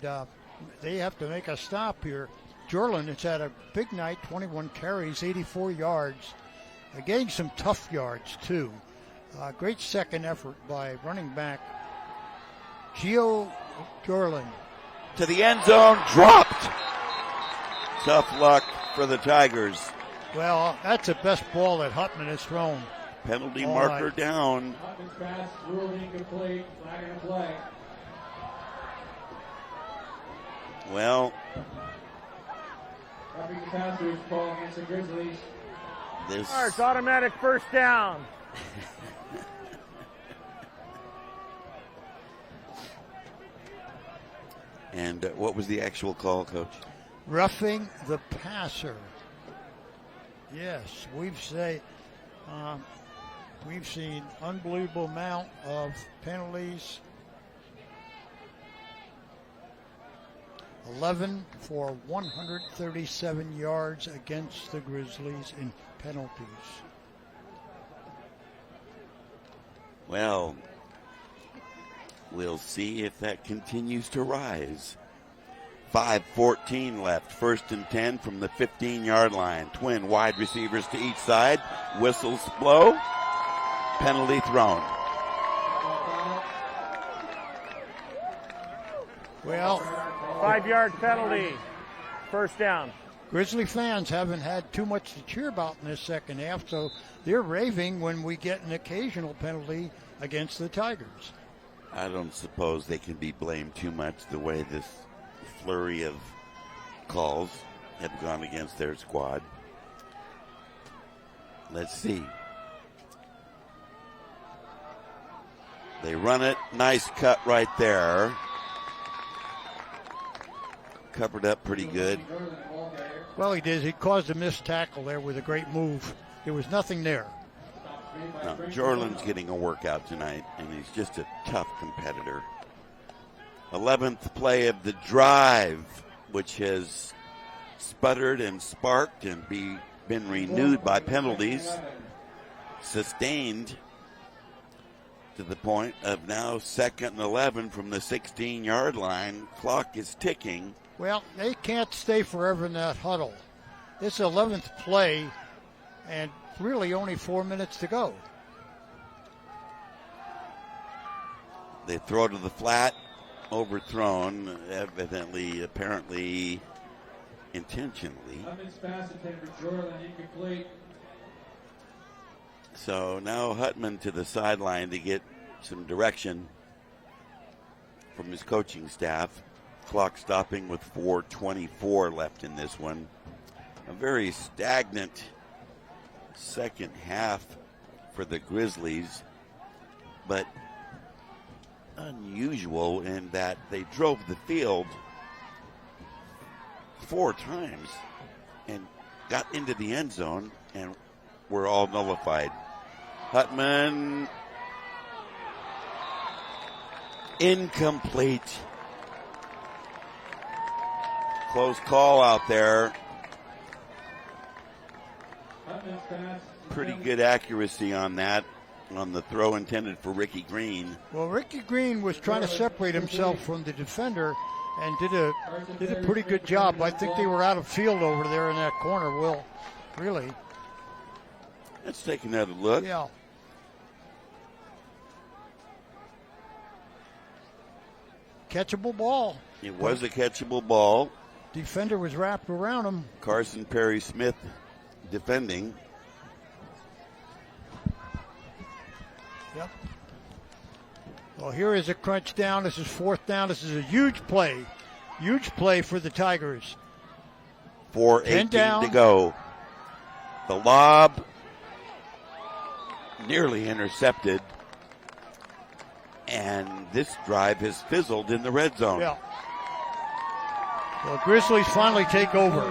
they have to make a stop here. Jorlin has had a big night, 21 carries, 84 yards. Getting some tough yards, too. Great second effort by running back Gio Jorlin. To the end zone, dropped. Tough luck for the Tigers. Well, that's the best ball that Hutman has thrown. Penalty marker down. Hutman's pass ruled incomplete. Flag and play. Well, Roughing the passer's call against the Grizzlies. This It's automatic first down. And what was the actual call, Coach? Roughing the passer. Yes, we've seen unbelievable amount of penalties. 11 for 137 yards against the Grizzlies in penalties. Well, we'll see if that continues to rise. 5:14 left. 1st and 10 from the 15-yard line. Twin wide receivers to each side. Whistles blow. Penalty thrown. Well, 5-yard penalty. First down. Grizzly fans haven't had too much to cheer about in this second half, so they're raving when we get an occasional penalty against the Tigers. I don't suppose they can be blamed too much the way this flurry of calls have gone against their squad. Let's see. They run it. Nice cut right there. Covered up pretty good. Well, he did. He caused a missed tackle there with a great move. There was nothing there. No, Jorland's getting a workout tonight, and he's just a tough competitor. 11th play of the drive, which has sputtered and sparked and been renewed by penalties. Sustained to the point of now 2nd and 11 from the 16-yard line. Clock is ticking. Well, they can't stay forever in that huddle. It's 11th play, and really only 4 minutes to go. They throw to the flat, overthrown, evidently, apparently, intentionally. So now Hutman to the sideline to get some direction from his coaching staff. Clock stopping with 4:24 left in this one. A very stagnant second half for the Grizzlies, but unusual in that they drove the field 4 times and got into the end zone and were all nullified. Hutman, incomplete. Close call out there. Pretty good accuracy on that, on the throw intended for Ricky Green. Well, Ricky Green was trying to separate himself from the defender and did a pretty good job. I think they were out of field over there in that corner, Will. Really. Let's take another look. Yeah. Catchable ball. It was a catchable ball. Defender was wrapped around him. Carson Perry Smith defending. Yep. Well, here is a crunch down. This is 4th down. This is a huge play. Huge play for the Tigers. 4:18 to go. The lob nearly intercepted. And this drive has fizzled in the red zone. Yeah. Well, Grizzlies finally take over.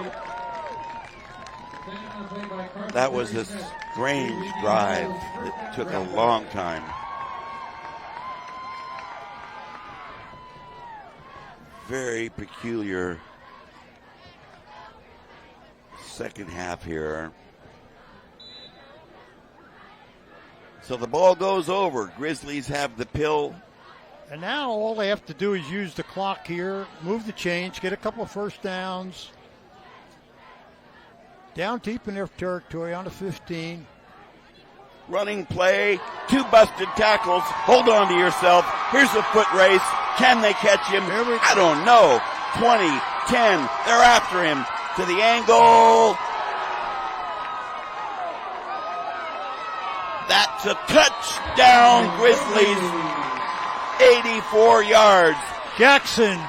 That was a strange drive. It took a long time. Very peculiar second half here. So the ball goes over. Grizzlies have the pill. And now all they have to do is use the clock here, move the chains, get a couple of first downs. Down deep in their territory on the 15. Running play, 2 busted tackles. Hold on to yourself. Here's a foot race. Can they catch him? I don't know. 20, 10. They're after him to the angle. That's a touchdown, Grizzlies. 84 yards. Jackson.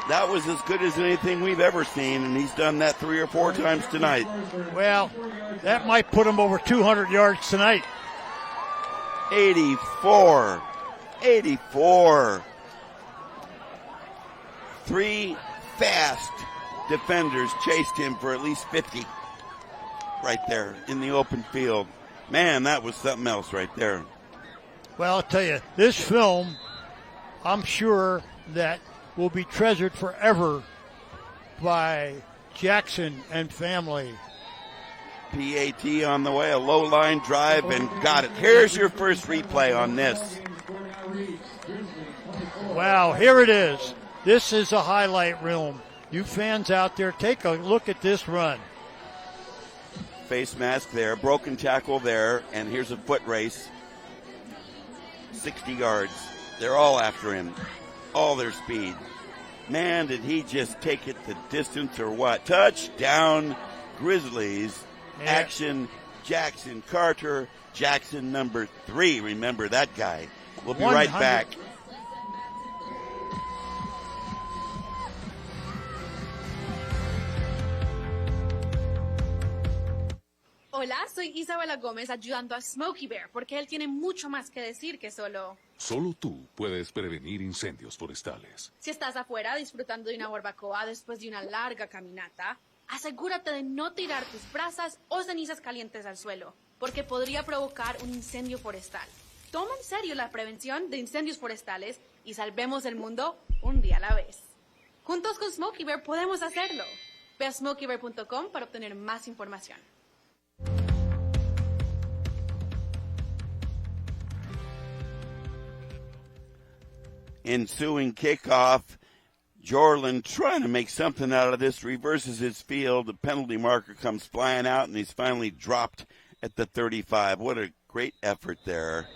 That was as good as anything we've ever seen, and he's done that 3 or 4 times tonight. Well, that might put him over 200 yards tonight. 84. 84. 3 fast defenders chased him for at least 50 right there in the open field. Man, that was something else right there. Well, I'll tell you, this film, I'm sure that will be treasured forever by Jackson and family. PAT on the way, a low line drive, and got it. Here's your first replay on this. Wow, here it is. This is a highlight reel. You fans out there, take a look at this run. Face mask there, broken tackle there, and here's a foot race. 60 yards. They're all after him. All their speed. Man, did he just take it the distance or what? Touchdown, Grizzlies. Yeah. Action, Jackson Carter. Jackson number 3. Remember that guy. We'll be 100. right back. Hola, soy Isabela Gómez ayudando a Smokey Bear porque él tiene mucho más que decir que solo... Solo tú puedes prevenir incendios forestales. Si estás afuera disfrutando de una barbacoa después de una larga caminata, asegúrate de no tirar tus brasas o cenizas calientes al suelo, porque podría provocar un incendio forestal. Toma en serio la prevención de incendios forestales y salvemos el mundo un día a la vez. Juntos con Smokey Bear podemos hacerlo. Ve a smokeybear.com para obtener más información. Ensuing kickoff. Jorland trying to make something out of this, reverses his field. The penalty marker comes flying out, and he's finally dropped at the 35. What a great effort there.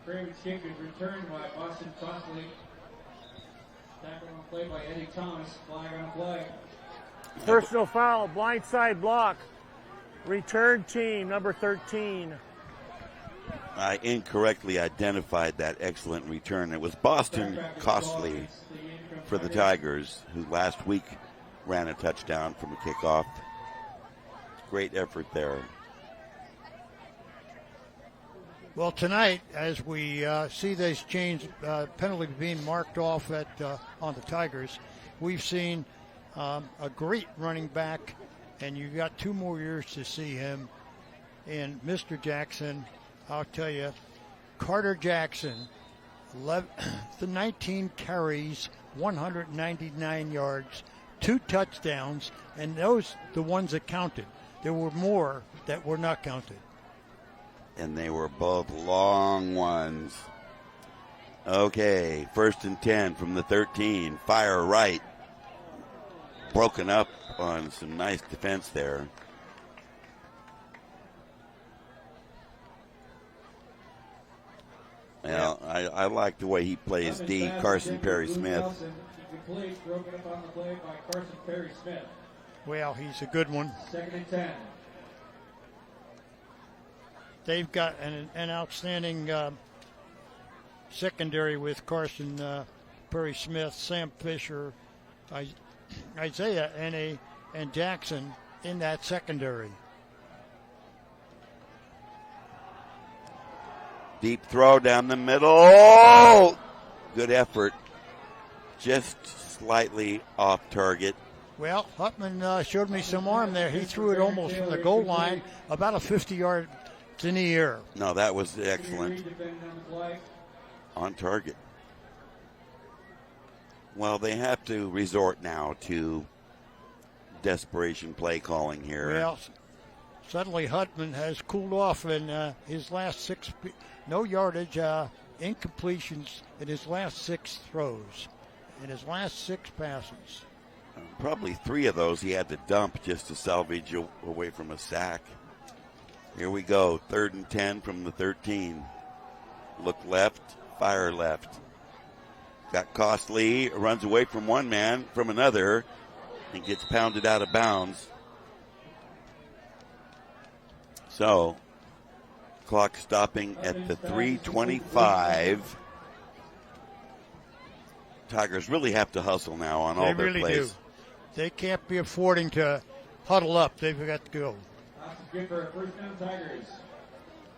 Craven's kick is returned by Boston Costley. Tackle on play by Eddie Thomas. Flag on play. Personal foul, blindside block. Return team, number 13. I incorrectly identified that excellent return. It was Boston Costley for the Tigers, who last week ran a touchdown from a kickoff. Great effort there. Well, tonight, as we see these penalties being marked off on the Tigers, we've seen a great running back, and you've got 2 more years to see him. And Mr. Jackson, I'll tell you, Carter Jackson, 19 carries, 199 yards, 2 touchdowns, and those the ones that counted. There were more that were not counted. And they were both long ones. Okay, 1st and 10 from the 13. Fire right. Broken up on some nice defense there. Well, I like the way he plays D. Carson Perry Smith. Broken up on the play by Carson Perry Smith. Well, he's a good one. 2nd and 10. They've got an outstanding secondary with Carson Perry Smith, Sam Fisher, Isaiah and Jackson in that secondary. Deep throw down the middle. Oh! Good effort. Just slightly off target. Well, Hutman showed me some arm there. He threw it almost from the goal line, about a 50-yard in the air. No, that was excellent. On target. Well, they have to resort now to desperation play calling here. Well, suddenly Hutman has cooled off in his last 6, no yardage, incompletions in his last 6 throws, in his last 6 passes. Probably 3 of those he had to dump just to salvage away from a sack. Here we go, 3rd and 10 from the 13. Look left, fire left. Got Costley, runs away from one man, from another, and gets pounded out of bounds. So, clock stopping at the 3:25. Tigers really have to hustle now on all their plays. They really do. They can't be affording to huddle up. They've got to go. Good for a 1st down, Tigers.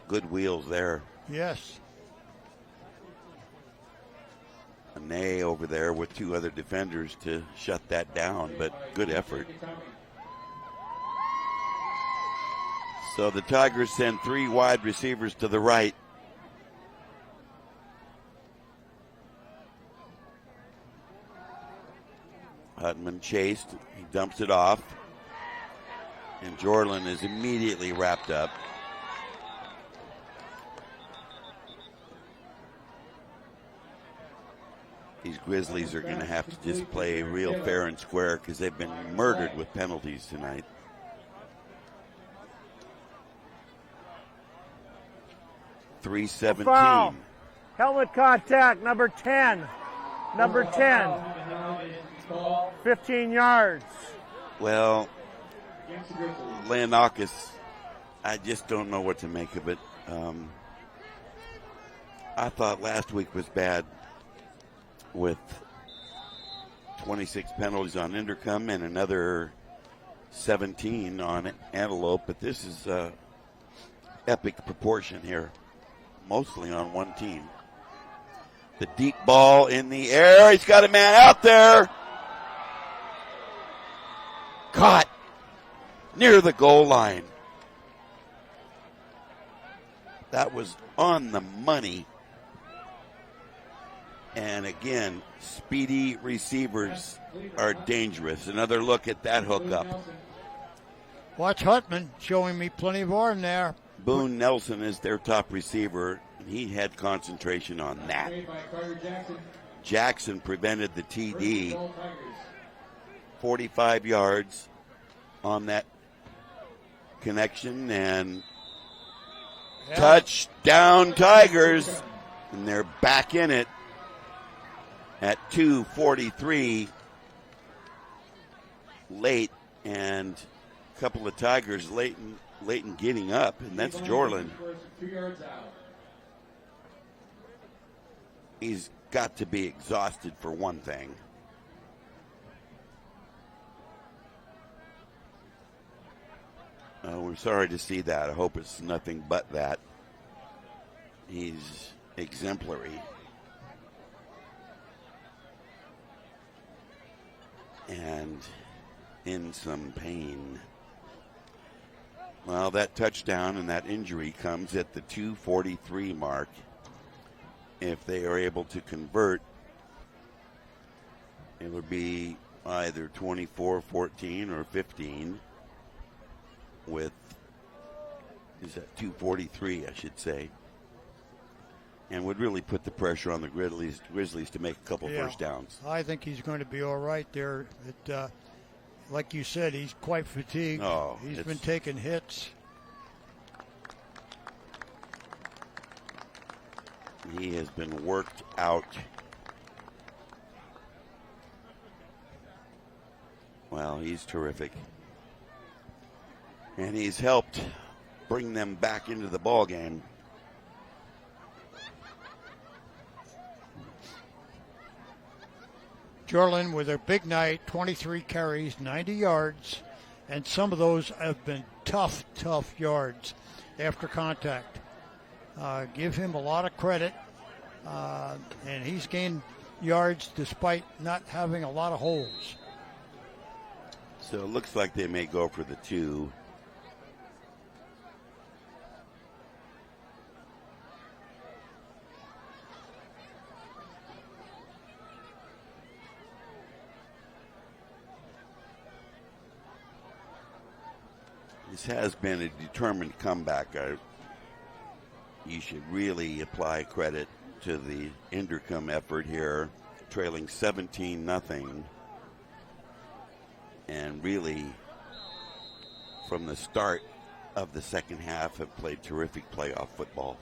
Good wheels there. Yes. Ney over there with 2 other defenders to shut that down, but good effort. So the Tigers send 3 wide receivers to the right. Hutman chased, he dumps it off, and Jorland is immediately wrapped up. These Grizzlies are going to have to just play real fair and square because they've been murdered with penalties tonight. .317. Foul. Helmet contact, number 10. Number 10. 15 yards. Well, Leonakis, I just don't know what to make of it. I thought last week was bad with 26 penalties on Inderkum and another 17 on Antelope, but this is epic proportion here, mostly on one team. The deep ball in the air. He's got a man out there. Caught near the goal line. That was on the money. And again, speedy receivers are dangerous. Another look at that hookup. Watch Hutman showing me plenty of arm there. Boone Nelson is their top receiver. He had concentration on that. Jackson prevented the TD. 45 yards on that connection, and touchdown Tigers. And they're back in it at 2:43 late, and a couple of Tigers late in getting up, and that's Jorlin. He's got to be exhausted for one thing. We're sorry to see that. I hope it's nothing but that. He's exemplary. And in some pain. Well, that touchdown and that injury comes at the 2:43 mark. If they are able to convert, it would be either 24-14 or 15 with, is that 2:43, I should say, and would really put the pressure on the Grizzlies to make a couple first downs. I think he's going to be all right there. Like you said, he's quite fatigued. Oh, he's been taking hits. He has been worked out. Well, he's terrific. And he's helped bring them back into the ball game. Jorlin with a big night, 23 carries, 90 yards, and some of those have been tough yards after contact. Give him a lot of credit, and he's gained yards despite not having a lot of holes. So it looks like they may go for the 2. This has been a determined comeback. You should really apply credit to the Inderkum effort here, trailing 17-0. And really, from the start of the second half, have played terrific playoff football.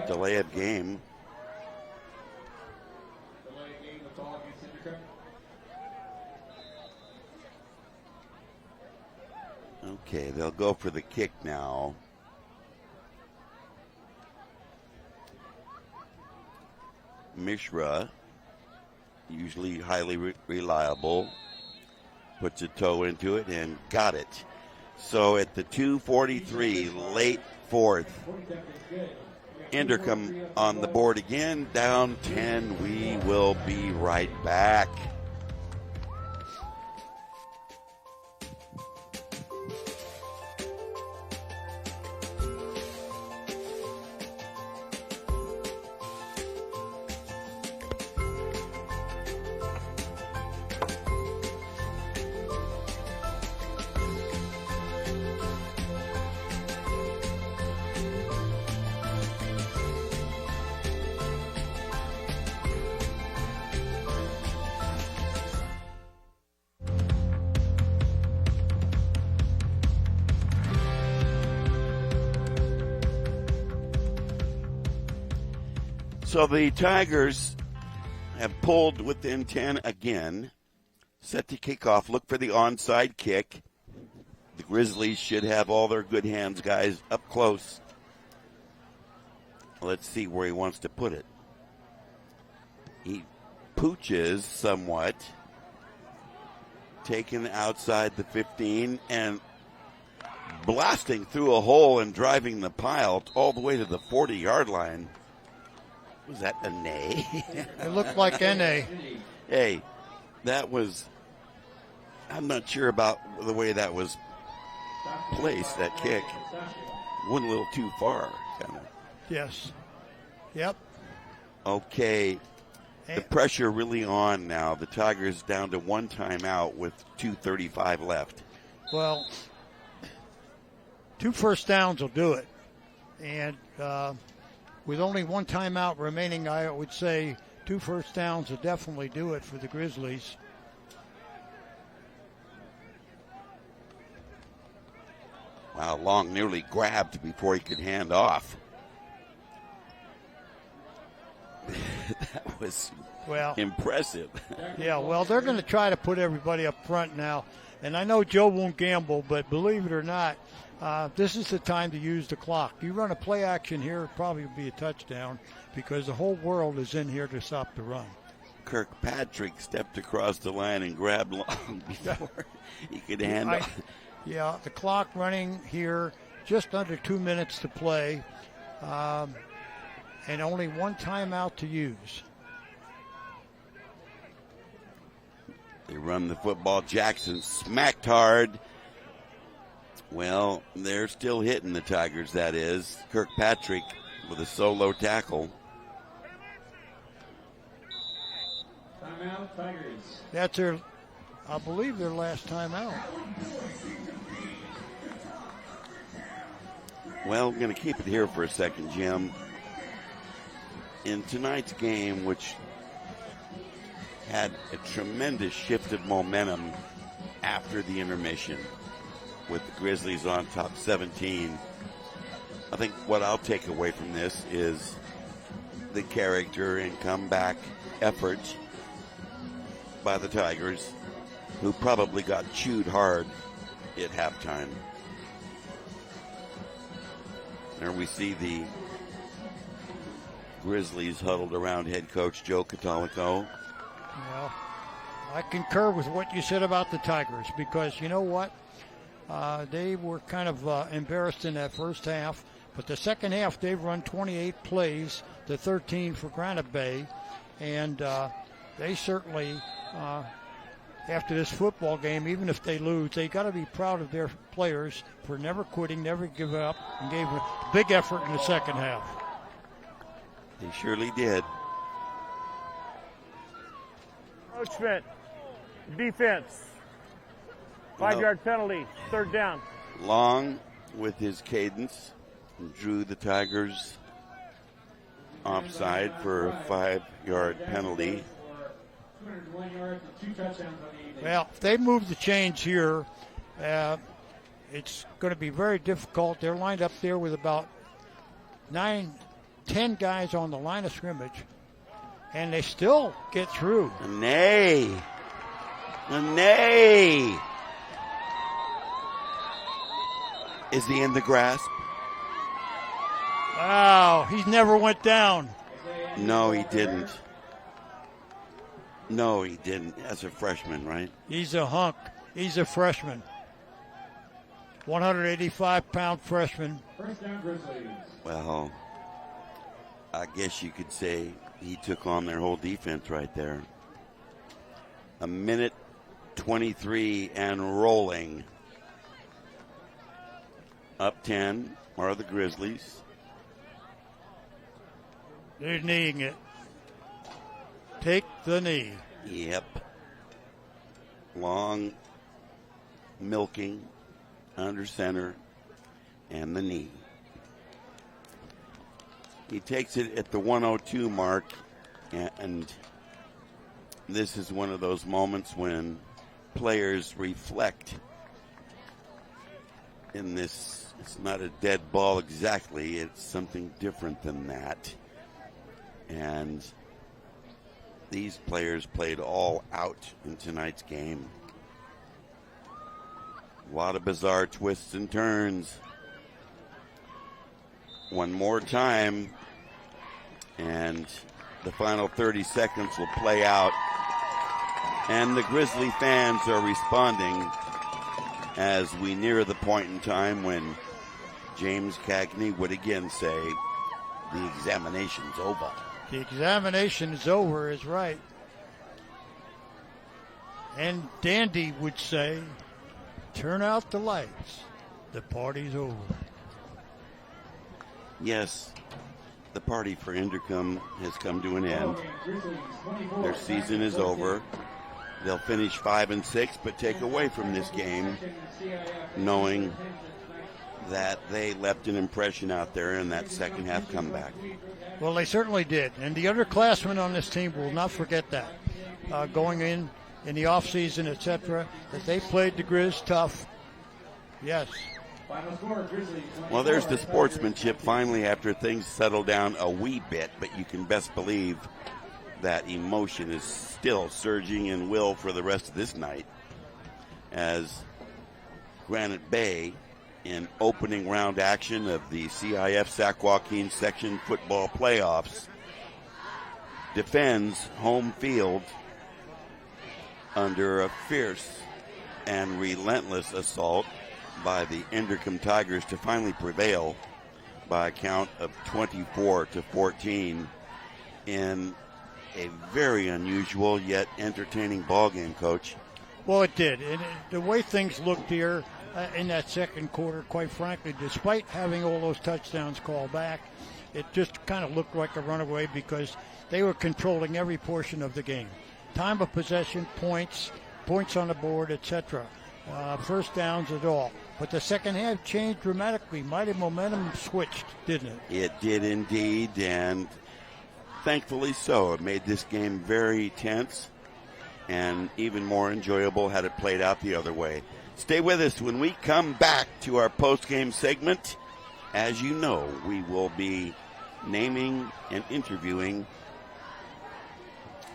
Delay of game. Okay, they'll go for the kick now. Mishra, usually highly reliable, puts a toe into it and got it. So at the 2:43, late fourth, Inderkum on the board again, down 10. We will be right back. So the Tigers have pulled within 10 again. Set to kick off. Look for the onside kick. The Grizzlies should have all their good hands, guys, up close. Let's see where he wants to put it. He pooches somewhat. Taken outside the 15 and blasting through a hole and driving the pile all the way to the 40-yard line. Was that a nay? It looked like NA. Hey, that was, I'm not sure about the way that was placed, that kick. Went a little too far, kind of. Yes. Yep. Okay. The pressure really on now. The Tigers down to one timeout with 2:35 left. Well, 2 first downs will do it. And with only one timeout remaining, I would say 2 first downs will definitely do it for the Grizzlies. Wow, Long nearly grabbed before he could hand off. That was impressive. Yeah, well, they're going to try to put everybody up front now. And I know Joe won't gamble, but believe it or not, this is the time to use the clock. You run a play action here, it'll probably be a touchdown because the whole world is in here to stop the run. Kirkpatrick stepped across the line and grabbed Long before he could hand off. Yeah, the clock running here, just under 2 minutes to play, and only one timeout to use. They run the football. Jackson smacked hard. Well, they're still hitting the Tigers, that is. Kirkpatrick with a solo tackle. Timeout, Tigers. That's their, I believe, their last timeout. Well, I'm going to keep it here for a second, Jim. In tonight's game, which had a tremendous shift of momentum after the intermission with the Grizzlies on top 17, I think what I'll take away from this is the character and comeback efforts by the Tigers, who probably got chewed hard at halftime. There we see the Grizzlies huddled around head coach Joe Catolico. Well, I concur with what you said about the Tigers because you know what? They were kind of embarrassed in that first half, but the second half they've run 28 plays to 13 for Granite Bay, and they certainly, after this football game, even if they lose, they got to be proud of their players for never quitting, never giving up, and gave a big effort in the second half. They surely did. Coach Schmidt, defense. 5-yard penalty, 3rd down. Long with his cadence drew the Tigers offside for a 5-yard penalty. Well, if they move the chains here, it's going to be very difficult. They're lined up there with about 9-10 guys on the line of scrimmage, and they still get through. A nay. Is he in the grasp? Wow, he never went down. No, he didn't. As a freshman, right? He's a hunk. He's a freshman. 185-pound freshman. First down, Grizzlies. Well, I guess you could say he took on their whole defense right there. 1:23 and rolling. Up 10 are the Grizzlies. They're kneeing it. Take the knee. Yep. Long milking under center and the knee. He takes it at the 102 mark, and this is one of those moments when players reflect in this. It's not a dead ball exactly. It's something different than that. And these players played all out in tonight's game. A lot of bizarre twists and turns. One more time, and the final 30 seconds will play out. And the Grizzly fans are responding as we near the point in time when James Cagney would again say, the examination's over. The examination is over is right. And Dandy would say, turn out the lights. The party's over. Yes, the party for Inderkum has come to an end. Their season is over. They'll finish 5-6, but take away from this game knowing that they left an impression out there in that second half comeback. Well, they certainly did. And the underclassmen on this team will not forget that. Going in the offseason, etc., that they played the Grizz tough. Yes. Well, there's the sportsmanship finally after things settle down a wee bit, but you can best believe that emotion is still surging in will for the rest of this night as Granite Bay, in opening round action of the CIF Sac Joaquin Section Football Playoffs, defends home field under a fierce and relentless assault by the Inderkum Tigers to finally prevail by a count of 24-14 in a very unusual yet entertaining ball game, Coach. Well, it did. And the way things looked here in that second quarter, quite frankly, despite having all those touchdowns called back, it just kind of looked like a runaway because they were controlling every portion of the game. Time of possession, points on the board, etc. First downs at all. But the second half changed dramatically. Mighty momentum switched, didn't it? It did indeed, and thankfully so. It made this game very tense and even more enjoyable had it played out the other way. Stay with us when we come back to our post-game segment. As you know, we will be naming and interviewing.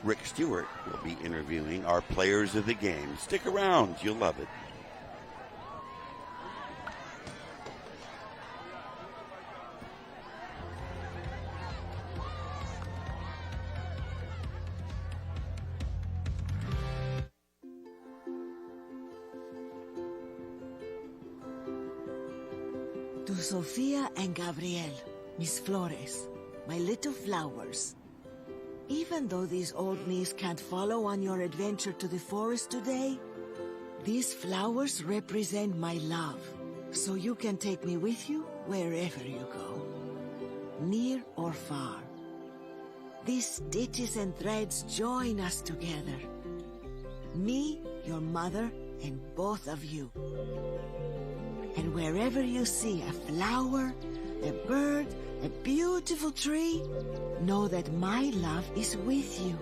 Rick Stewart will be interviewing our players of the game. Stick around. You'll love it. To Sofia and Gabriel, Miss Flores, my little flowers. Even though these old knees can't follow on your adventure to the forest today, these flowers represent my love, so you can take me with you wherever you go, near or far. These stitches and threads join us together. Me, your mother, and both of you. And wherever you see a flower, a bird, a beautiful tree, know that my love is with you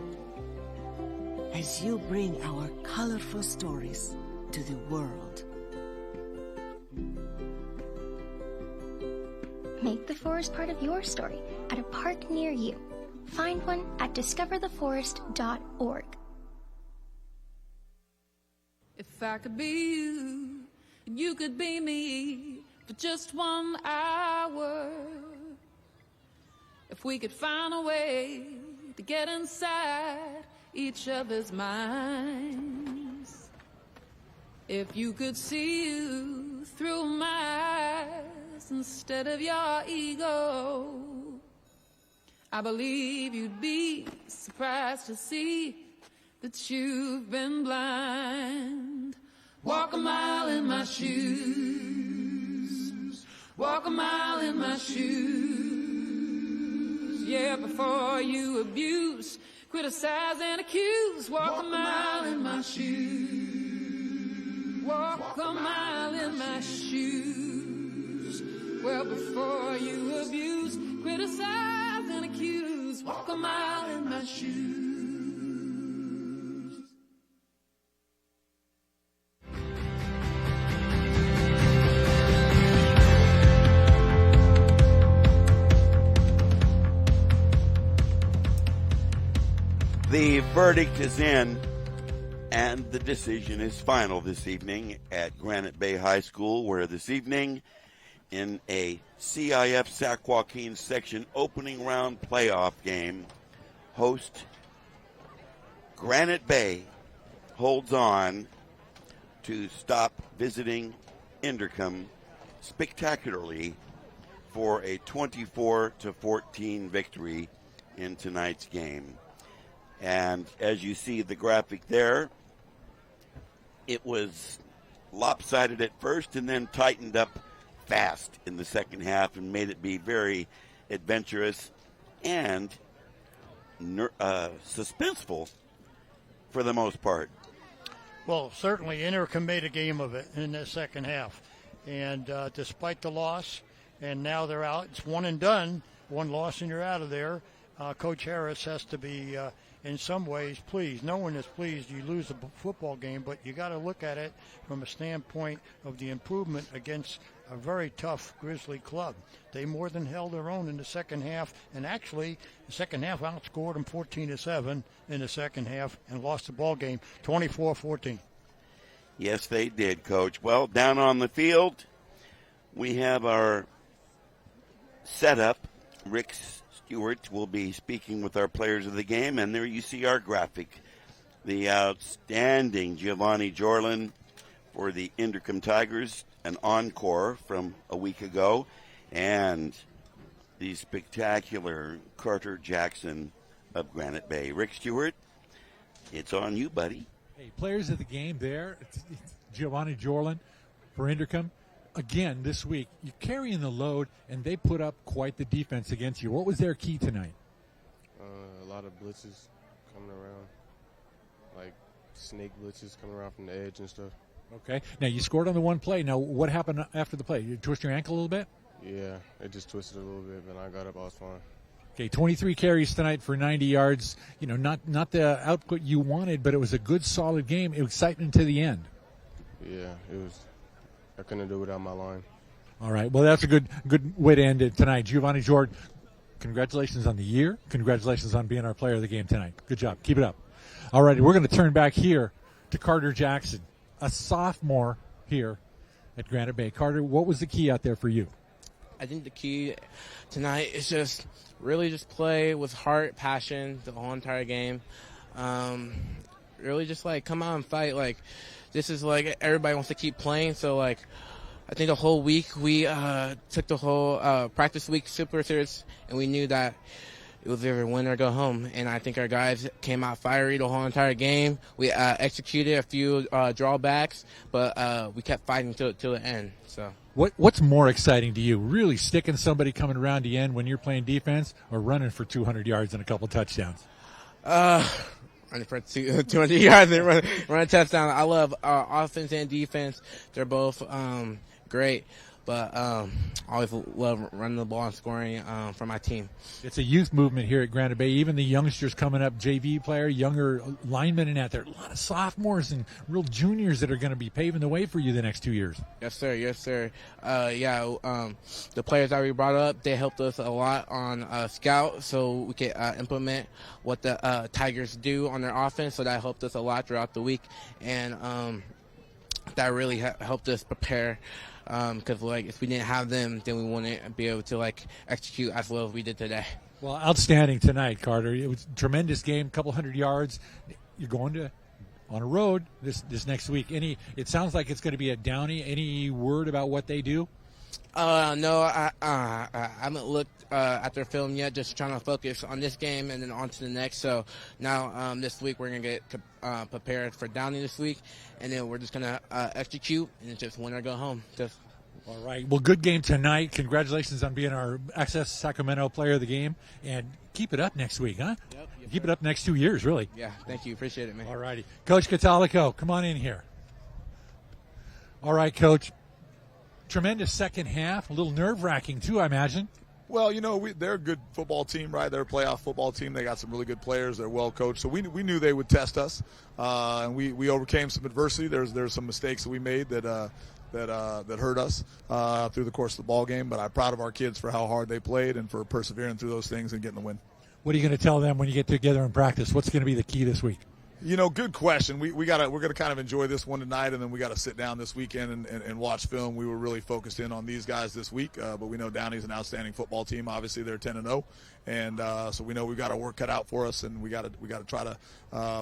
as you bring our colorful stories to the world. Make the forest part of your story at a park near you. Find one at discovertheforest.org. If I could be you, and you could be me for just 1 hour. If we could find a way to get inside each other's minds. If you could see you through my eyes instead of your ego. I believe you'd be surprised to see that you've been blind. Walk a mile in my shoes. Walk a mile in my shoes. Yeah, before you abuse, criticize and accuse. Walk a mile in my shoes. Walk a mile in my shoes. Well, before you abuse, criticize and accuse. Walk a mile in my shoes. The verdict is in, and the decision is final this evening at Granite Bay High School, where this evening, in a CIF Sac Joaquin section opening round playoff game, host Granite Bay holds on to stop visiting Inderkum spectacularly for a 24-14 victory in tonight's game. And as you see the graphic there, it was lopsided at first and then tightened up fast in the second half and made it be very adventurous and suspenseful for the most part. Well, certainly Inderkum made a game of it in the second half. And despite the loss, and now they're out, it's one and done, one loss and you're out of there. Coach Harris has to be, in some ways, pleased. No one is pleased you lose a football game, but you got to look at it from a standpoint of the improvement against a very tough Grizzly club. They more than held their own in the second half, and actually, the second half outscored them 14-7 in the second half and lost the ball game 24-14. Yes, they did, Coach. Well, down on the field, we have our setup. Rick Stewart will be speaking with our players of the game, and there you see our graphic. The outstanding Giovanni Jorlin for the Inderkum Tigers, an encore from a week ago, and the spectacular Carter Jackson of Granite Bay. Rick Stewart, it's on you, buddy. Hey, players of the game there, it's Giovanni Jorlin for Inderkum. Again, this week, you're carrying the load, and they put up quite the defense against you. What was their key tonight? A lot of blitzes coming around, like snake blitzes coming around from the edge and stuff. Okay. Now, you scored on the one play. Now, what happened after the play? You twist your ankle a little bit? Yeah, it just twisted a little bit, but I got up, I was fine. Okay, 23 carries tonight for 90 yards. You know, not the output you wanted, but it was a good, solid game. Excitement to the end. Yeah, it was. I couldn't do it without my line. All right. Well, that's a good way to end it tonight. Giovanni Jordan, congratulations on the year. Congratulations on being our player of the game tonight. Good job. Keep it up. All right. We're going to turn back here to Carter Jackson, a sophomore here at Granite Bay. Carter, what was the key out there for you? I think the key tonight is just really just play with heart, passion, the whole entire game. Really just, come out and fight. This is, everybody wants to keep playing. So, I think the whole week we took the whole practice week super serious, and we knew that it was either win or go home. And I think our guys came out fiery the whole entire game. We executed a few drawbacks, but we kept fighting till the end. So. What's more exciting to you, really sticking somebody coming around the end when you're playing defense, or running for 200 yards and a couple touchdowns? Running for 200 yards and run a touchdown. I love offense and defense. They're both great, but I always love running the ball and scoring for my team. It's a youth movement here at Granite Bay. Even the youngsters coming up, JV player, younger linemen and that. There are a lot of sophomores and real juniors that are going to be paving the way for you the next 2 years. Yes, sir. Yes, sir. The players that we brought up, they helped us a lot on scout, so we could implement what the Tigers do on their offense. So that helped us a lot throughout the week, and that really helped us prepare. Because if we didn't have them, then we wouldn't be able to execute as well as we did today. Well, outstanding tonight, Carter. It was a tremendous game, couple hundred yards. You're going on a road this next week. It sounds like it's going to be a Downey. Any word about what they do? No, I haven't looked at their film yet. Just trying to focus on this game and then on to the next. So now this week we're going to get prepared for Downey this week, and then we're just going to execute and it's just win or go home. All right. Well, good game tonight. Congratulations on being our Access Sacramento player of the game, and keep it up next week, huh? Yep, keep it up next 2 years, really. Yeah, thank you. Appreciate it, man. All righty. Coach Catalico, come on in here. All right, Coach. Tremendous second half, a little nerve-wracking too, I imagine. Well, they're a good football team, right? They're a playoff football team. They got some really good players. They're well coached. So we knew they would test us, and we overcame some adversity. There's some mistakes that we made that hurt us through the course of the ball game. But I'm proud of our kids for how hard they played and for persevering through those things and getting the win. What are you going to tell them when you get together in practice? What's going to be the key this week? Good question. We're gonna kind of enjoy this one tonight, and then we got to sit down this weekend and watch film. We were really focused in on these guys this week, but we know Downey's an outstanding football team. Obviously, they're 10-0, and so we know we've got our work cut out for us, and we got to try to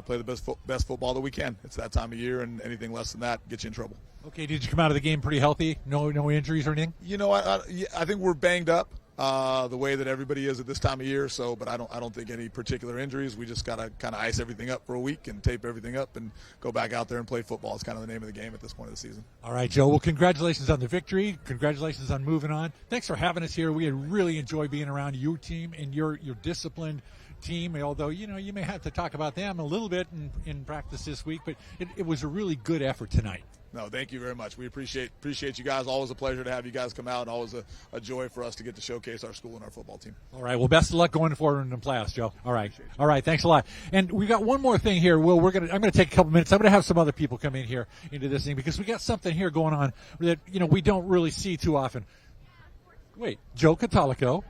play the best football that we can. It's that time of year, and anything less than that gets you in trouble. Okay, did you come out of the game pretty healthy? No injuries or anything? I think we're banged up. The way that everybody is at this time of year. So, but I don't think any particular injuries. We just got to kind of ice everything up for a week and tape everything up and go back out there and play football. It's kind of the name of the game at this point of the season. All right, Joe. Well, congratulations on the victory. Congratulations on moving on. Thanks for having us here. We had really enjoyed being around your team and your disciplined team, although you may have to talk about them a little bit in practice this week, but it was a really good effort tonight. No, thank you very much. We appreciate you guys. Always a pleasure to have you guys come out, and always a joy for us to get to showcase our school and our football team. All right. Well, best of luck going forward in the playoffs, Joe. All right. All right. Thanks a lot. And we got one more thing here. Will, I'm going to take a couple minutes. I'm going to have some other people come in here into this thing because we got something here going on that we don't really see too often. Wait, Joe Catalico,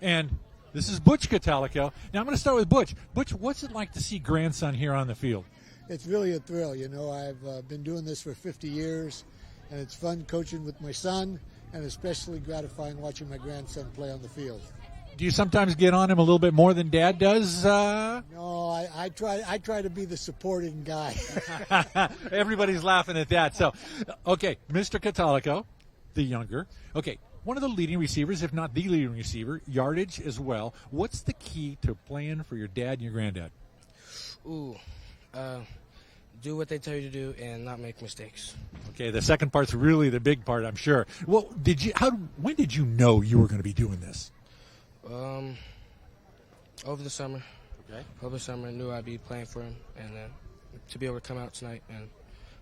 and this is Butch Catalico. Now I'm going to start with Butch. Butch, what's it like to see grandson here on the field? It's really a thrill. I've been doing this for 50 years, and it's fun coaching with my son, and especially gratifying watching my grandson play on the field. Do you sometimes get on him a little bit more than Dad does? No, I try to be the supporting guy. Everybody's laughing at that. So, okay, Mr. Catalico, the younger. Okay, one of the leading receivers, if not the leading receiver, yardage as well. What's the key to playing for your dad and your granddad? Do what they tell you to do and not make mistakes. Okay, the second part's really the big part, I'm sure. Well, when did you know you were going to be doing this? Over the summer. Okay. Over the summer, I knew I'd be playing for him, and to be able to come out tonight and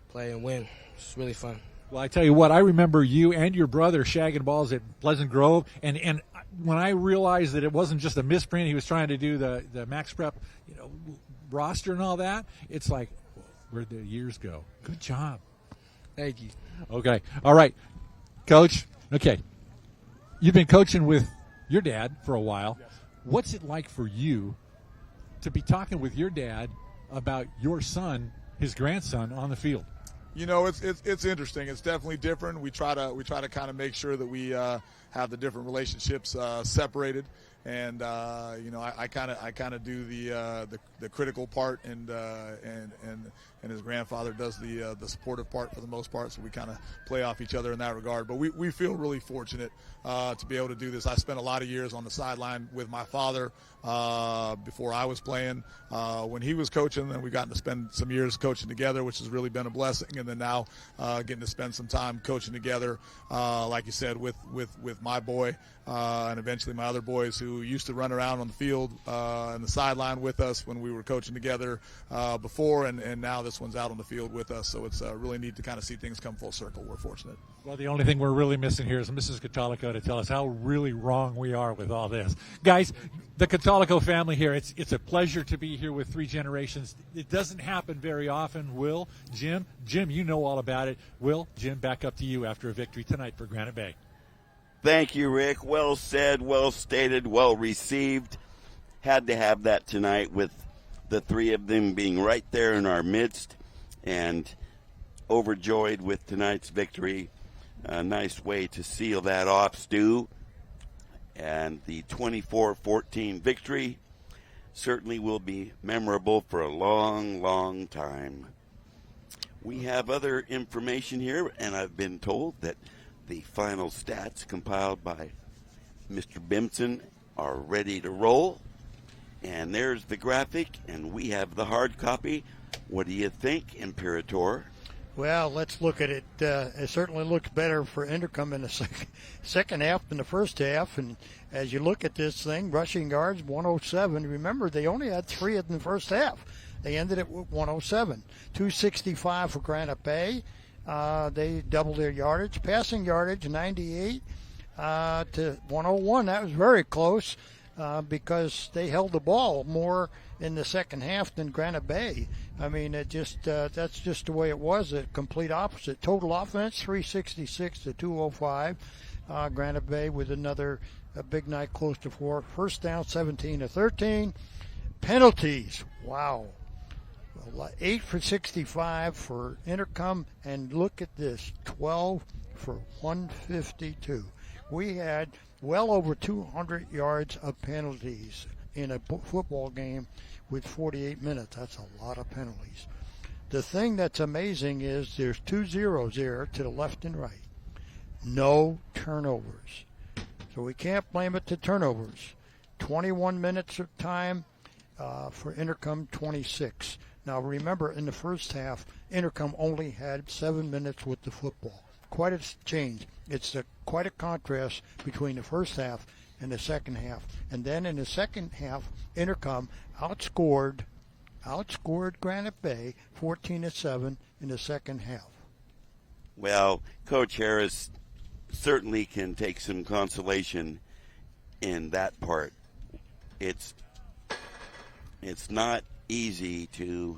play and win, it's really fun. Well, I tell you what, I remember you and your brother shagging balls at Pleasant Grove, and when I realized that it wasn't just a misprint, he was trying to do the Max Prep, roster and all that, it's like, where'd the years go? Good job. Thank you. Okay. All right. Coach, okay. You've been coaching with your dad for a while. Yes. What's it like for you to be talking with your dad about your son, his grandson, on the field? It's interesting. It's definitely different. We try to kind of make sure that we have the different relationships separated. And I kind of do the critical part, and his grandfather does the supportive part for the most part. So we kind of play off each other in that regard. But we feel really fortunate to be able to do this. I spent a lot of years on the sideline with my father before I was playing. When he was coaching, then we've gotten to spend some years coaching together, which has really been a blessing. And then now getting to spend some time coaching together, like you said, with my boy and eventually my other boys who used to run around on the field and the sideline with us when we were coaching together before, and now this one's out on the field with us. So it's really neat to kind of see things come full circle. We're fortunate. Well, the only thing we're really missing here is Mrs. Catalico to tell us how really wrong we are with all this. Guys, the Catalico family here, it's a pleasure to be here with three generations. It doesn't happen very often. Will, Jim, you know all about it. Will, Jim, back up to you after a victory tonight for Granite Bay. Thank you, Rick. Well said, well stated, well received. Had to have that tonight with the three of them being right there in our midst, and overjoyed with tonight's victory. A nice way to seal that off, Stu. And the 24-14 victory certainly will be memorable for a long, long time. We have other information here, and I've been told that the final stats compiled by Mr. Bimson are ready to roll. And there's the graphic, and we have the hard copy. What do you think, Imperator? Well, let's look at it. It certainly looks better for Inderkum in the second half than the first half. And as you look at this thing, rushing yards, 107. Remember, they only had 3 in the first half. They ended it with 107. 265 for Granite Bay. They doubled their yardage. Passing yardage, 98 to 101. That was very close because they held the ball more in the second half than Granite Bay. I mean, that's just the way it was. A complete opposite. Total offense, 366 to 205. Granite Bay with another a big night close to 4. First down, 17-13. Penalties, wow. 8 for 65 for Inderkum, and look at this, 12 for 152. We had well over 200 yards of penalties in a football game with 48 minutes. That's a lot of penalties. The thing that's amazing is there's 2 zeros there to the left and right. No turnovers. So we can't blame it to turnovers. 21 minutes of time for Inderkum, 26. Now remember, in the first half, Inderkum only had 7 minutes with the football. Quite a change. It's quite a contrast between the first half and the second half. And then in the second half, Inderkum outscored Granite Bay 14-7 in the second half. Well, Coach Harris certainly can take some consolation in that part. It's not easy to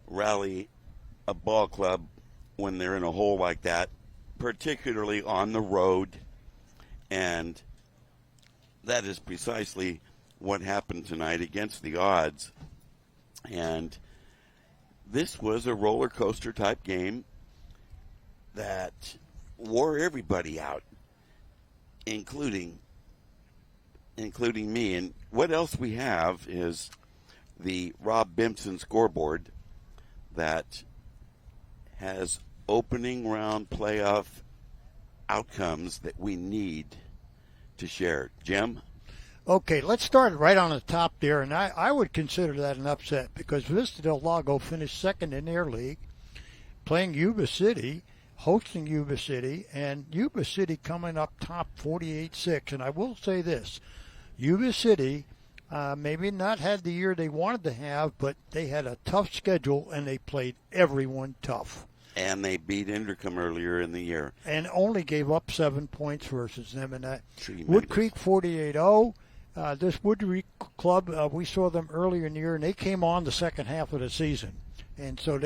rally a ball club when they're in a hole like that, particularly on the road, and that is precisely what happened tonight against the odds. And this was a roller coaster type game that wore everybody out, including me. And what else we have is the Rob Bimpson scoreboard that has opening round playoff outcomes that we need to share. Jim? Okay, let's start right on the top there, and I would consider that an upset because Vista Del Lago finished second in their league, playing Yuba City, hosting Yuba City, and Yuba City coming up top 48-6. And I will say this, Yuba City maybe not had the year they wanted to have, but they had a tough schedule, and they played everyone tough. And they beat Inderkum earlier in the year. And only gave up 7 points versus them in that. Wood Creek 48-0. This Wood Creek club, we saw them earlier in the year, and they came on the second half of the season. And so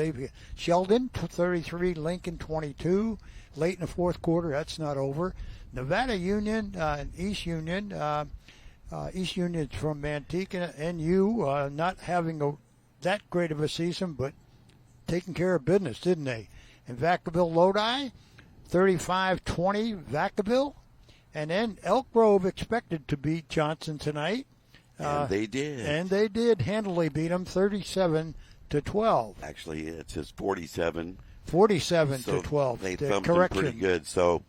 Sheldon 33, Lincoln 22, late in the fourth quarter. That's not over. Nevada Union, East Union. East Union's from Manteca, NU, not having that great of a season, but taking care of business, didn't they? And Vacaville Lodi, 35-20 Vacaville. And then Elk Grove expected to beat Johnson tonight. And they did. And they did handily beat them 37-12. Actually, it says 47. 47-12. They thumped them pretty good. So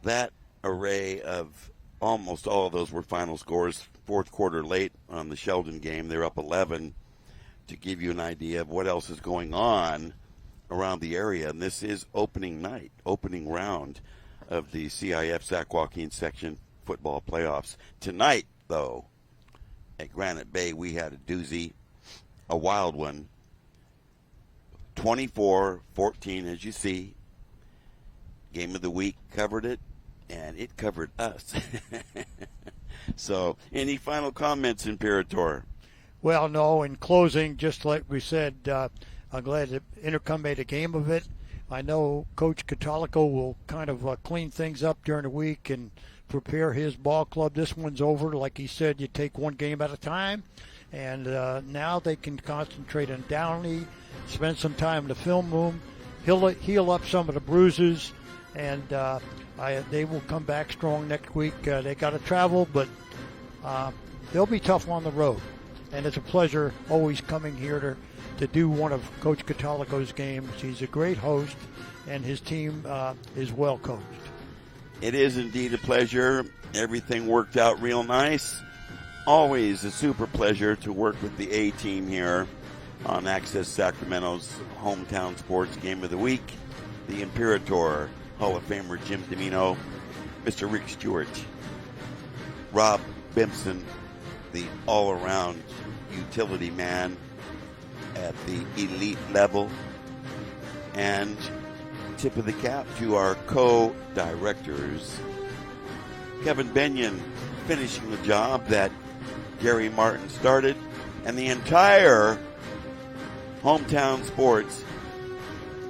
that array of almost all of those were final scores. Fourth quarter late on the Sheldon game, they're up 11 to give you an idea of what else is going on around the area. And this is opening night, opening round of the CIF Sac Joaquin Section Football Playoffs. Tonight, though, at Granite Bay, we had a doozy, a wild one. 24-14, as you see. Game of the week covered it, and it covered us. So, any final comments, Imperator? Well, no, in closing, just like we said, I'm glad that Inderkum made a game of it. I know Coach Catolico will kind of clean things up during the week and prepare his ball club. This one's over. Like he said, you take one game at a time. And now they can concentrate on Downey, spend some time in the film room, heal up some of the bruises, and they will come back strong next week. They got to travel, but they'll be tough on the road. And it's a pleasure always coming here to do one of Coach Catolico's games. He's a great host, and his team is well coached. It is indeed a pleasure. Everything worked out real nice. Always a super pleasure to work with the A-team here on Access Sacramento's Hometown Sports Game of the Week. The Imperator, Hall of Famer Jim Domino, Mr. Rick Stewart, Rob Bimpson, the all-around utility man at the elite level, and tip of the cap to our co-directors, Kevin Benyon finishing the job that Gary Martin started, and the entire Hometown Sports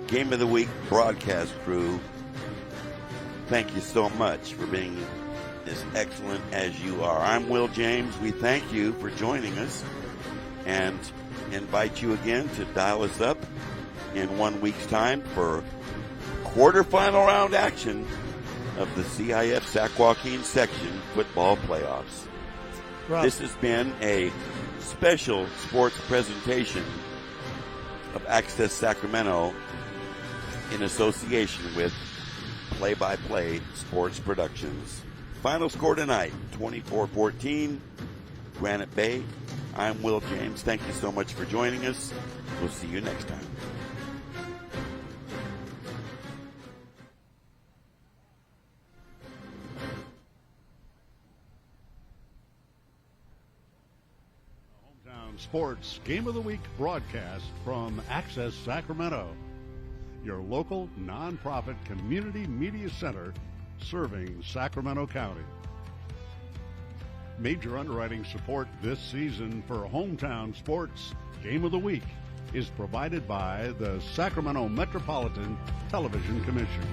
Game of the Week broadcast crew. Thank you so much for being as excellent as you are. I'm Will James. We thank you for joining us and invite you again to dial us up in 1 week's time for quarterfinal round action of the CIF Sac Joaquin Section Football Playoffs. Right. This has been a special sports presentation of Access Sacramento in association with Play-by-Play Sports Productions. Final score tonight, 24-14, Granite Bay. I'm Will James. Thank you so much for joining us. We'll see you next time. Sports Game of the Week broadcast from Access Sacramento, your local nonprofit community media center serving Sacramento County. Major underwriting support this season for Hometown Sports Game of the Week is provided by the Sacramento Metropolitan Television Commission.